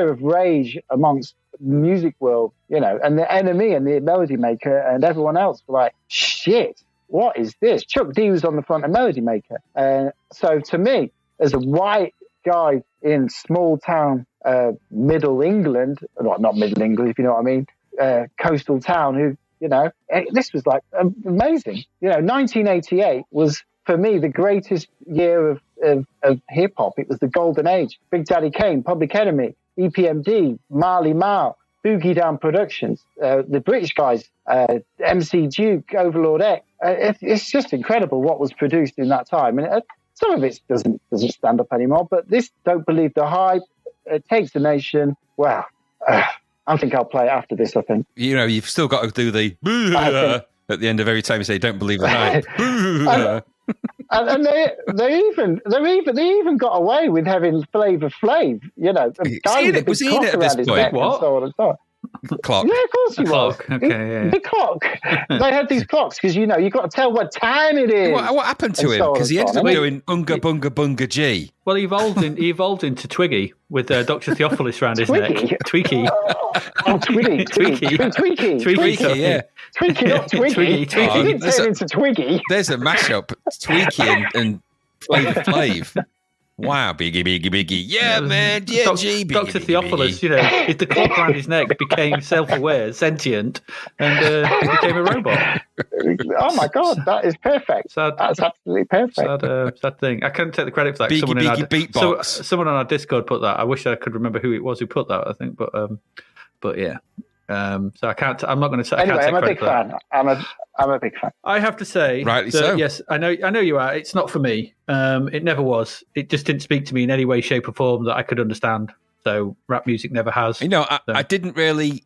of rage amongst the music world, and the Enemy and the Melody Maker and everyone else were like, shit, what is this? Chuck D was on the front of Melody Maker. And so to me, as a white guy in small town, middle England, well, not middle England, if you know what I mean, coastal town, who, this was like amazing. 1988 was, for me, the greatest year of hip hop. It was the golden age. Big Daddy Kane, Public Enemy, EPMD, Marley Marl, Boogie Down Productions, the British guys, MC Duke, Overlord X. It's just incredible what was produced in that time. And some of it doesn't stand up anymore, but this Don't Believe the Hype, It Takes a Nation. Wow. I think I'll play it after this, I think. You've still got to do the at the end of every time you say "Don't believe the hype." and they even got away with having Flavor Flav, Was he in it at this point? What? So on and so on. Clock. Yeah, of course he was. Clock. Okay, yeah. The clock. They had these clocks because you've got to tell what time it is. What happened to And him? so on Because he and ended so up on. doing Unga Bunga Bunga G. Well, he evolved into Twiggy with Dr. Theophilus around his neck. Twiggy? Tweaky. Oh, Twiggy. Tweaky. Tweaky. Tweaky, yeah. Tweaky, not Twiggy. Twiggy. He didn't There's turn a- into Twiggy. There's a mashup. Tweaky and Flavor Flav. Wow, Biggie. Yeah, man. Yeah, G. Dr. Theophilus, if the clock around his neck became self-aware, sentient, and he became a robot. Oh my God, that is perfect. Sad. That's absolutely perfect. Sad thing. I can't take the credit for that. Biggie beatbox. Someone on our Discord put that. I wish I could remember who it was who put that. I think, but yeah. So I can't. I'm not going to say. Anyway, I can't I'm a take big credit for that. fan. I'm a big fan. I have to say, Rightly that, so. yes, I know you are. It's not for me. It never was. It just didn't speak to me in any way, shape, or form that I could understand. So rap music never has. I didn't really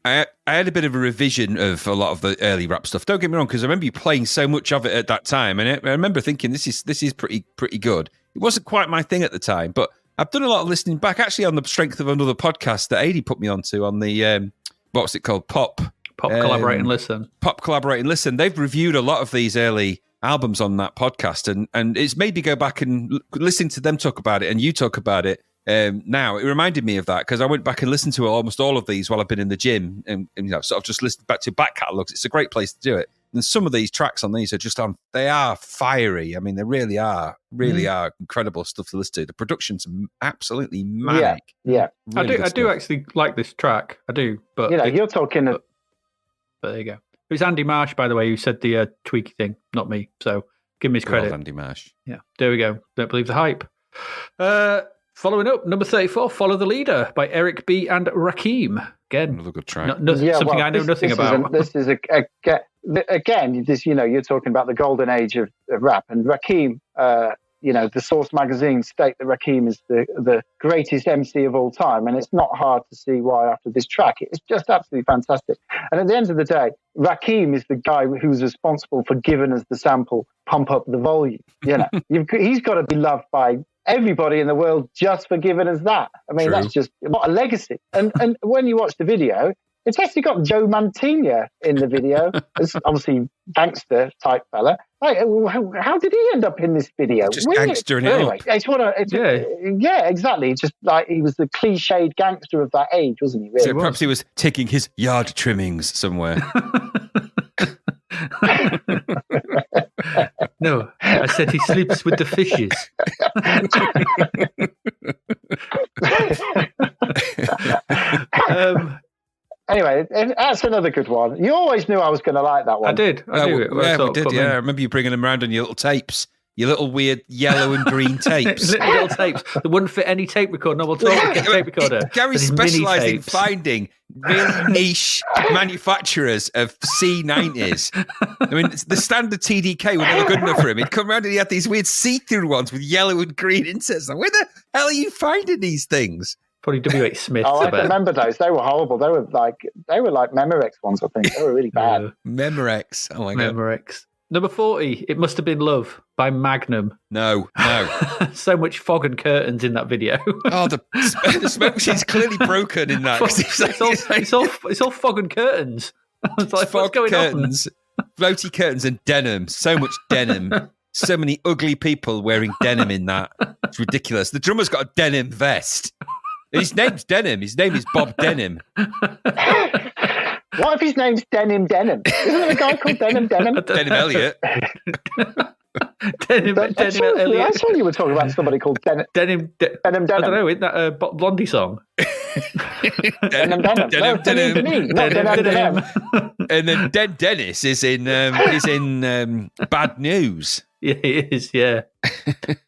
I had a bit of a revision of a lot of the early rap stuff. Don't get me wrong, because I remember you playing so much of it at that time, and I remember thinking this is pretty good. It wasn't quite my thing at the time, but I've done a lot of listening back, actually, on the strength of another podcast that Adi put me onto on the what's it called, Pop Collaborate and Listen. Pop Collaborate and Listen. They've reviewed a lot of these early albums on that podcast, and it's made me go back and listen to them talk about it, and you talk about it. Now it reminded me of that because I went back and listened to almost all of these while I've been in the gym, and sort of just listened back to back catalogs. It's a great place to do it. And some of these tracks on these are just they are fiery. I mean, they really are incredible stuff to listen to. The production's absolutely manic. Yeah. Really I do actually like this track. I do, but you're talking. But there you go. It was Andy Marsh, by the way, who said the tweaky thing, not me. So give me his credit. Andy Marsh. Yeah, there we go. Don't believe the hype. Following up, number 34, Follow the Leader by Eric B. and Rakim. Again, Another good track. Something I know nothing about. This is again, you're talking about the golden age of rap. And Rakim, the Source magazine state that Rakim is the greatest MC of all time. And it's not hard to see why after this track. It's just absolutely fantastic. And at the end of the day, Rakim is the guy who's responsible for giving us the sample, Pump Up the Volume. He's got to be loved by everybody in the world just for giving us that. I mean, True. That's just what a legacy. And when you watch the video, it's actually got Joe Mantegna in the video. It's obviously gangster type fella. Like, how did he end up in this video? Just gangstering it anyway, up. Yeah, exactly. It's just like he was the cliched gangster of that age, wasn't he? Really? So perhaps he was taking his yard trimmings somewhere. No, I said he sleeps with the fishes. Anyway, that's another good one. You always knew I was going to like that one. I did. I do. We did. Yeah, I remember you bringing them around on your little tapes. Your little weird yellow and green tapes. little tapes that wouldn't fit any tape recorder. No, we'll talk about tape recorder. Gary specialised in finding really niche manufacturers of C90s. I mean, the standard TDK were never good enough for him. He'd come around and he had these weird see-through ones with yellow and green inserts. Like, where the hell are you finding these things? Probably W.H. Smith. I remember those. They were horrible. They were like Memorex ones, I think. They were really bad. Memorex. Oh my God. Memorex. Number 40, It Must Have Been Love by Magnum. No. So much fog and curtains in that video. Oh, the smoke machine's clearly broken in that. It's all fog and curtains. I was like, fog, what's going curtains, floaty curtains and denim. So much denim. So many ugly people wearing denim in that. It's ridiculous. The drummer's got a denim vest. His name's Denim. His name is Bob Denim. What if his name's Denim? Isn't there a guy called Denim? Denim Elliott. Denim Elliott. I saw you were talking about somebody called Denim. Denim. I don't know, isn't that a Blondie song? Denim. And then Dennis is in Bad News. Yeah, it is. Yeah,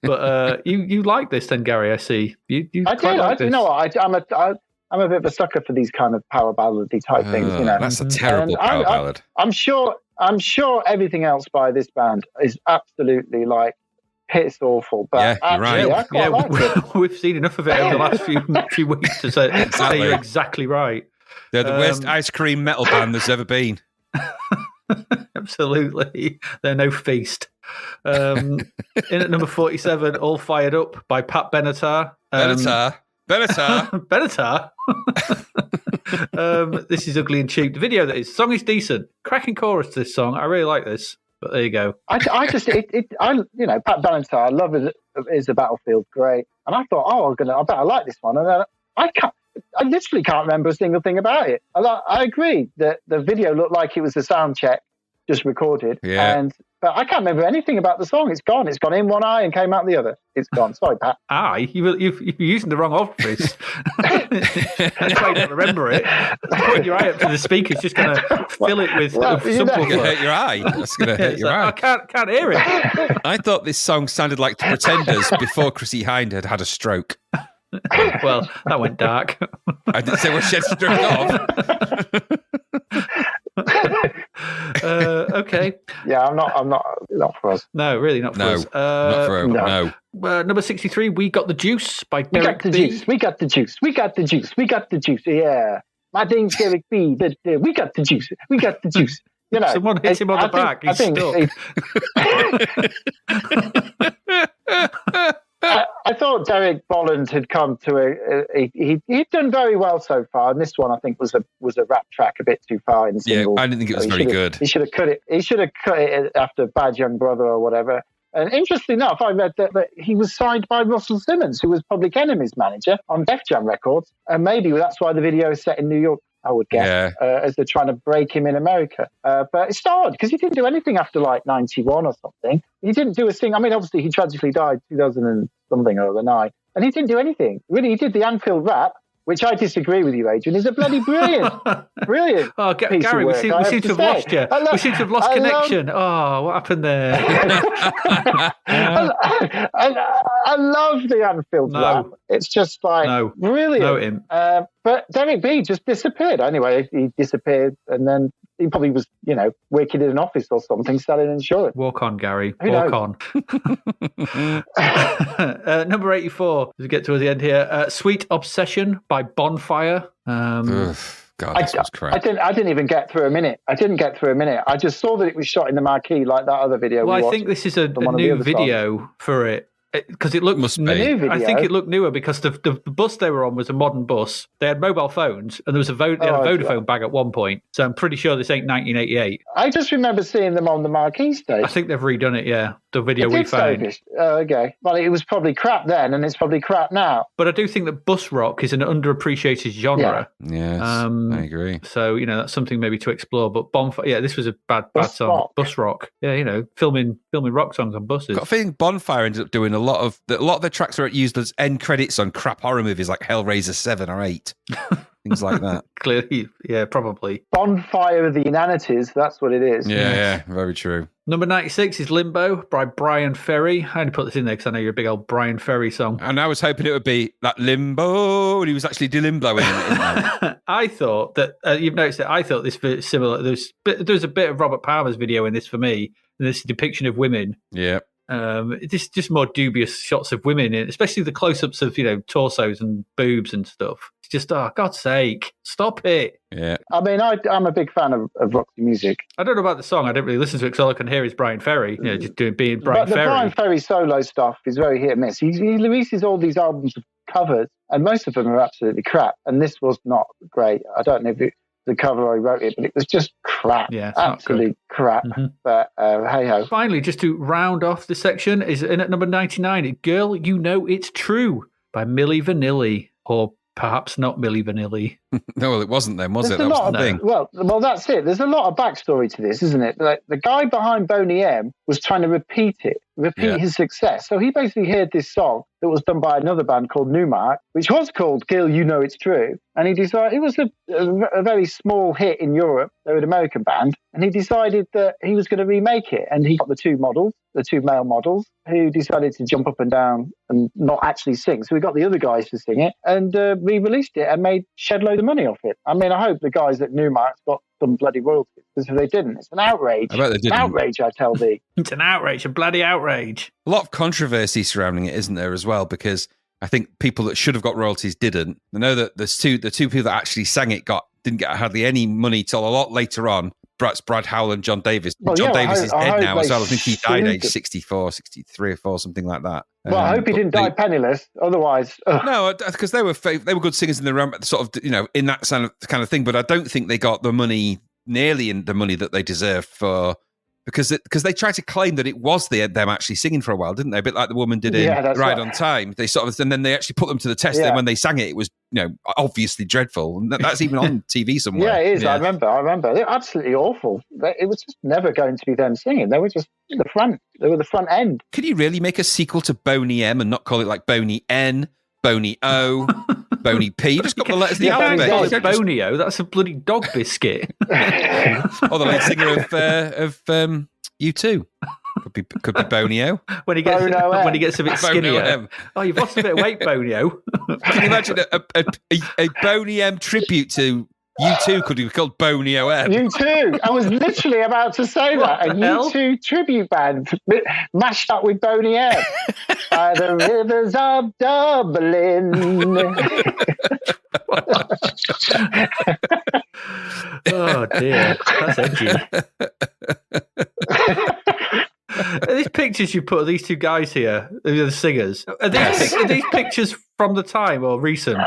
but you like this then, Gary? I see. You I do. like this. You know what? I'm a bit of a sucker for these kind of power ballady type things. That's a terrible power ballad. I'm sure everything else by this band is absolutely like piss awful. But yeah, you're right. I quite like it. We've seen enough of it over the last few weeks to say you're exactly right. They're the worst ice cream metal band there's ever been. Absolutely, they're no feast. In at number 47, All Fired Up by Pat Benatar. Benatar. This is Ugly and Cheap. The video, that is. The song is decent. Cracking chorus to this song. I really like this. But there you go. I just Pat Benatar, I love it is the Battlefield, great. And I thought, I bet I like this one. And then I literally can't remember a single thing about it. I agree that the video looked like it was a sound check, just recorded. Yeah. But I can't remember anything about the song. It's gone. It's gone in one eye and came out the other. It's gone. Sorry, Pat. You're using the wrong office. That's why you don't remember it. Putting your eye up to the speaker's just going to fill it with It's going to hurt your eye. That's going to hurt your eye. I can't hear it. I thought this song sounded like The Pretenders before Chrissy Hind had a stroke. Well, that went dark. I didn't say what she had stroke off. Okay. Yeah, I'm not for us. No, really not for us. Not for no. Number 63, We Got the Juice by Derek B. We got the juice. Yeah. My name's Derek B. We got the juice. We got the juice. You know, Someone hits him on the back. He's stuck. I thought Derek Bolland had come to he'd done very well so far, and this one I think was a rap track a bit too far in singles. Yeah, I didn't think it was very good. He should have cut it. He should have cut it after Bad Young Brother or whatever. And interestingly enough, I read that he was signed by Russell Simmons, who was Public Enemy's manager on Def Jam Records, and maybe that's why the video is set in New York. I would guess, as they're trying to break him in America. But it's odd because he didn't do anything after like 91 or something. He didn't do a thing. I mean, obviously he tragically died 2000 and something or other 9, and he didn't do anything. Really, he did the Enfield rap, which I disagree with you, Adrian. Is a bloody brilliant. Oh, Gary, we seem to have lost you. We seem to have lost connection. What happened there? I love the Enfield rap. It's just like brilliant. But Derek B just disappeared. Anyway, he disappeared, and then he probably was, working in an office or something, selling insurance. Walk on, Gary. Who Walk knows? on. Number 84, as we get towards the end here, Sweet Obsession by Bonfire. God, this was crap. I didn't even get through a minute. I just saw that it was shot in the marquee like that other video. Well, I think this is a new video for it. Because it looked new. I think it looked newer because the bus they were on was a modern bus. They had mobile phones and there was a Vodafone bag at one point. So I'm pretty sure this ain't 1988. I just remember seeing them on the marquee stage. I think they've redone it. Yeah, the video we found. Okay. Well, it was probably crap then, and it's probably crap now. But I do think that bus rock is an underappreciated genre. Yes, I agree. So that's something maybe to explore. But Bonfire, this was a bad song. Rock. Bus rock. Yeah, filming rock songs on buses. Got a feeling Bonfire ended up doing a lot of their tracks are used as end credits on crap horror movies like Hellraiser 7 or 8. Things like that. Clearly, yeah, probably. Bonfire of the Inanities, that's what it is. Yeah, very true. Number 96 is Limbo by Brian Ferry. I only put this in there because I know you're a big old Brian Ferry song. And I was hoping it would be that Limbo, and he was actually delimboing it. I thought that, you've noticed that I thought this was similar. There's a bit of Robert Palmer's video in this for me, this depiction of women. Yeah. It's just more dubious shots of women, especially the close-ups of torsos and boobs and stuff. It's just, God's sake, stop it. Yeah. I mean, I'm a big fan of Roxy music. I don't know about the song. I don't really listen to it because all I can hear is Brian Ferry. Just being Brian Ferry. But the Brian Ferry solo stuff is very hit and miss. He releases all these albums of covers, and most of them are absolutely crap. And this was not great. I don't know if the cover I wrote it, but it was just crap. Yeah, absolute crap. Mm-hmm. But hey ho. Finally, just to round off the section, is in at number 99, Girl, You Know It's True by Milli Vanilli, or perhaps not Milli Vanilli. No, well, it wasn't then, was it? That was the thing. Well, that's it. There's a lot of backstory to this, isn't it? Like, the guy behind Boney M was trying to repeat his success. So he basically heard this song that was done by another band called Newmark, which was called Girl, You Know It's True. And he decided, it was a very small hit in Europe. They were an American band. And he decided that he was going to remake it. And he got the two male models, who decided to jump up and down and not actually sing. So we got the other guys to sing it and re-released it and made shed load of money off it. I mean, I hope the guys at Newmark's got some bloody royalties, because if they didn't, it's an outrage. I bet they didn't. An outrage, I tell thee. It's an outrage, a bloody outrage. A lot of controversy surrounding it, isn't there, as well? Because I think people that should have got royalties didn't. I know that the two people that actually sang it didn't get hardly any money till a lot later on. Brad Howell and John Davis. John Davis is dead now as well. I think he died age 64, 63 or 4, something like that. Well, I hope he didn't die penniless. Otherwise, no, because they were good singers in the sort of in that kind of thing. But I don't think they got the money nearly in the money that they deserved for. Because they tried to claim that it was them actually singing for a while, didn't they? A bit like the woman did in Ride on Time. They and then they actually put them to the test. And when they sang it, it was obviously dreadful. And that's even on TV somewhere. Yeah, it is. Yeah. I remember. They're absolutely awful. It was just never going to be them singing. They were just in the front. They were the front end. Could you really make a sequel to Boney M and not call it like Boney N, Boney O, Boney P? You just got the letters of the alphabet. Bonio, that's a bloody dog biscuit. Or the lead singer of U2. Could be Bonio. When he gets a bit skinnier. Oh, you've lost a bit of weight, Bonio. Can you imagine a Boney M tribute to U2 could be called Bonio M? U2. I was literally about to say that. A U2 tribute band mashed up with Boney M. By the rivers of Dublin. Oh dear, that's edgy. These pictures you put of these two guys here, the singers, are these pictures from the time or recent?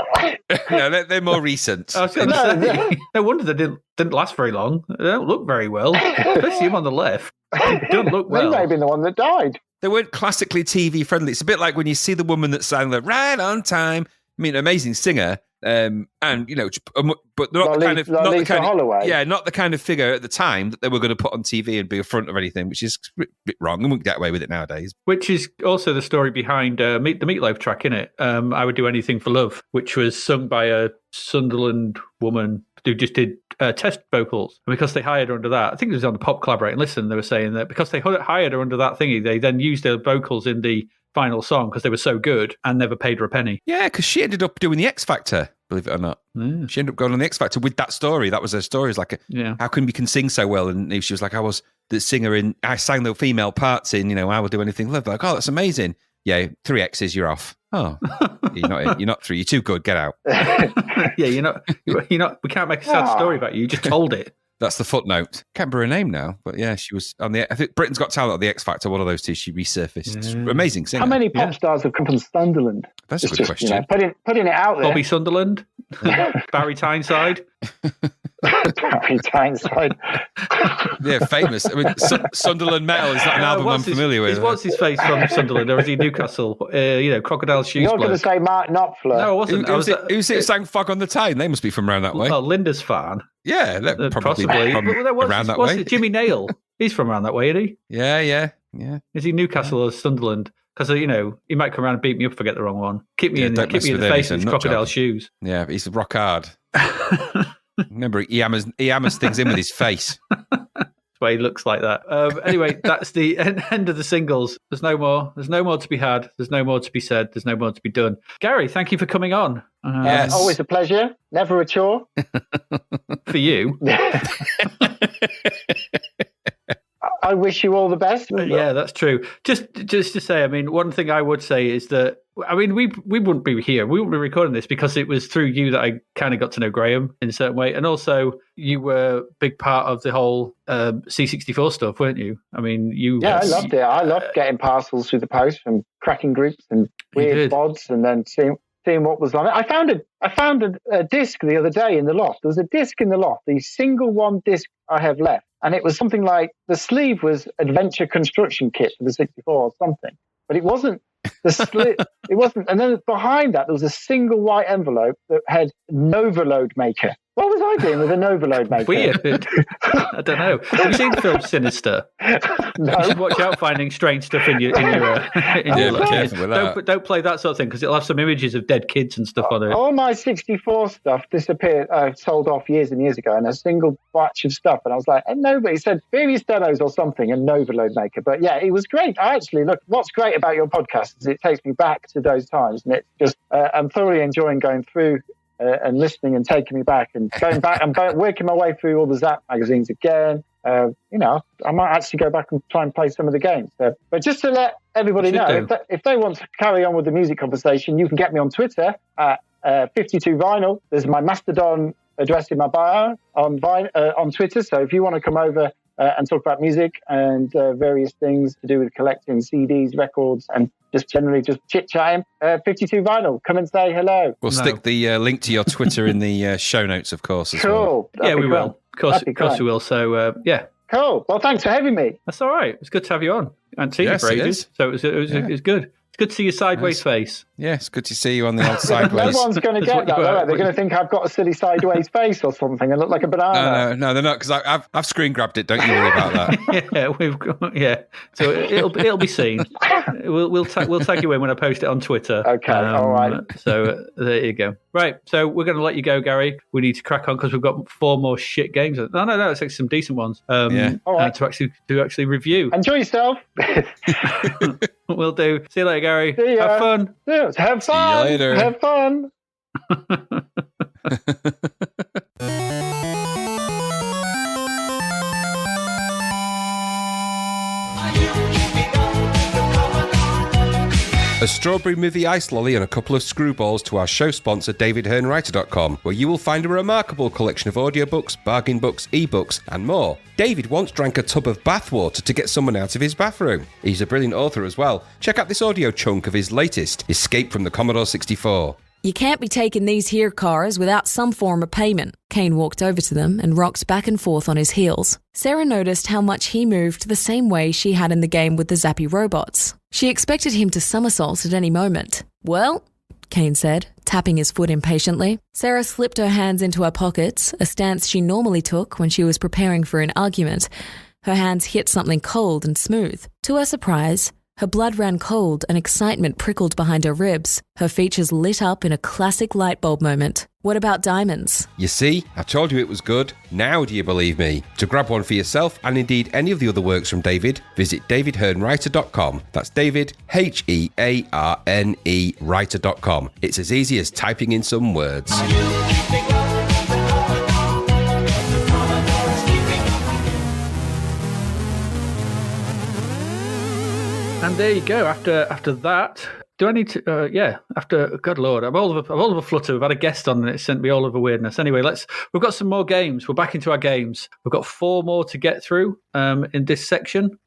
No, they're more recent. I was going to say, no wonder they didn't last very long. They don't look very well, especially him on the left. They don't look well. They may have been the one that died. They weren't classically TV friendly. It's a bit like when you see the woman that sang the Right on Time. I mean, amazing singer, and but not the kind of Holloway. Yeah, not the kind of figure at the time that they were going to put on TV and be a front of anything, which is a bit wrong. And wouldn't get away with it nowadays. Which is also the story behind the Meatloaf track, innit? I Would Do Anything for Love, which was sung by a Sunderland woman who just did test vocals. And because they hired her under that, I think it was on the Pop Collaborate and Listen, they were saying that because they hired her under that thingy, they then used her vocals in the final song because they were so good and never paid her a penny. Yeah, because she ended up doing the X Factor, believe it or not. Yeah. She ended up going on the X Factor with that story. That was her story. It's like, how come you can sing so well? And she was like, I was the singer I sang the female parts in, I Will Do Anything Love. Like, oh, that's amazing. Yeah, 3 X's, you're off. Oh, you're not 3. You're too good. Get out. Yeah, you're not. We can't make a sad story about you. You just told it. That's the footnote. Can't remember her name now, but yeah, she was on I think Britain's Got Talent or the X Factor. One of those two. She resurfaced. Amazing singer. How many pop stars have come from Sunderland? That's a good question. Putting it out there. Bobby Sunderland, Barry Tyneside. Barry Tyneside. Yeah, famous. I mean, Sunderland Metal is not an album I'm familiar with. What's his face from Sunderland, or is he Newcastle? Crocodile Shoes. You're going to say Mark Knopfler. No, I wasn't. Who sang Fog on the Time? They must be from around that way. Well, Linda's fan. Yeah, possibly around that way. Jimmy Nail. He's from around that way, isn't he? Yeah. Is he Newcastle or Sunderland? Because he might come around and beat me up if I get the wrong one. Keep me in the face with his crocodile shoes. Yeah, but he's rock hard. Remember, he hammers things in with his face. That's why he looks like that. Anyway, that's the end of the singles. There's no more. There's no more to be had. There's no more to be said. There's no more to be done. Gary, thank you for coming on. Yes. Always a pleasure. Never a chore. For you. I wish you all the best. Yeah, that's true. Just to say, I mean, one thing I would say is that, I mean, we wouldn't be here. We wouldn't be recording this because it was through you that I kind of got to know Graham in a certain way. And also, you were a big part of the whole C64 stuff, weren't you? I mean, I loved it. I loved getting parcels through the post from cracking groups and weird bods and then seeing what was on it. I found a disc the other day in the loft. There was a disc in the loft, the single one disc I have left. And it was something like the sleeve was Adventure Construction Kit for the 64 or something. But it wasn't the slit. It wasn't. And then behind that, there was a single white envelope that had Novaload Maker. What was I doing with a Novaload Maker? Weird. I don't know. Have you seen the film Sinister? No. You should watch out finding strange stuff in your careful with that. Don't play that sort of thing because it'll have some images of dead kids and stuff on it. All my 64 stuff disappeared. Sold off years and years ago, and a single batch of stuff. And I was like, nobody said various demos or something, and Novaload Maker. But yeah, it was great. I actually look. What's great about your podcast is it takes me back to those times, and it's just I'm thoroughly enjoying going through. And listening and taking me back and going back and working my way through all the Zapped magazines again. I might actually go back and try and play some of the games. But just to let everybody know, if they want to carry on with the music conversation, you can get me on Twitter at 52vinyl. There's my Mastodon address in my bio on Twitter. So if you want to come over and talk about music and various things to do with collecting CDs, records, and just generally just chit-chatting, 52vinyl, come and say hello. We'll stick the link to your Twitter in the show notes, of course, as well. Cool. We will. Of course we will. So, yeah. Cool. Well, thanks for having me. That's all right. It's good to have you on. I hadn't seen you for ages. So it was good. It's good to see your sideways face. Yeah, it's good to see you on the old sideways. No one's going to get that, though. They're going to think I've got a silly sideways face or something and look like a banana. No, they're not, because I've screen grabbed it. Don't you worry about that. So it'll be seen. We'll tag you in when I post it on Twitter. Okay, all right. So there you go. Right, so we're going to let you go, Gary. We need to crack on because we've got 4 more shit games. No, it's actually some decent ones. All right. To actually review. Enjoy yourself. We'll do. See you later, Gary. See ya. Have fun. Yeah, have fun. See you later. Have fun. Are you keeping up with the Commodore? A strawberry movie ice lolly and a couple of screwballs to our show sponsor, davidhearnwriter.com, where you will find a remarkable collection of audiobooks, bargain books, ebooks, and more. David once drank a tub of bathwater to get someone out of his bathroom. He's a brilliant author as well. Check out this audio chunk of his latest, Escape from the Commodore 64. You can't be taking these here cars without some form of payment. Kane walked over to them and rocked back and forth on his heels. Sarah noticed how much he moved the same way she had in the game with the zappy robots. She expected him to somersault at any moment. Well, Kane said, tapping his foot impatiently. Sarah slipped her hands into her pockets, a stance she normally took when she was preparing for an argument. Her hands hit something cold and smooth. To her surprise, her blood ran cold and excitement prickled behind her ribs. Her features lit up in a classic light bulb moment. What about diamonds? You see, I told you it was good. Now do you believe me? To grab one for yourself, and indeed any of the other works from David, visit davidhearnwriter.com. That's David, Hearne writer.com. It's as easy as typing in some words. Are you keeping up with the Commodore? The Commodore's keeping up. And there you go. After that, do I need to? After God Lord, I'm all of a flutter. We've had a guest on, and it sent me all over weirdness. Anyway, we've got some more games. We're back into our games. We've got 4 more to get through in this section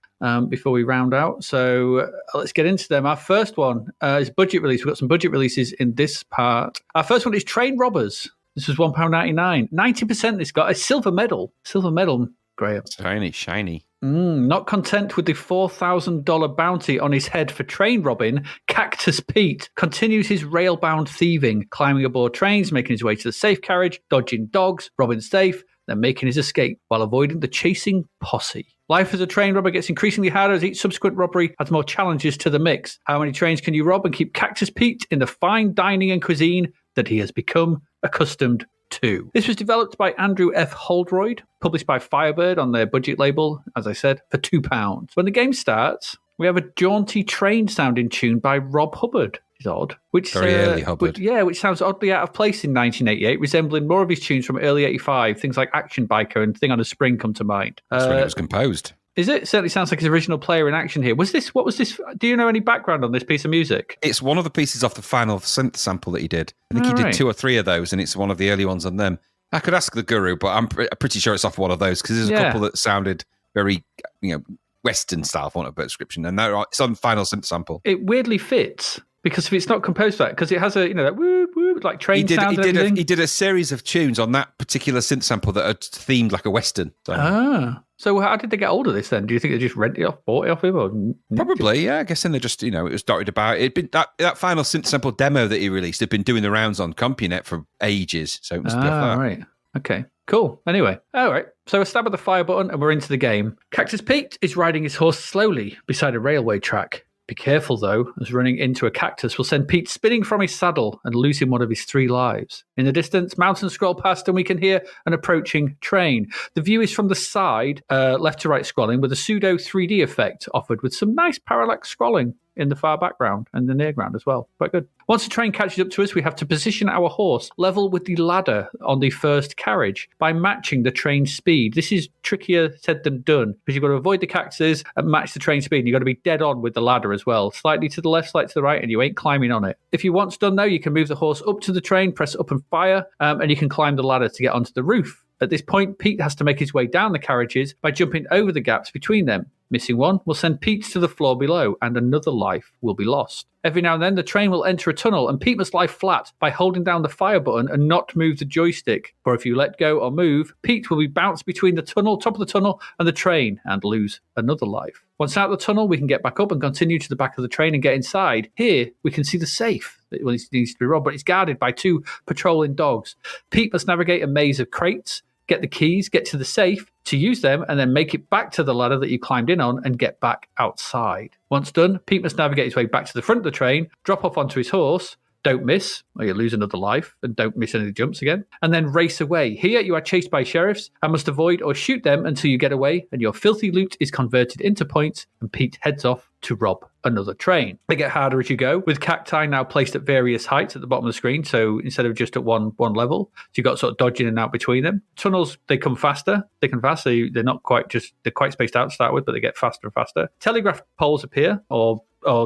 before we round out. So let's get into them. Our first one is budget release. We've got some budget releases in this part. Our first one is Train Robbers. This was £1.99. 90% this got a silver medal. Silver medal, Graham. Shiny. Not content with the $4,000 bounty on his head for train robbing, Cactus Pete continues his rail-bound thieving, climbing aboard trains, making his way to the safe carriage, dodging dogs, robbing safe, then making his escape while avoiding the chasing posse. Life as a train robber gets increasingly harder as each subsequent robbery adds more challenges to the mix. How many trains can you rob and keep Cactus Pete in the fine dining and cuisine that he has become accustomed to? This was developed by Andrew F. Holdroyd, published by Firebird on their budget label, as I said, for £2. When the game starts, we have a jaunty train sounding tune by Rob Hubbard. It's odd. Which, Very early Hubbard. Which sounds oddly out of place in 1988, resembling more of his tunes from early 85. Things like Action Biker and Thing on a Spring come to mind. That's when it was composed. Is it? Certainly sounds like his original player in action here. What was this? Do you know any background on this piece of music? It's one of the pieces off the final synth sample that he did. I think he did 2 or 3 of those, and it's one of the early ones on them. I could ask the guru, but I'm pretty sure it's off one of those, because there's a couple that sounded very, Western style, for want of a better description, and it's on final synth sample. It weirdly fits, because if it's not composed for that, because it has a, that whoop, whoop, like train sound and everything. He did a series of tunes on that particular synth sample that are themed like a Western. So how did they get hold of this then? Do you think they just rented it off, bought it off him? Or... Probably, yeah. I guess then they just, it was dotted about. It'd been that final synth sample demo that he released had been doing the rounds on CompuNet for ages, so it must be off that. Right. Okay. Cool. Anyway, all right. So a stab at the fire button and we're into the game. Cactus Pete is riding his horse slowly beside a railway track. Be careful, though, as running into a cactus will send Pete spinning from his saddle and losing one of his 3 lives. In the distance, mountains scroll past and we can hear an approaching train. The view is from the side, left to right scrolling, with a pseudo 3D effect offered with some nice parallax scrolling in the far background and the near ground as well. Quite good. Once the train catches up to us, we have to position our horse level with the ladder on the first carriage by matching the train's speed. This is trickier said than done, because you've got to avoid the cactuses and match the train speed. And you've got to be dead on with the ladder as well. Slightly to the left, slightly to the right, and you ain't climbing on it. If you once done, though, you can move the horse up to the train, press up and fire, and you can climb the ladder to get onto the roof. At this point, Pete has to make his way down the carriages by jumping over the gaps between them. Missing one will send Pete to the floor below, and another life will be lost. Every now and then, the train will enter a tunnel, and Pete must lie flat by holding down the fire button and not move the joystick. For if you let go or move, Pete will be bounced between the top of the tunnel, and the train, and lose another life. Once out of the tunnel, we can get back up and continue to the back of the train and get inside. Here, we can see the safe. Well, it needs to be robbed, but it's guarded by 2 patrolling dogs. Pete must navigate a maze of crates, get the keys, get to the safe, to use them, and then make it back to the ladder that you climbed in on and get back outside. Once done, Pete must navigate his way back to the front of the train, drop off onto his horse, don't miss, or you lose another life, and don't miss any jumps again, and then race away. Here you are chased by sheriffs and must avoid or shoot them until you get away, and your filthy loot is converted into points, and Pete heads off to rob another train. They get harder as you go, with cacti now placed at various heights at the bottom of the screen, so instead of just at one level, so you've got sort of dodging in and out between them. Tunnels, they come faster. They can fast, so they're not quite just, they're quite spaced out to start with, but they get faster and faster. Telegraph poles appear, or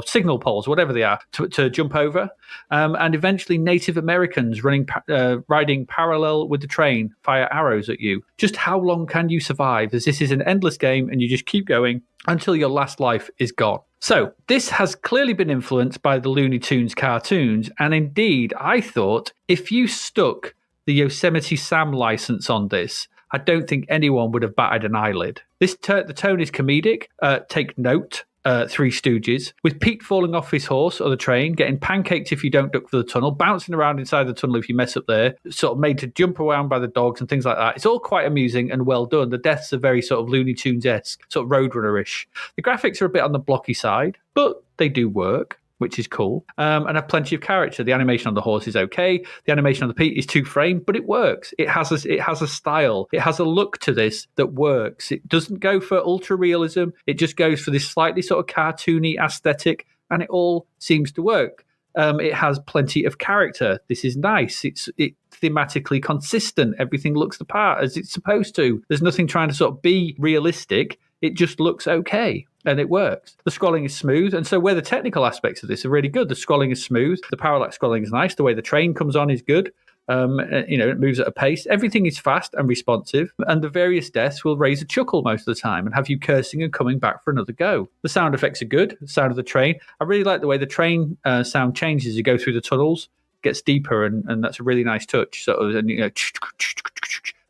signal poles, whatever they are, to jump over. And eventually Native Americans riding parallel with the train fire arrows at you. Just how long can you survive, as this is an endless game and you just keep going until your last life is gone. So this has clearly been influenced by the Looney Tunes cartoons, and indeed I thought if you stuck the Yosemite Sam license on this, I don't think anyone would have batted an eyelid. The tone is comedic. Take note. Three Stooges, with Pete falling off his horse or the train, getting pancaked if you don't duck for the tunnel, bouncing around inside the tunnel if you mess up there, sort of made to jump around by the dogs and things like that. It's all quite amusing and well done. The deaths are very sort of Looney Tunes-esque, sort of Roadrunner-ish. The graphics are a bit on the blocky side, but they do work, which is cool, and have plenty of character. The animation on the horse is okay. The animation on the Pete is 2-frame, but it works. It has a style. It has a look to this that works. It doesn't go for ultra realism. It just goes for this slightly sort of cartoony aesthetic, and it all seems to work. It has plenty of character. This is nice. It's thematically consistent. Everything looks the part as it's supposed to. There's nothing trying to sort of be realistic. It just looks okay. And it works. The scrolling is smooth, and so where the technical aspects of this are really good. The scrolling is smooth. The parallax scrolling is nice. The way the train comes on is good. It moves at a pace. Everything is fast and responsive, and the various deaths will raise a chuckle most of the time and have you cursing and coming back for another go. The sound effects are good. The sound of the train. I really like the way the train sound changes as you go through the tunnels. It gets deeper, and that's a really nice touch. Sort of, and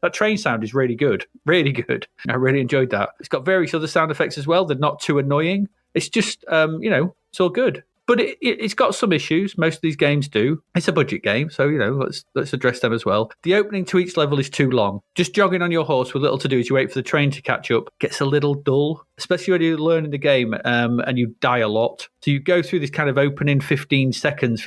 that train sound is really good. Really good. I really enjoyed that. It's got various other sound effects as well. They're not too annoying. It's just, it's all good. But it's got some issues. Most of these games do. It's a budget game, so, let's address them as well. The opening to each level is too long. Just jogging on your horse with little to do as you wait for the train to catch up gets a little dull, especially when you're learning the game and you die a lot. So you go through this kind of opening 20 seconds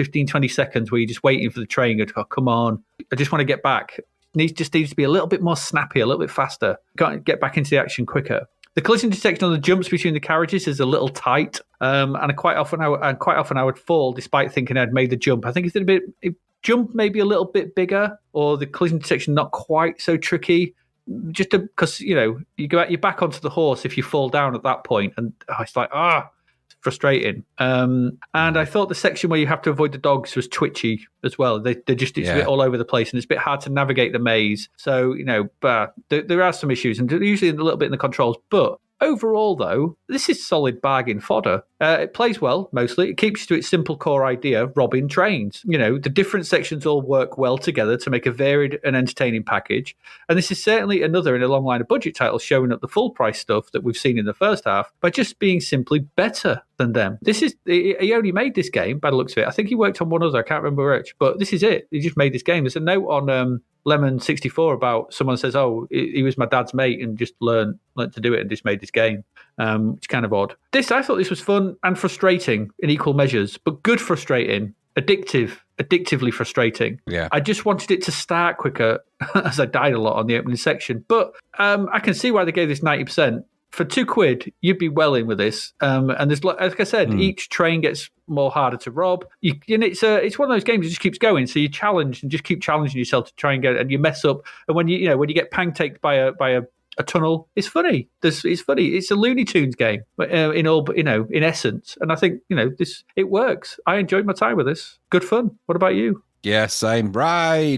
where you're just waiting for the train. You go, oh, come on. I just want to get back. Just needs to be a little bit more snappy, a little bit faster. Got to get back into the action quicker. The collision detection on the jumps between the carriages is a little tight, and quite often I would fall despite thinking I'd made the jump. I think if jump maybe a little bit bigger, or the collision detection not quite so tricky, just because you go out, you're back onto the horse if you fall down at that point, and it's like frustrating. And I thought the section where you have to avoid the dogs was twitchy as well. It's a bit all over the place, and it's a bit hard to navigate the maze. So, but there are some issues, and usually a little bit in the controls. But overall, though, this is solid bargain fodder. It plays well, mostly. It keeps you to its simple core idea, robbing trains. The different sections all work well together to make a varied and entertaining package. And this is certainly another in a long line of budget titles showing up the full price stuff that we've seen in the first half by just being simply better than them. He only made this game, by the looks of it. I think he worked on one other, I can't remember which, but this is it. He just made this game. There's a note on Lemon 64 about someone says, he was my dad's mate and just learned to do it and just made this game. It's kind of odd. I thought this was fun and frustrating in equal measures, but good frustrating, addictively frustrating. Yeah. I just wanted it to start quicker as I died a lot on the opening section. But I can see why they gave this 90%. For £2, you'd be well in with this. And there's, like I said, each train gets more harder to rob. It's one of those games that just keeps going. So you challenge and just keep challenging yourself to try and get it, and you mess up. And when you get pancaked by a tunnel, it's funny. It's funny. It's a Looney Tunes game, but in essence. And I think it works. I enjoyed my time with this. Good fun. What about you? Yeah, same. Right.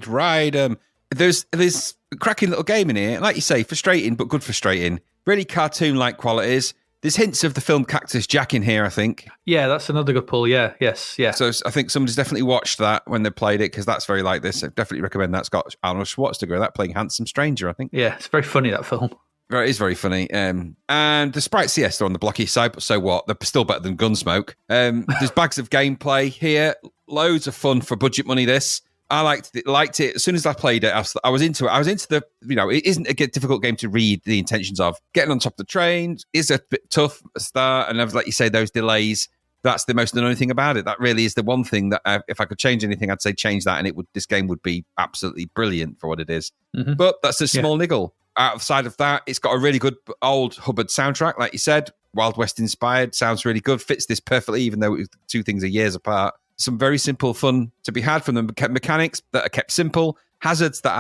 There's a cracking little game in here. Like you say, frustrating, but good frustrating. Really cartoon-like qualities. There's hints of the film Cactus Jack in here, I think. Yeah, that's another good pull. Yeah, yes, yeah. So I think somebody's definitely watched that when they played it, because that's very like this. I definitely recommend that. It's got Arnold Schwarzenegger that playing Handsome Stranger, I think. Yeah, it's very funny, that film. It is very funny. And the sprites, yes, are on the blocky side, but so what? They're still better than Gunsmoke. There's bags of gameplay here. Loads of fun for budget money, this. I liked it. As soon as I played it, I was into it. I was into the, it isn't a difficult game to read the intentions of. Getting on top of the train is a bit tough at the start. And like you say, those delays, that's the most annoying thing about it. That really is the one thing that if I could change anything, I'd say change that. And this game would be absolutely brilliant for what it is. Mm-hmm. But that's a small niggle. Outside of that, it's got a really good old Hubbard soundtrack, like you said. Wild West inspired. Sounds really good. Fits this perfectly, even though two things are years apart. Some very simple fun to be had from the mechanics that are kept simple. Hazards that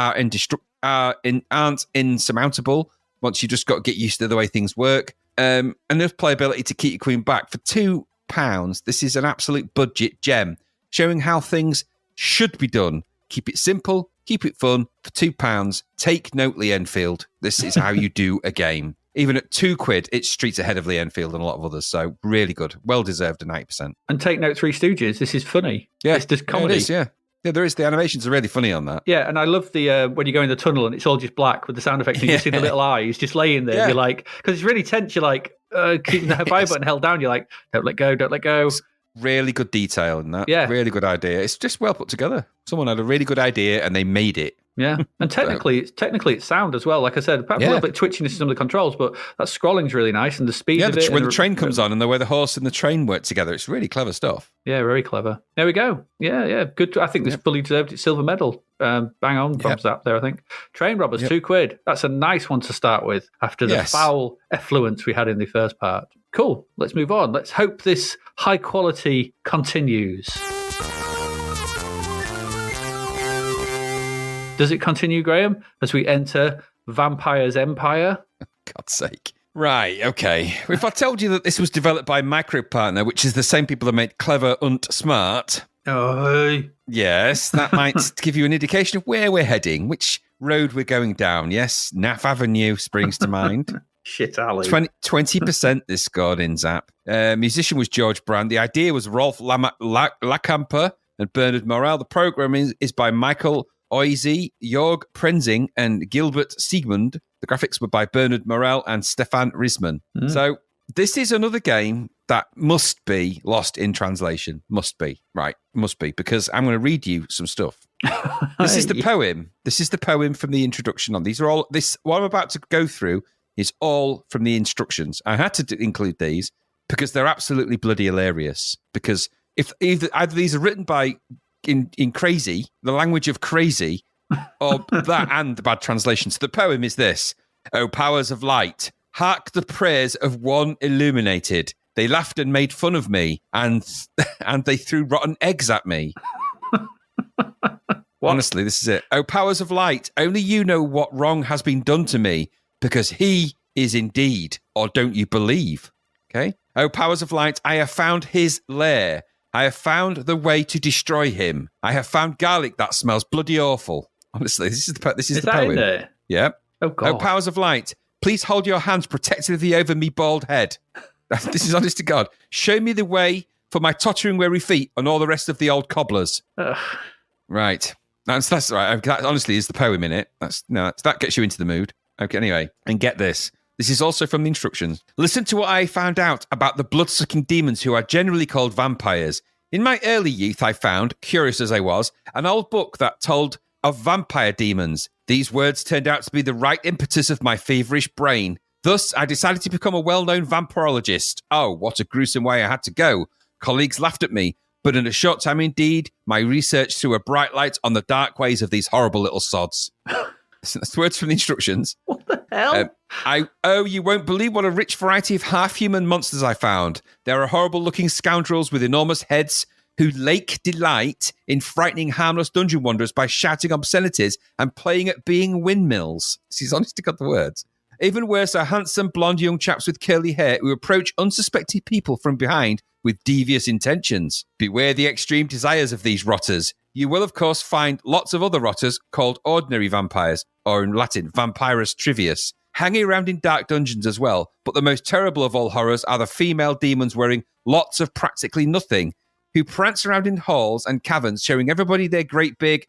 aren't insurmountable once you just got to get used to the way things work. Enough playability to keep your queen back. For £2, this is an absolute budget gem, showing how things should be done. Keep it simple, keep it fun. For £2, take note, Lee Enfield. This is how you do a game. Even at £2, it's streets ahead of Lee Enfield and a lot of others. So really good. Well deserved a 90%. And take note, Three Stooges. This is funny. Yeah. It's just comedy. Yeah, it is, yeah. Yeah, there is. The animations are really funny on that. Yeah, and I love the when you go in the tunnel and it's all just black with the sound effects and you see the little eyes just laying there. Yeah. You're like, because it's really tense. You're like, keeping the buy button held down. You're like, don't let go, don't let go. Really good detail in that. Yeah. Really good idea. It's just well put together. Someone had a really good idea and they made it. Yeah, and technically it's sound as well. Like I said, perhaps a little bit twitchiness in some of the controls, but that scrolling's really nice and the speed of it. When the train comes on and the way the horse and the train work together, it's really clever stuff. Yeah, very clever. There we go. Yeah, good. I think this fully deserved its silver medal. Bang on from Zapped there, I think. Train Robbers, £2. That's a nice one to start with after the foul effluence we had in the first part. Cool. Let's move on. Let's hope this high quality continues. Does it continue, Graham, as we enter Vampire's Empire? God's sake. Right, okay. If I told you that this was developed by Micropartner, which is the same people that made Clever und Smart, yes, that might give you an indication of where we're heading, which road we're going down. Yes, Naff Avenue springs to mind. Shit alley. 20% this scored in Zap. Musician was George Brand. The idea was Rolf Lacamper and Bernard Morel. The program is by Michael Oisey, Jorg Prenzing, and Gilbert Siegmund. The graphics were by Bernard Morel and Stefan Risman. So this is another game that must be lost in translation. Must be. Right, must be, because I'm going to read you some stuff. This is the poem. This is the poem from the introduction on. These are all, what I'm about to go through is all from the instructions. I had to include these because they're absolutely bloody hilarious. Because if either these are written by in crazy, the language of crazy, or that and the bad translation. So the poem is this: O powers of light, hark the prayers of one illuminated. They laughed and made fun of me, and they threw rotten eggs at me. Honestly, this is it. O powers of light, only you know what wrong has been done to me, because he is indeed, or don't you believe? Okay. O powers of light, I have found his lair. I have found the way to destroy him. I have found garlic that smells bloody awful. Honestly, this is the poem. In there? Yeah. Oh, God. Oh, powers of light, please hold your hands protectively over me bald head. This is honest to God. Show me the way for my tottering weary feet and all the rest of the old cobblers. Right. That's right. That honestly is the poem in it. That gets you into the mood. Okay, anyway, and get this. This is also from the instructions. Listen to what I found out about the blood-sucking demons who are generally called vampires. In my early youth, I found, curious as I was, an old book that told of vampire demons. These words turned out to be the right impetus of my feverish brain. Thus, I decided to become a well-known vampirologist. Oh, what a gruesome way I had to go. Colleagues laughed at me, but in a short time indeed, my research threw a bright light on the dark ways of these horrible little sods. That's words from the instructions. What the hell? You won't believe what a rich variety of half-human monsters I found. There are horrible-looking scoundrels with enormous heads who lake delight in frightening harmless dungeon wanderers by shouting obscenities and playing at being windmills. This is honest to God the words. Even worse are handsome blonde young chaps with curly hair who approach unsuspecting people from behind with devious intentions. Beware the extreme desires of these rotters. You will, of course, find lots of other rotters called ordinary vampires, or in Latin, vampirus trivius, hanging around in dark dungeons as well. But the most terrible of all horrors are the female demons wearing lots of practically nothing, who prance around in halls and caverns, showing everybody their great big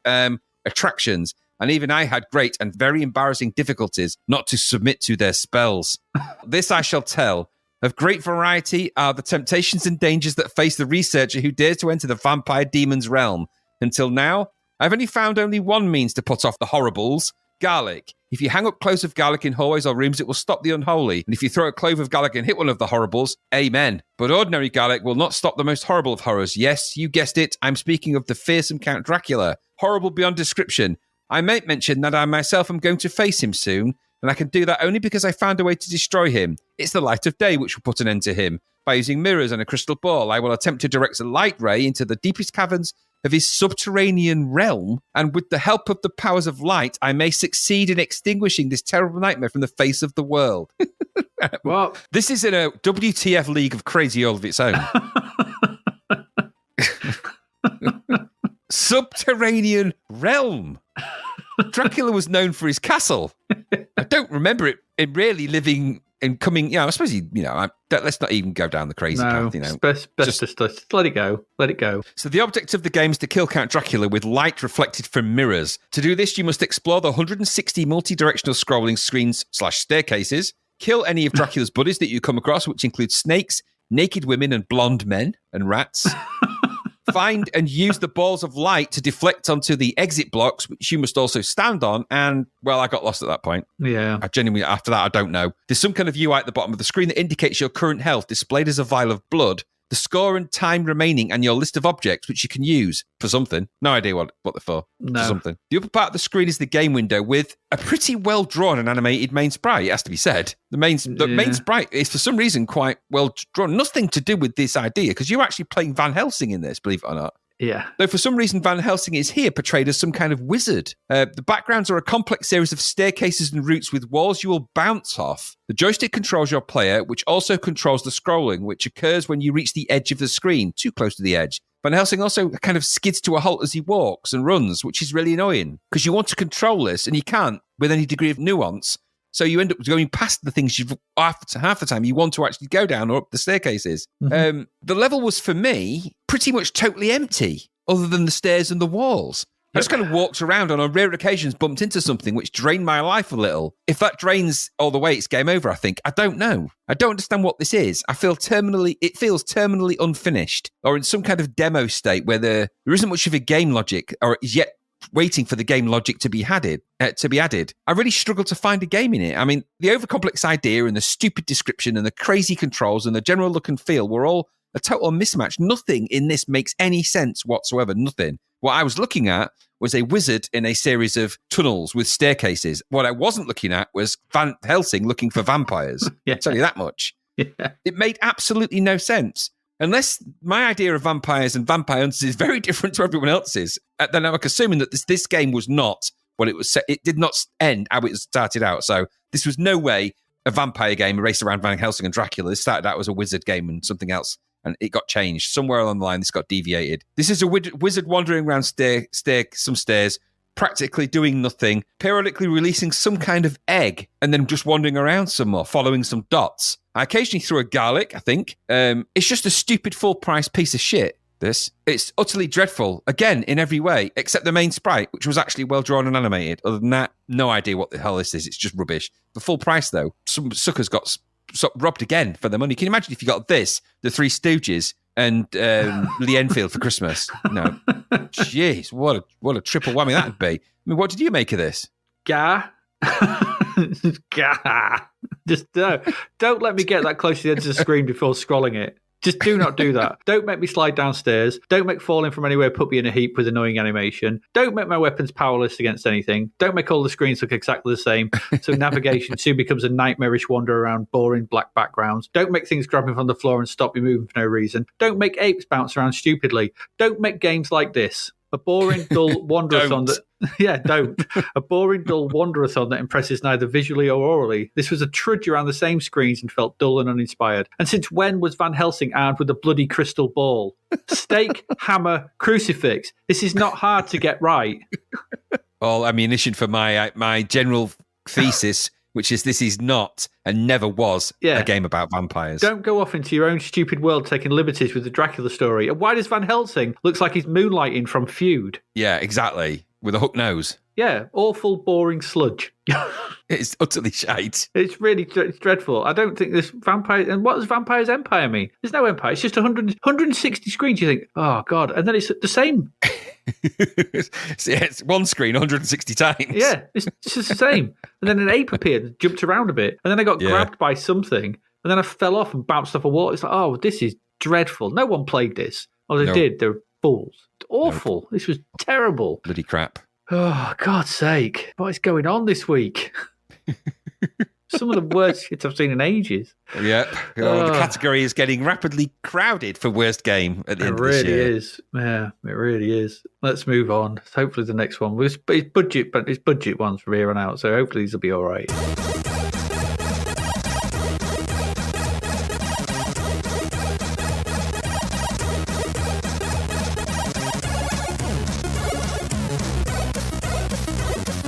attractions. And even I had great and very embarrassing difficulties not to submit to their spells. This I shall tell. Of great variety are the temptations and dangers that face the researcher who dares to enter the vampire demon's realm. Until now, I've only found one means to put off the horribles: garlic. If you hang up cloves of garlic in hallways or rooms, it will stop the unholy. And if you throw a clove of garlic and hit one of the horribles, amen. But ordinary garlic will not stop the most horrible of horrors. Yes, you guessed it. I'm speaking of the fearsome Count Dracula. Horrible beyond description. I might mention that I myself am going to face him soon. and I can do that only because I found a way to destroy him. It's the light of day which will put an end to him. By using mirrors and a crystal ball, I will attempt to direct a light ray into the deepest caverns of his subterranean realm, and with the help of the powers of light, I may succeed in extinguishing this terrible nightmare from the face of the world. Well, this is in a WTF league of crazy all of its own. Subterranean realm. Dracula was known for his castle. I don't remember it really living and coming. I suppose let's not even go down the crazy path. Best just let it go. Let it go. So the object of the game is to kill Count Dracula with light reflected from mirrors. To do this, you must explore the 160 multi-directional scrolling screens / staircases. Kill any of Dracula's buddies that you come across, which includes snakes, naked women, and blonde men and rats. Find and use the balls of light to deflect onto the exit blocks, which you must also stand on. And, well, I got lost at that point. Yeah. I genuinely, after that, I don't know. There's some kind of UI at the bottom of the screen that indicates your current health, displayed as a vial of blood, the score and time remaining, and your list of objects, which you can use for something. No idea what they're for. No. For something. The upper part of the screen is the game window with a pretty well-drawn and animated main sprite, it has to be said. The main sprite is, for some reason, quite well-drawn. Nothing to do with this idea, because you're actually playing Van Helsing in this, believe it or not. Yeah. Though for some reason Van Helsing is here portrayed as some kind of wizard. The backgrounds are a complex series of staircases and routes with walls you will bounce off. The joystick controls your player, which also controls the scrolling, which occurs when you reach the edge of the screen, too close to the edge. Van Helsing also kind of skids to a halt as he walks and runs, which is really annoying, because you want to control this and you can't with any degree of nuance. So you end up going past the things you've half the time you want to actually go down or up the staircases. Mm-hmm. The level was, for me, pretty much totally empty, other than the stairs and the walls. I just kind of walked around and on rare occasions bumped into something which drained my life a little. If that drains all the way, it's game over, I think. I don't know. I don't understand what this is. It feels terminally unfinished, or in some kind of demo state where there isn't much of a game logic, or is yet waiting for the game logic to be added. I really struggled to find a game in it. I mean, the overcomplex idea and the stupid description and the crazy controls and the general look and feel were all a total mismatch. Nothing in this makes any sense whatsoever. Nothing. What I was looking at was a wizard in a series of tunnels with staircases. What I wasn't looking at was Van Helsing looking for vampires. Yeah. I'll tell you that much. Yeah. It made absolutely no sense. Unless my idea of vampires and vampire hunters is very different to everyone else's, then I'm assuming that this game was not what it was set. It did not end how it started out. So this was no way a vampire game, a race around Van Helsing and Dracula. This started out as a wizard game and something else, and it got changed. Somewhere along the line, this got deviated. This is a wizard wandering around some stairs, practically doing nothing, periodically releasing some kind of egg, and then just wandering around some more, following some dots. I occasionally threw a garlic, I think. It's just a stupid full-price piece of shit, this. It's utterly dreadful, again, in every way, except the main sprite, which was actually well-drawn and animated. Other than that, no idea what the hell this is. It's just rubbish. The full price, though, some suckers got robbed again for their money. Can you imagine if you got this, the Three Stooges, and the Enfield for Christmas? No. Jeez, what a triple whammy that would be. I mean, what did you make of this? Gah. Gah. Just don't let me get that close to the edge of the screen before scrolling it. Just do not do that. Don't make me slide downstairs. Don't make falling from anywhere put me in a heap with annoying animation. Don't make my weapons powerless against anything. Don't make all the screens look exactly the same, so navigation soon becomes a nightmarish wander around boring black backgrounds. Don't make things grab me from the floor and stop me moving for no reason. Don't make apes bounce around stupidly. Don't make games like this. A boring, dull wanderer-thon that... Yeah, don't. A boring, dull wanderer-thon that impresses neither visually or orally. This was a trudge around the same screens and felt dull and uninspired. And since when was Van Helsing armed with a bloody crystal ball? Stake, hammer, crucifix. This is not hard to get right. All ammunition for my general thesis, which is this is not and never was a game about vampires. Don't go off into your own stupid world taking liberties with the Dracula story. And why does Van Helsing looks like he's moonlighting from Feud? Yeah, exactly. With a hook nose. Yeah, awful, boring sludge. It's utterly shite. It's really it's dreadful. I don't think this vampire... And what does Vampire's Empire mean? There's no empire. It's just 160 screens. You think, oh, God. And then it's the same. It's one screen 160 times. Yeah, it's just the same. And then an ape appeared and jumped around a bit. And then I got grabbed by something. And then I fell off and bounced off a wall. It's like, oh, this is dreadful. No one played this. Oh, they did. They're fools. It's awful. This was terrible. Bloody crap. Oh, God's sake. What is going on this week? Some of the worst shit I've seen in ages. Yep. Oh, the category is getting rapidly crowded for worst game at the end of this year. It really is. Yeah, it really is. Let's move on. Hopefully the next one was it's budget, but it's budget ones from here on out. So hopefully these will be all right.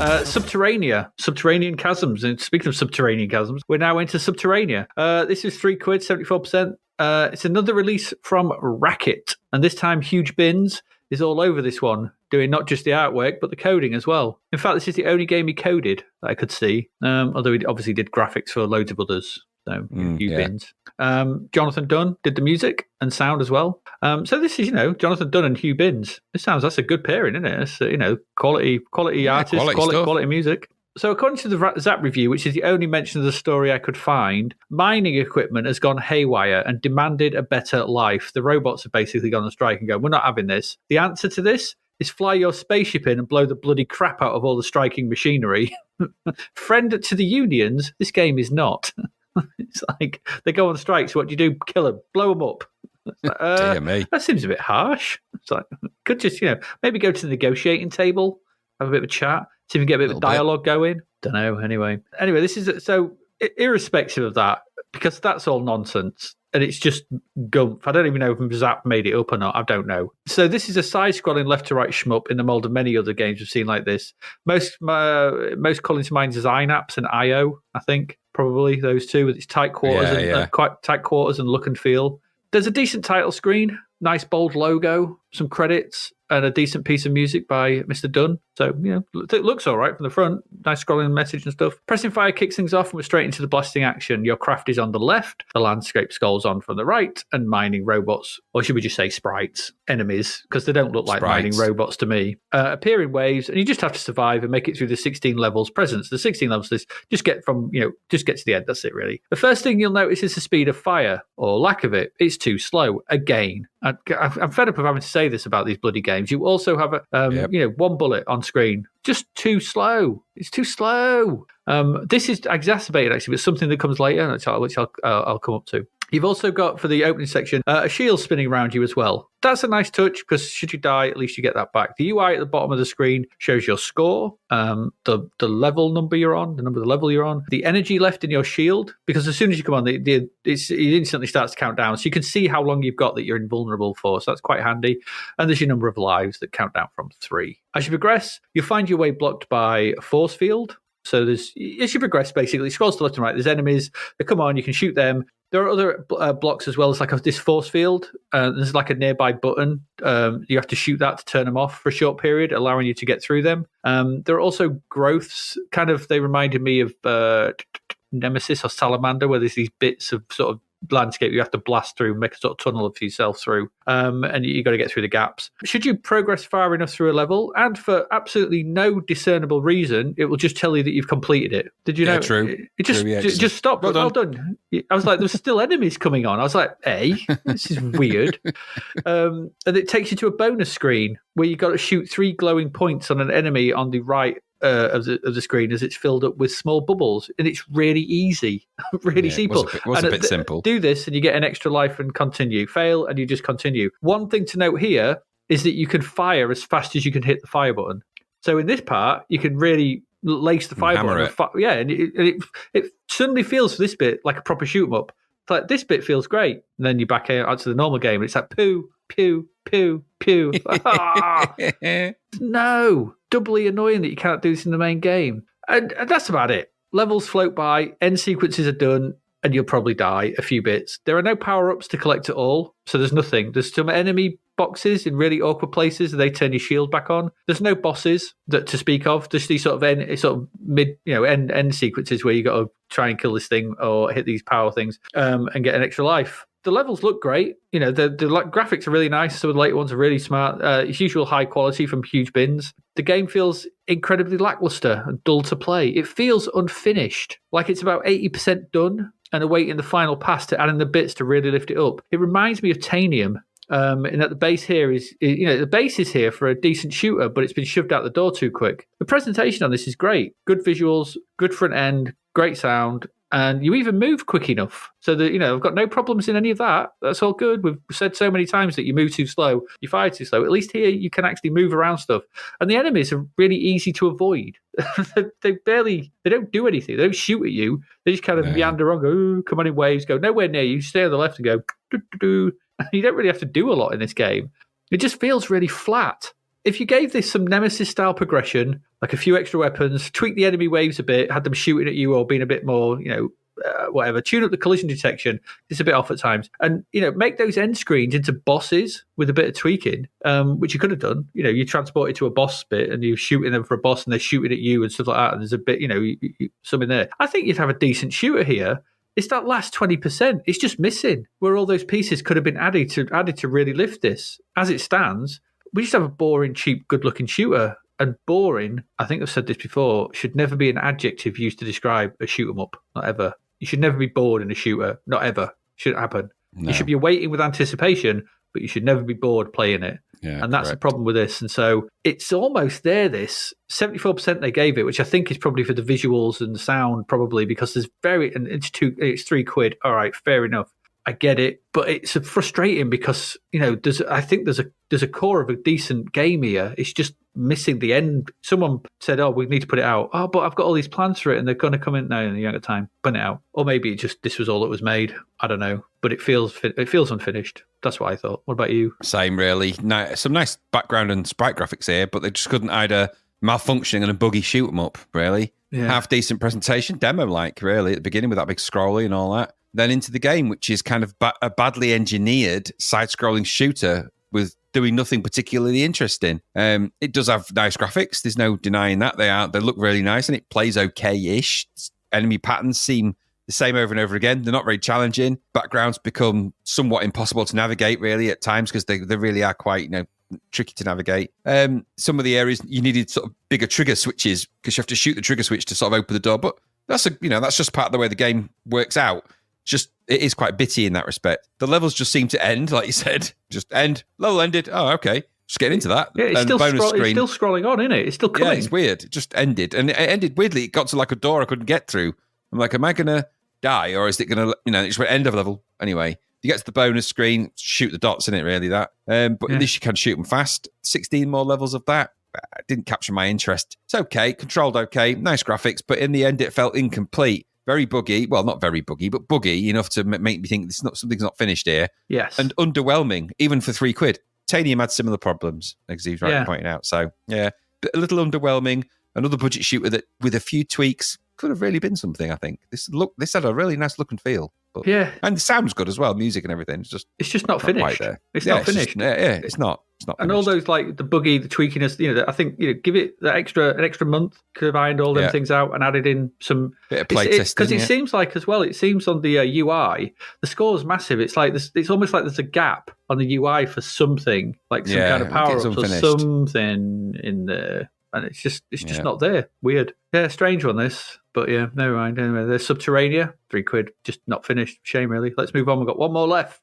Subterranea, subterranean chasms. And speaking of subterranean chasms, we're now into Subterranea. This is £3, 74%. It's another release from Racket, and this time Huge Bins is all over this one, doing not just the artwork but the coding as well. In fact, this is the only game he coded that I could see, although he obviously did graphics for loads of others. So Huge Bins. Jonathan Dunn did the music and sound as well. So this is, Jonathan Dunn and Hugh Bins. That's a good pairing, isn't it? It's, quality artists, quality music. So according to the Zapped review, which is the only mention of the story I could find, mining equipment has gone haywire and demanded a better life. The robots have basically gone on strike and go, we're not having this. The answer to this is fly your spaceship in and blow the bloody crap out of all the striking machinery. Friend to the unions, this game is not. It's like they go on strike, so what do you do? Kill them, blow them up. Dear me. That seems a bit harsh. It's like, could just, maybe go to the negotiating table, have a bit of a chat, see if we can get a bit of dialogue going. Don't know. Anyway, this is so irrespective of that, because that's all nonsense. And it's just gumph. I don't even know if Zap made it up or not. I don't know. So this is a side-scrolling left-to-right shmup in the mold of many other games we've seen like this. Most calling to mind Design Apps and IO, I think. Probably those two, with its tight quarters quite tight quarters and look and feel. There's a decent title screen, nice bold logo, some credits, and a decent piece of music by Mr. Dunn. So, it looks all right from the front. Nice scrolling message and stuff. Pressing fire kicks things off and we're straight into the blasting action. Your craft is on the left, the landscape scrolls on from the right, and mining robots, or should we just say sprites, enemies, because they don't look like mining robots to me, appear in waves, and you just have to survive and make it through the 16 levels present. The 16 levels, just get to the end. That's it, really. The first thing you'll notice is the speed of fire, or lack of it. It's too slow. Again, I'm fed up of having to say this about these bloody games. You also have one bullet on screen. Just too slow. It's too slow. This is exacerbated actually with something that comes later, which I'll come up to. You've also got, for the opening section, a shield spinning around you as well. That's a nice touch, because should you die, at least you get that back. The UI at the bottom of the screen shows your score, the level number you're on, the number of the level you're on, the energy left in your shield, because as soon as you come on, it instantly starts to count down. So you can see how long you've got that you're invulnerable for. So that's quite handy. And there's your number of lives that count down from 3. As you progress, you'll find your way blocked by a force field. So as you progress, basically, it scrolls to left and right. There's enemies that come on, you can shoot them. There are other blocks as well. It's like this force field. There's like a nearby button. You have to shoot that to turn them off for a short period, allowing you to get through them. There are also growths. They reminded me of Nemesis or Salamander, where there's these bits of sort of landscape you have to blast through, make a sort of tunnel for yourself through, and you got to get through the gaps. Should you progress far enough through a level, and for absolutely no discernible reason, it will just tell you that you've completed it. Did you know? True. It just stopped. Well done. I was like, there's still enemies coming on. I was like, hey, this is weird. And it takes you to a bonus screen where you've got to shoot 3 glowing points on an enemy on the right of the screen as it's filled up with small bubbles, and it's really easy, really simple. It was a bit simple. Do this and you get an extra life and continue. Fail and you just continue. One thing to note here is that you can fire as fast as you can hit the fire button. So in this part, you can really lace the fire button. And it suddenly feels for this bit like a proper shoot 'em up. It's like, this bit feels great, and then you back out to the normal game, and it's like pew, pew, pew, pew. No, doubly annoying that you can't do this in the main game. And that's about it. Levels float by, end sequences are done, and you'll probably die a few bits. There are no power-ups to collect at all, so there's nothing. There's some enemy boxes in really awkward places, and they turn your shield back on. There's no bosses to speak of. Just these sort of mid, end sequences where you got to try and kill this thing or hit these power things and get an extra life. The levels look great. The graphics are really nice. Some of the later ones are really smart. It's usual high quality from Huge Bins. The game feels incredibly lackluster and dull to play. It feels unfinished, like it's about 80% done and awaiting the final pass to add in the bits to really lift it up. It reminds me of Tanium. In that the base here the base is here for a decent shooter, but it's been shoved out the door too quick. The presentation on this is great. Good visuals, good front end, great sound, and you even move quick enough so that, I've got no problems in any of that. That's all good. We've said so many times that you move too slow, you fire too slow. At least here you can actually move around stuff. And the enemies are really easy to avoid. they don't do anything. They don't shoot at you. They just kind of meander on, go, ooh, come on in waves, go nowhere near you, stay on the left and go, doo-doo-doo. You don't really have to do a lot in this game. It just feels really flat. If you gave this some Nemesis-style progression, like a few extra weapons, tweak the enemy waves a bit, had them shooting at you or being a bit more, whatever, tune up the collision detection, it's a bit off at times, and, make those end screens into bosses with a bit of tweaking, which you could have done. You transport it to a boss bit and you're shooting them for a boss and they're shooting at you and stuff like that, and there's a bit, something there. I think you'd have a decent shooter here. It's that last 20%. It's just missing, where all those pieces could have been added to really lift this. As it stands, we just have a boring, cheap, good-looking shooter. And boring, I think I've said this before, should never be an adjective used to describe a shoot 'em up. Not ever. You should never be bored in a shooter. Not ever. Shouldn't happen. No. You should be waiting with anticipation, but you should never be bored playing it. Yeah, and that's the problem with this. And so it's almost there, this 74% they gave it, which I think is probably for the visuals and the sound, probably, because it's £3. All right, fair enough. I get it, but it's frustrating because, I think there's a core of a decent game here. It's just missing the end. Someone said, "Oh, we need to put it out." Oh, but I've got all these plans for it, and they're going to come in now. And you haven't got time. Put it out, or maybe this was all that was made. I don't know, but it feels unfinished. That's what I thought. What about you? Same, really. Some nice background and sprite graphics here, but they just couldn't either malfunctioning and a buggy shoot 'em up. Really, half decent presentation, demo like really at the beginning with that big scrolly and all that. Then into the game, which is kind of a badly engineered side-scrolling shooter with doing nothing particularly interesting. It does have nice graphics. There's no denying that. They look really nice, and it plays okay-ish. Enemy patterns seem the same over and over again. They're not very challenging. Backgrounds become somewhat impossible to navigate, really, at times, because they really are quite, tricky to navigate. Some of the areas you needed sort of bigger trigger switches because you have to shoot the trigger switch to sort of open the door. But that's just part of the way the game works out. It is quite bitty in that respect. The levels just seem to end, like you said. Just end. Level ended. Oh, okay. Just getting into that. Yeah, it's still scrolling on, isn't it? It's still coming. Yeah, it's weird. It just ended. And it ended weirdly. It got to like a door I couldn't get through. I'm like, am I going to die? Or is it going to, it just went end of level. Anyway, you get to the bonus screen, shoot the dots in it, really, that. But at least you can shoot them fast. 16 more levels of that. Didn't capture my interest. It's okay. Controlled okay. Nice graphics. But in the end, it felt incomplete. Very buggy. Well, not very buggy, but buggy enough to make me think something's not finished here. Yes. And underwhelming, even for £3. Tanium had similar problems, as Steve's rightly pointing out. So, yeah, but a little underwhelming. Another budget shooter that, with a few tweaks, could have really been something, I think. This had a really nice look and feel. But, and the sound's good as well, music and everything. It's just not finished. Quite there. It's not finished. It's not. It's not. And all those like the buggy, the tweakiness, I think give it an extra month, could have ironed all them things out and added in some bit of play testing. Because it seems like as well, it seems on the UI, the score's massive. It's like this. It's almost like there's a gap on the UI for something, like some kind of power ups or something in there. And it's just not there. Weird. Yeah, strange one, this. But yeah, never mind. Anyway, there's Subterranea, £3, just not finished. Shame, really. Let's move on. We've got one more left.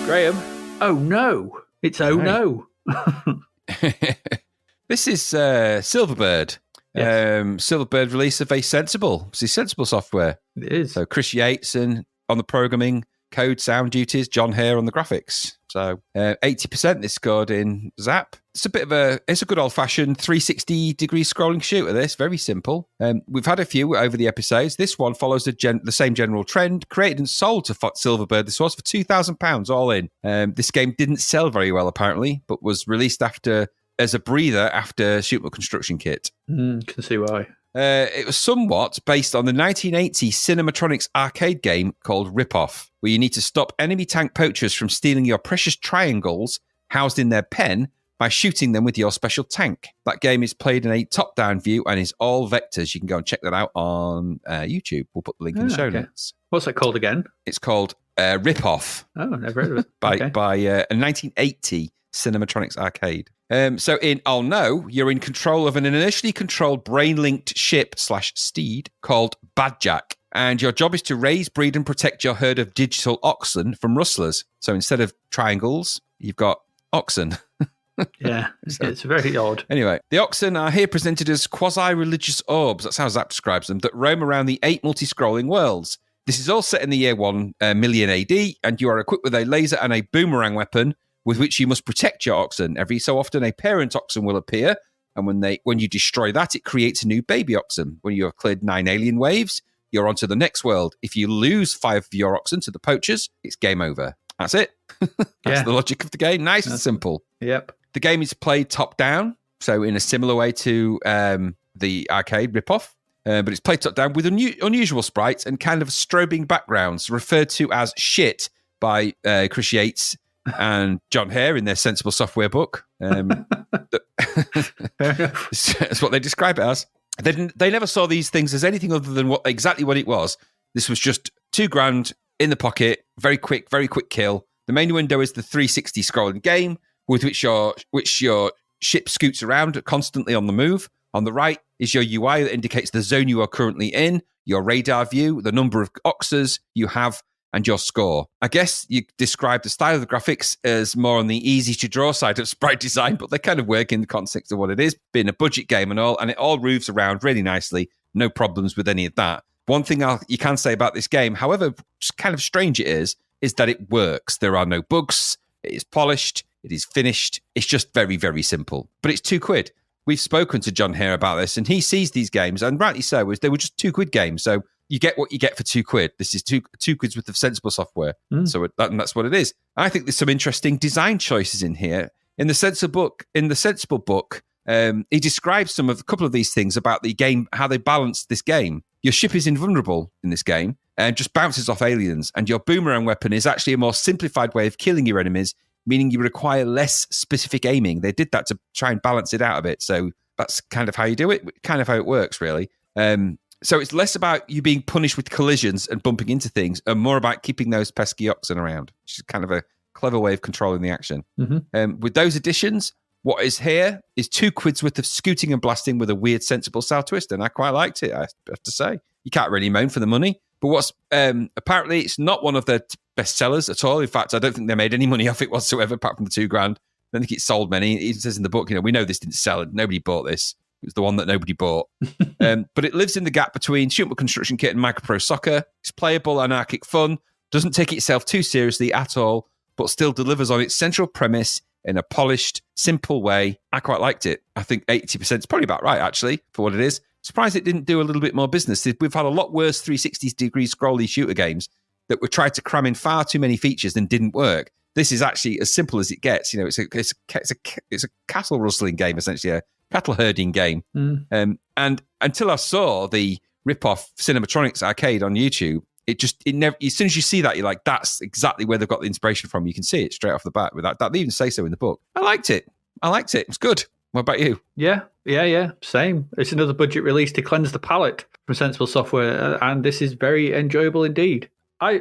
Graham. Oh no. It's no. This is Silverbird. Yes. Silverbird release of Sensible software. It is. So Chris Yates on the programming, code, sound duties, John Hare on the graphics. So 80% this scored in Zap. It's a good old-fashioned 360-degree scrolling shooter, this. Very simple. We've had a few over the episodes. This one follows the same general trend, created and sold to Silverbird. This was for £2,000 all in. This game didn't sell very well, apparently, but was released as a breather after Shoot 'em Up Construction Kit. Can see why. It was somewhat based on the 1980 Cinematronics arcade game called Rip-Off, where you need to stop enemy tank poachers from stealing your precious triangles housed in their pen by shooting them with your special tank. That game is played in a top-down view and is all vectors. You can go and check that out on YouTube. We'll put the link in the show notes. What's it called again? It's called Rip-Off. Oh, never heard of it. by a 1980 Cinematronics arcade. So in I'll Know, you're in control of an inertially controlled brain-linked ship /steed called Badjack. And your job is to raise, breed, and protect your herd of digital oxen from rustlers. So instead of triangles, you've got oxen. Yeah, it's very odd. Anyway, the oxen are here presented as quasi-religious orbs, that's how Zapped describes them, that roam around the 8 multi-scrolling worlds. This is all set in the year 1 million AD, and you are equipped with a laser and a boomerang weapon with which you must protect your oxen. Every so often, a parent oxen will appear, and when you destroy that, it creates a new baby oxen. When you have cleared 9 alien waves, you're on to the next world. If you lose 5 of your oxen to the poachers, it's game over. That's it. That's the logic of the game. Nice and simple. Yep. The game is played top-down, so in a similar way to the arcade ripoff, but it's played top-down with unusual sprites and kind of strobing backgrounds, referred to as shit by Chris Yates and John Hare in their Sensible Software book. That's what they describe it as. They never saw these things as anything other than exactly what it was. This was just $2,000 in the pocket, very quick kill. The main window is the 360 scrolling game, with which your ship scoots around constantly on the move. On the right is your UI that indicates the zone you are currently in, your radar view, the number of oxes you have, and your score. I guess you describe the style of the graphics as more on the easy-to-draw side of sprite design, but they kind of work in the context of what it is, being a budget game and all, and it all moves around really nicely. No problems with any of that. One thing you can say about this game, however kind of strange it is that it works. There are no bugs. It is polished. It is finished. It's just very, very simple. But it's £2. We've spoken to John here about this, and he sees these games, and rightly so, as they were just £2 games. So you get what you get for £2. This is two quid's worth of sensible software. So that's what it is. I think there's some interesting design choices in here. In the sensible book, he describes a couple of these things about the game, how they balance this game. Your ship is invulnerable in this game and just bounces off aliens, and your boomerang weapon is actually a more simplified way of killing your enemies, meaning you require less specific aiming. They did that to try and balance it out a bit. So that's kind of how you do it, kind of how it works, really. So it's less about you being punished with collisions and bumping into things and more about keeping those pesky oxen around, which is kind of a clever way of controlling the action. With those additions, what is here is £2 worth of scooting and blasting with a weird, sensible style twist, and I quite liked it, I have to say. You can't really moan for the money. But what's apparently it's not one of their best sellers at all. In fact, I don't think they made any money off it whatsoever, apart from the $2,000. I don't think it sold many. It even says in the book, we know this didn't sell. Nobody bought this. It was the one that nobody bought. But it lives in the gap between Shoot 'em Up Construction Kit and Micropro Soccer. It's playable, anarchic fun, doesn't take itself too seriously at all, but still delivers on its central premise in a polished, simple way. I quite liked it. I think 80% is probably about right, actually, for what it is. Surprised it didn't do a little bit more business. We've had a lot worse 360-degree scrolly shooter games that were tried to cram in far too many features and didn't work. This is actually as simple as it gets. It's a cattle rustling game, essentially, a cattle herding game. And until I saw the rip-off Cinematronics arcade on YouTube, it never. As soon as you see that, you're like, that's exactly where they've got the inspiration from. You can see it straight off the bat with that. They even say so in the book. I liked it. It was good. What about you? Yeah. Same. It's another budget release to cleanse the palate from Sensible Software, and this is very enjoyable indeed. I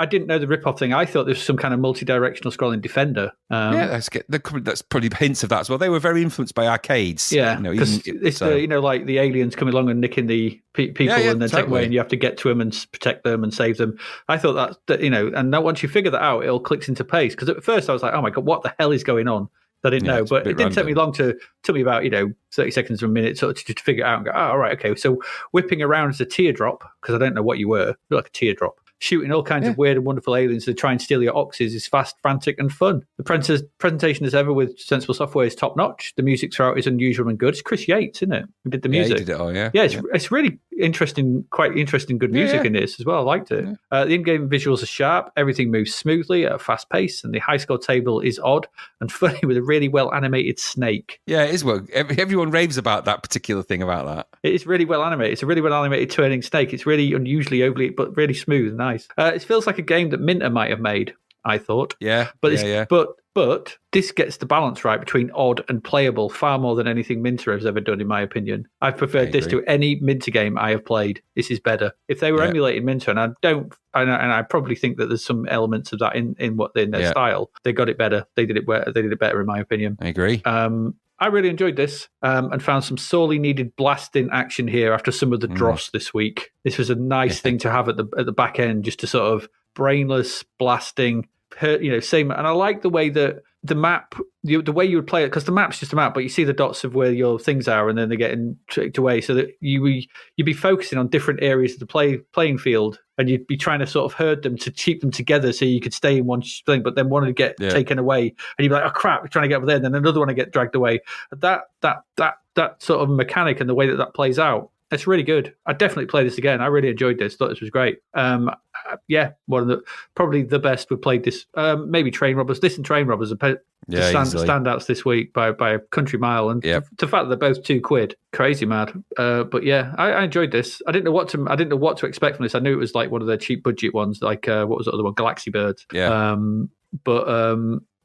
didn't know the rip-off thing. I thought there was some kind of multi-directional scrolling Defender. That's probably hints of that as well. They were very influenced by arcades. Yeah, it's like the aliens coming along and nicking the people and then take away, and you have to get to them and protect them and save them. I thought that and now once you figure that out, it all clicks into place. Because at first I was like, oh my God, what the hell is going on? I didn't know, but it didn't take me long took me about 30 seconds or a minute to figure it out and go, all right, okay. So whipping around as a teardrop, because I don't know what you were, like a teardrop. Shooting all kinds of weird and wonderful aliens to try and steal your oxes is fast, frantic, and fun. The presentation as ever with Sensible Software is top notch. The music throughout is unusual and good. It's Chris Yates, isn't it? Who did the music? Yeah, he did it all, yeah. Yeah, it's really interesting, quite interesting, good music in this as well. I liked it. The in-game visuals are sharp. Everything moves smoothly at a fast pace, and the high score table is odd and funny with a really well animated snake. Yeah, it is. Well, everyone raves about that particular thing about that. It is really well animated. It's a really well animated turning snake. It's really unusually overly, but really smooth and nice. It feels like a game that Minter might have made, I thought. But this gets the balance right between odd and playable far more than anything Minter has ever done, in my opinion. I've preferred this to any Minter game I have played. This is better. If they were emulating Minter, and I probably think that there's some elements of that in their style, they got it better. They did it better, in my opinion. I agree. I really enjoyed this and found some sorely needed blasting action here after some of the dross this week. This was a nice thing to have at the back end, just to sort of brainless blasting, same. And I like the way that the map, the way you would play it, because the map's just a map, but you see the dots of where your things are, and then they're getting tricked away, so that you'd be focusing on different areas of the playing field, and you'd be trying to sort of herd them to keep them together so you could stay in one thing, but then one would get taken away, and you'd be like, oh crap, we're trying to get over there, and then another one would get dragged away. That sort of mechanic and the way that plays out, it's really good. I'd definitely play this again. I really enjoyed this. Thought this was great. One of probably the best we played this. Maybe Train Robbers. This and Train Robbers are standouts this week by a country mile. And the fact that they're both £2, crazy mad. But yeah, I enjoyed this. I didn't know what to expect from this. I knew it was like one of their cheap budget ones. Like what was the other one? Galaxy Birds. Yeah.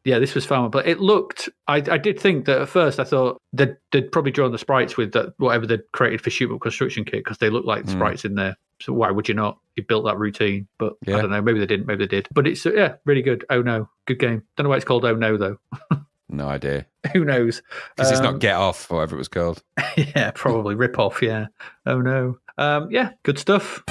Yeah, this was fun, but it looked. I did think that at first I thought they'd probably drawn the sprites with that whatever they'd created for Shoot Up Construction Kit, because they look like the sprites in there. So why would you not? You built that routine, but I don't know. Maybe they didn't. Maybe they did. But it's really good. Oh no, good game. Don't know why it's called Oh No though. No idea. Who knows? Because it's not Get Off or whatever it was called. Yeah, probably Rip Off. Yeah. Oh no. Yeah, good stuff.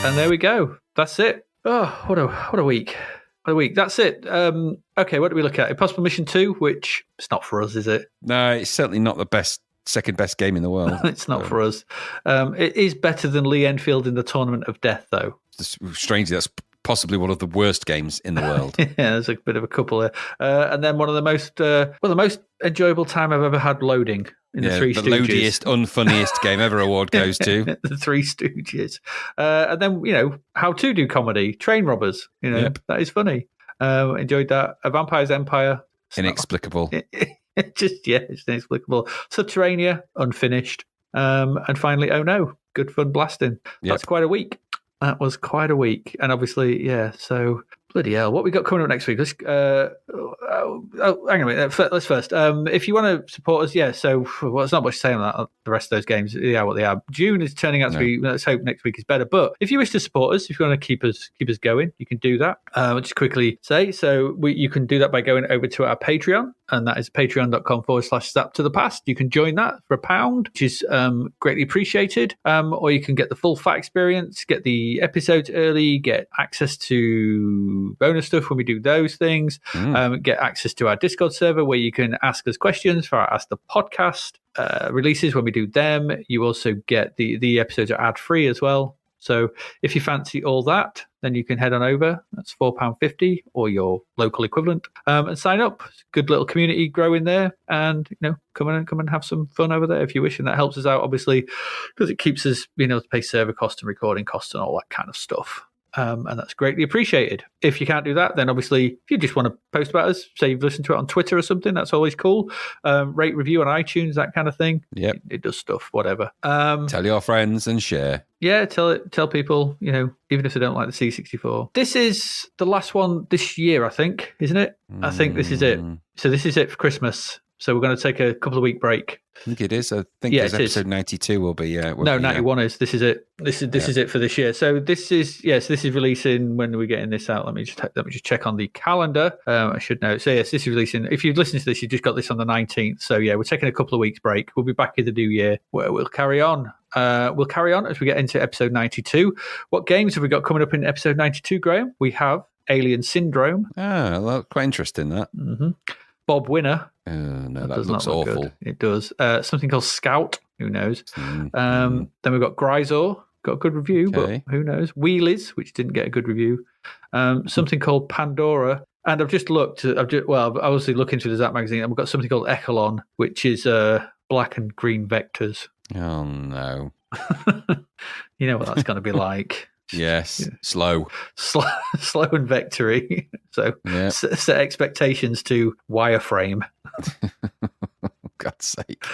And there we go. That's it. Oh, what a week. What a week. That's it. Okay, what do we look at? Impossible Mission 2, which it's not for us, is it? No, it's certainly not the second best game in the world. It's not for us. It is better than Lee Enfield in the Tournament of Death, though. Strangely, that's possibly one of the worst games in the world. Yeah, there's a bit of a couple there. And then one of the most enjoyable time I've ever had loading in the Three Stooges. The loadiest, unfunniest game ever award goes to. The Three Stooges. And then, how to do comedy, Train Robbers. That is funny. Enjoyed that. A Vampire's Empire. Inexplicable. It's inexplicable. Subterranea, unfinished. And finally, Oh No, good fun blasting. That's quite a week. That was quite a week. And obviously, so bloody hell. What we got coming up next week? Let's hang on a minute. Let's first. If you want to support us, it's not much to say on that. The rest of those games, what they are. June is turning out to be. Let's hope next week is better. But if you wish to support us, if you want to keep us going, you can do that. I'll just quickly say, you can do that by going over to our Patreon, and that is patreon.com/Zapped to the Past. You can join that for £1, which is greatly appreciated. Or you can get the full fat experience, get the episodes early, get access to bonus stuff when we do those things, get access to our Discord server where you can ask us questions for our Ask the Podcast releases when we do them. You also get the episodes are ad-free as well. So if you fancy all that, then you can head on over. That's £4.50 or your local equivalent, and sign up. It's a good little community growing there, and come and have some fun over there if you wish. And that helps us out, obviously, because it keeps us being able to pay server costs and recording costs and all that kind of stuff. And that's greatly appreciated. If you can't do that, then obviously, if you just want to post about us, say you've listened to it on Twitter or something, that's always cool. Rate, review on iTunes, that kind of thing. Yep. It does stuff, whatever. Tell your friends and share. Yeah, tell people, even if they don't like the C64. This is the last one this year, I think, isn't it? I think this is it. So this is it for Christmas. So we're going to take a couple of week break. I think it is. I think episode 92 will be. 91 is. This is it. This is it for this year. So this is this is releasing. When are we getting this out? Let me just check on the calendar. I should know. So yes, this is releasing. If you've listened to this, you just got this on the 19th. So we're taking a couple of weeks break. We'll be back in the new year where we'll carry on. We'll carry on as we get into episode 92. What games have we got coming up in episode 92, Graham? We have Alien Syndrome. Well, quite interesting that. Mm-hmm. Bob Winner. No, that looks awful. Good. It does. Something called Scout. Who knows? Then we've got Grisor. Got a good review, but who knows? Wheelies, which didn't get a good review. Something called Pandora. And I've just looked. I obviously looking through the Zap magazine, and we've got something called Echelon, which is black and green vectors. Oh no! You know what that's going to be like. Yes, slow and vectory. So set expectations to wireframe. God's sake.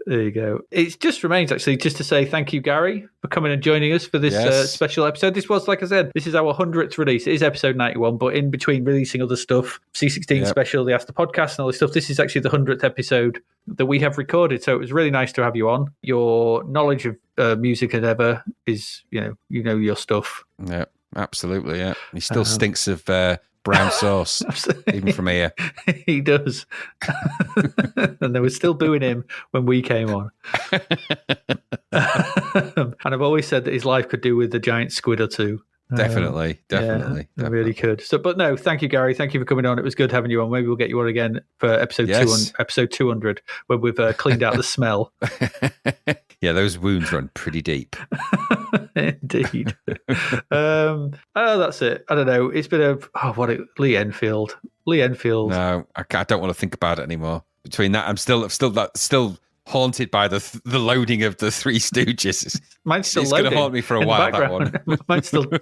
There you go. It just remains actually just to say thank you, Gary, for coming and joining us for this Yes. special episode. This was, like I said, this is our 100th release. It is episode 91, but in between releasing other stuff, C16 special, the Ask the Podcast and all this stuff, this is actually the 100th episode that we have recorded. So it was really nice to have you on. Your knowledge of music and ever is, you know your stuff. Yeah, absolutely. Yeah, he still stinks of brown sauce, even from here. He does. And they were still booing him when we came on. And I've always said that his life could do with a giant squid or two. Definitely. Yeah, it really could. So, but no, thank you, Gary. Thank you for coming on. It was good having you on. Maybe we'll get you on again for episode 200, when we've cleaned out the smell. Yeah, those wounds run pretty deep. Indeed. That's it. I don't know. It's been Lee Enfield. No, I don't want to think about it anymore. Between that, I'm still haunted by the loading of the Three Stooges. Mine's still it's loading. It's going to haunt me for a while, that one. Mine's still going.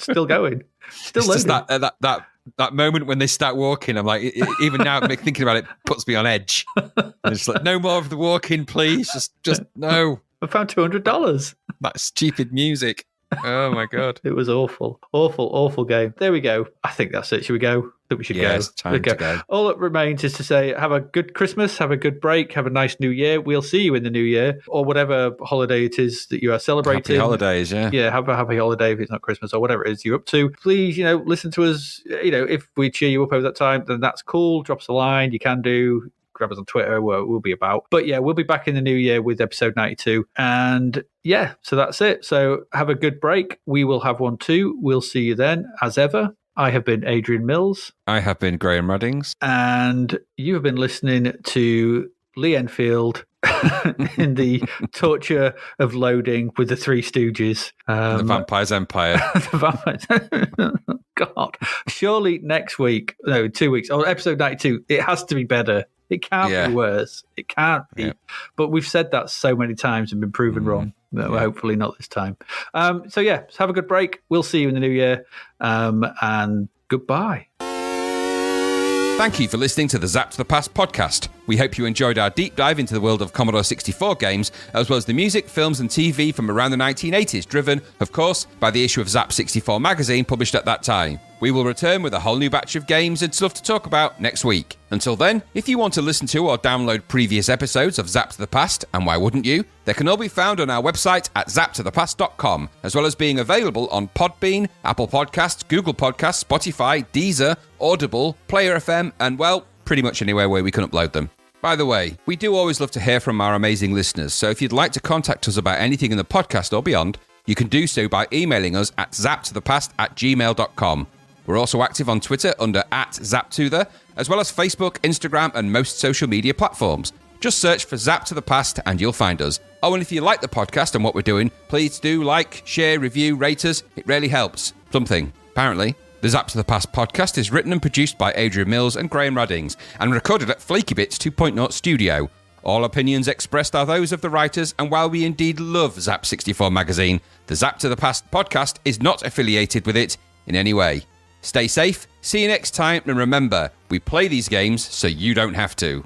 Still it's loading. Just that moment when they start walking, I'm like, even now thinking about it puts me on edge. And it's like, no more of the walking, please. Just no. I found $200. That stupid music. Oh my God. It was awful. Awful game. There we go. I think that's it. Should we go? I think we should go. It's time to go. All that remains is to say, have a good Christmas, have a good break, have a nice New Year. We'll see you in the New Year, or whatever holiday it is that you are celebrating. Happy holidays, yeah. Yeah, have a happy holiday if it's not Christmas or whatever it is you're up to. Please, listen to us. If we cheer you up over that time, then that's cool. Drop us a line. You can do. Grab us on Twitter, we'll be about. But yeah, we'll be back in the new year with episode 92. And yeah, so that's it. So have a good break. We will have one too. We'll see you then. As ever, I have been Adrian Mills. I have been Graham Ruddings. And you have been listening to Lee Enfield in the torture of loading with the Three Stooges. The Vampire's Empire. God. Surely next week, no, 2 weeks, or episode 92, it has to be better. It can't be worse. It can't be. Yeah. But we've said that so many times and been proven wrong. No, hopefully not this time. So yeah, have a good break. We'll see you in the new year. And goodbye. Thank you for listening to the Zapped to the Past podcast. We hope you enjoyed our deep dive into the world of Commodore 64 games, as well as the music, films and TV from around the 1980s, driven, of course, by the issue of Zapped 64 magazine published at that time. We will return with a whole new batch of games and stuff to talk about next week. Until then, if you want to listen to or download previous episodes of Zapped to the Past, and why wouldn't you, they can all be found on our website at zappedtothepast.com, as well as being available on Podbean, Apple Podcasts, Google Podcasts, Spotify, Deezer, Audible, Player FM, and well, pretty much anywhere where we can upload them. By the way, we do always love to hear from our amazing listeners, so if you'd like to contact us about anything in the podcast or beyond, you can do so by emailing us at zappedtothepast@gmail.com. We're also active on Twitter under @ZapTother, as well as Facebook, Instagram, and most social media platforms. Just search for Zapped to the Past and you'll find us. Oh, and if you like the podcast and what we're doing, please do like, share, review, rate us. It really helps. Something. Apparently. The Zapped to the Past podcast is written and produced by Adrian Mills and Graham Ruddings, and recorded at Flaky Bits 2.0 Studio. All opinions expressed are those of the writers, and while we indeed love Zapped 64 magazine, the Zapped to the Past podcast is not affiliated with it in any way. Stay safe, see you next time, and remember, we play these games so you don't have to.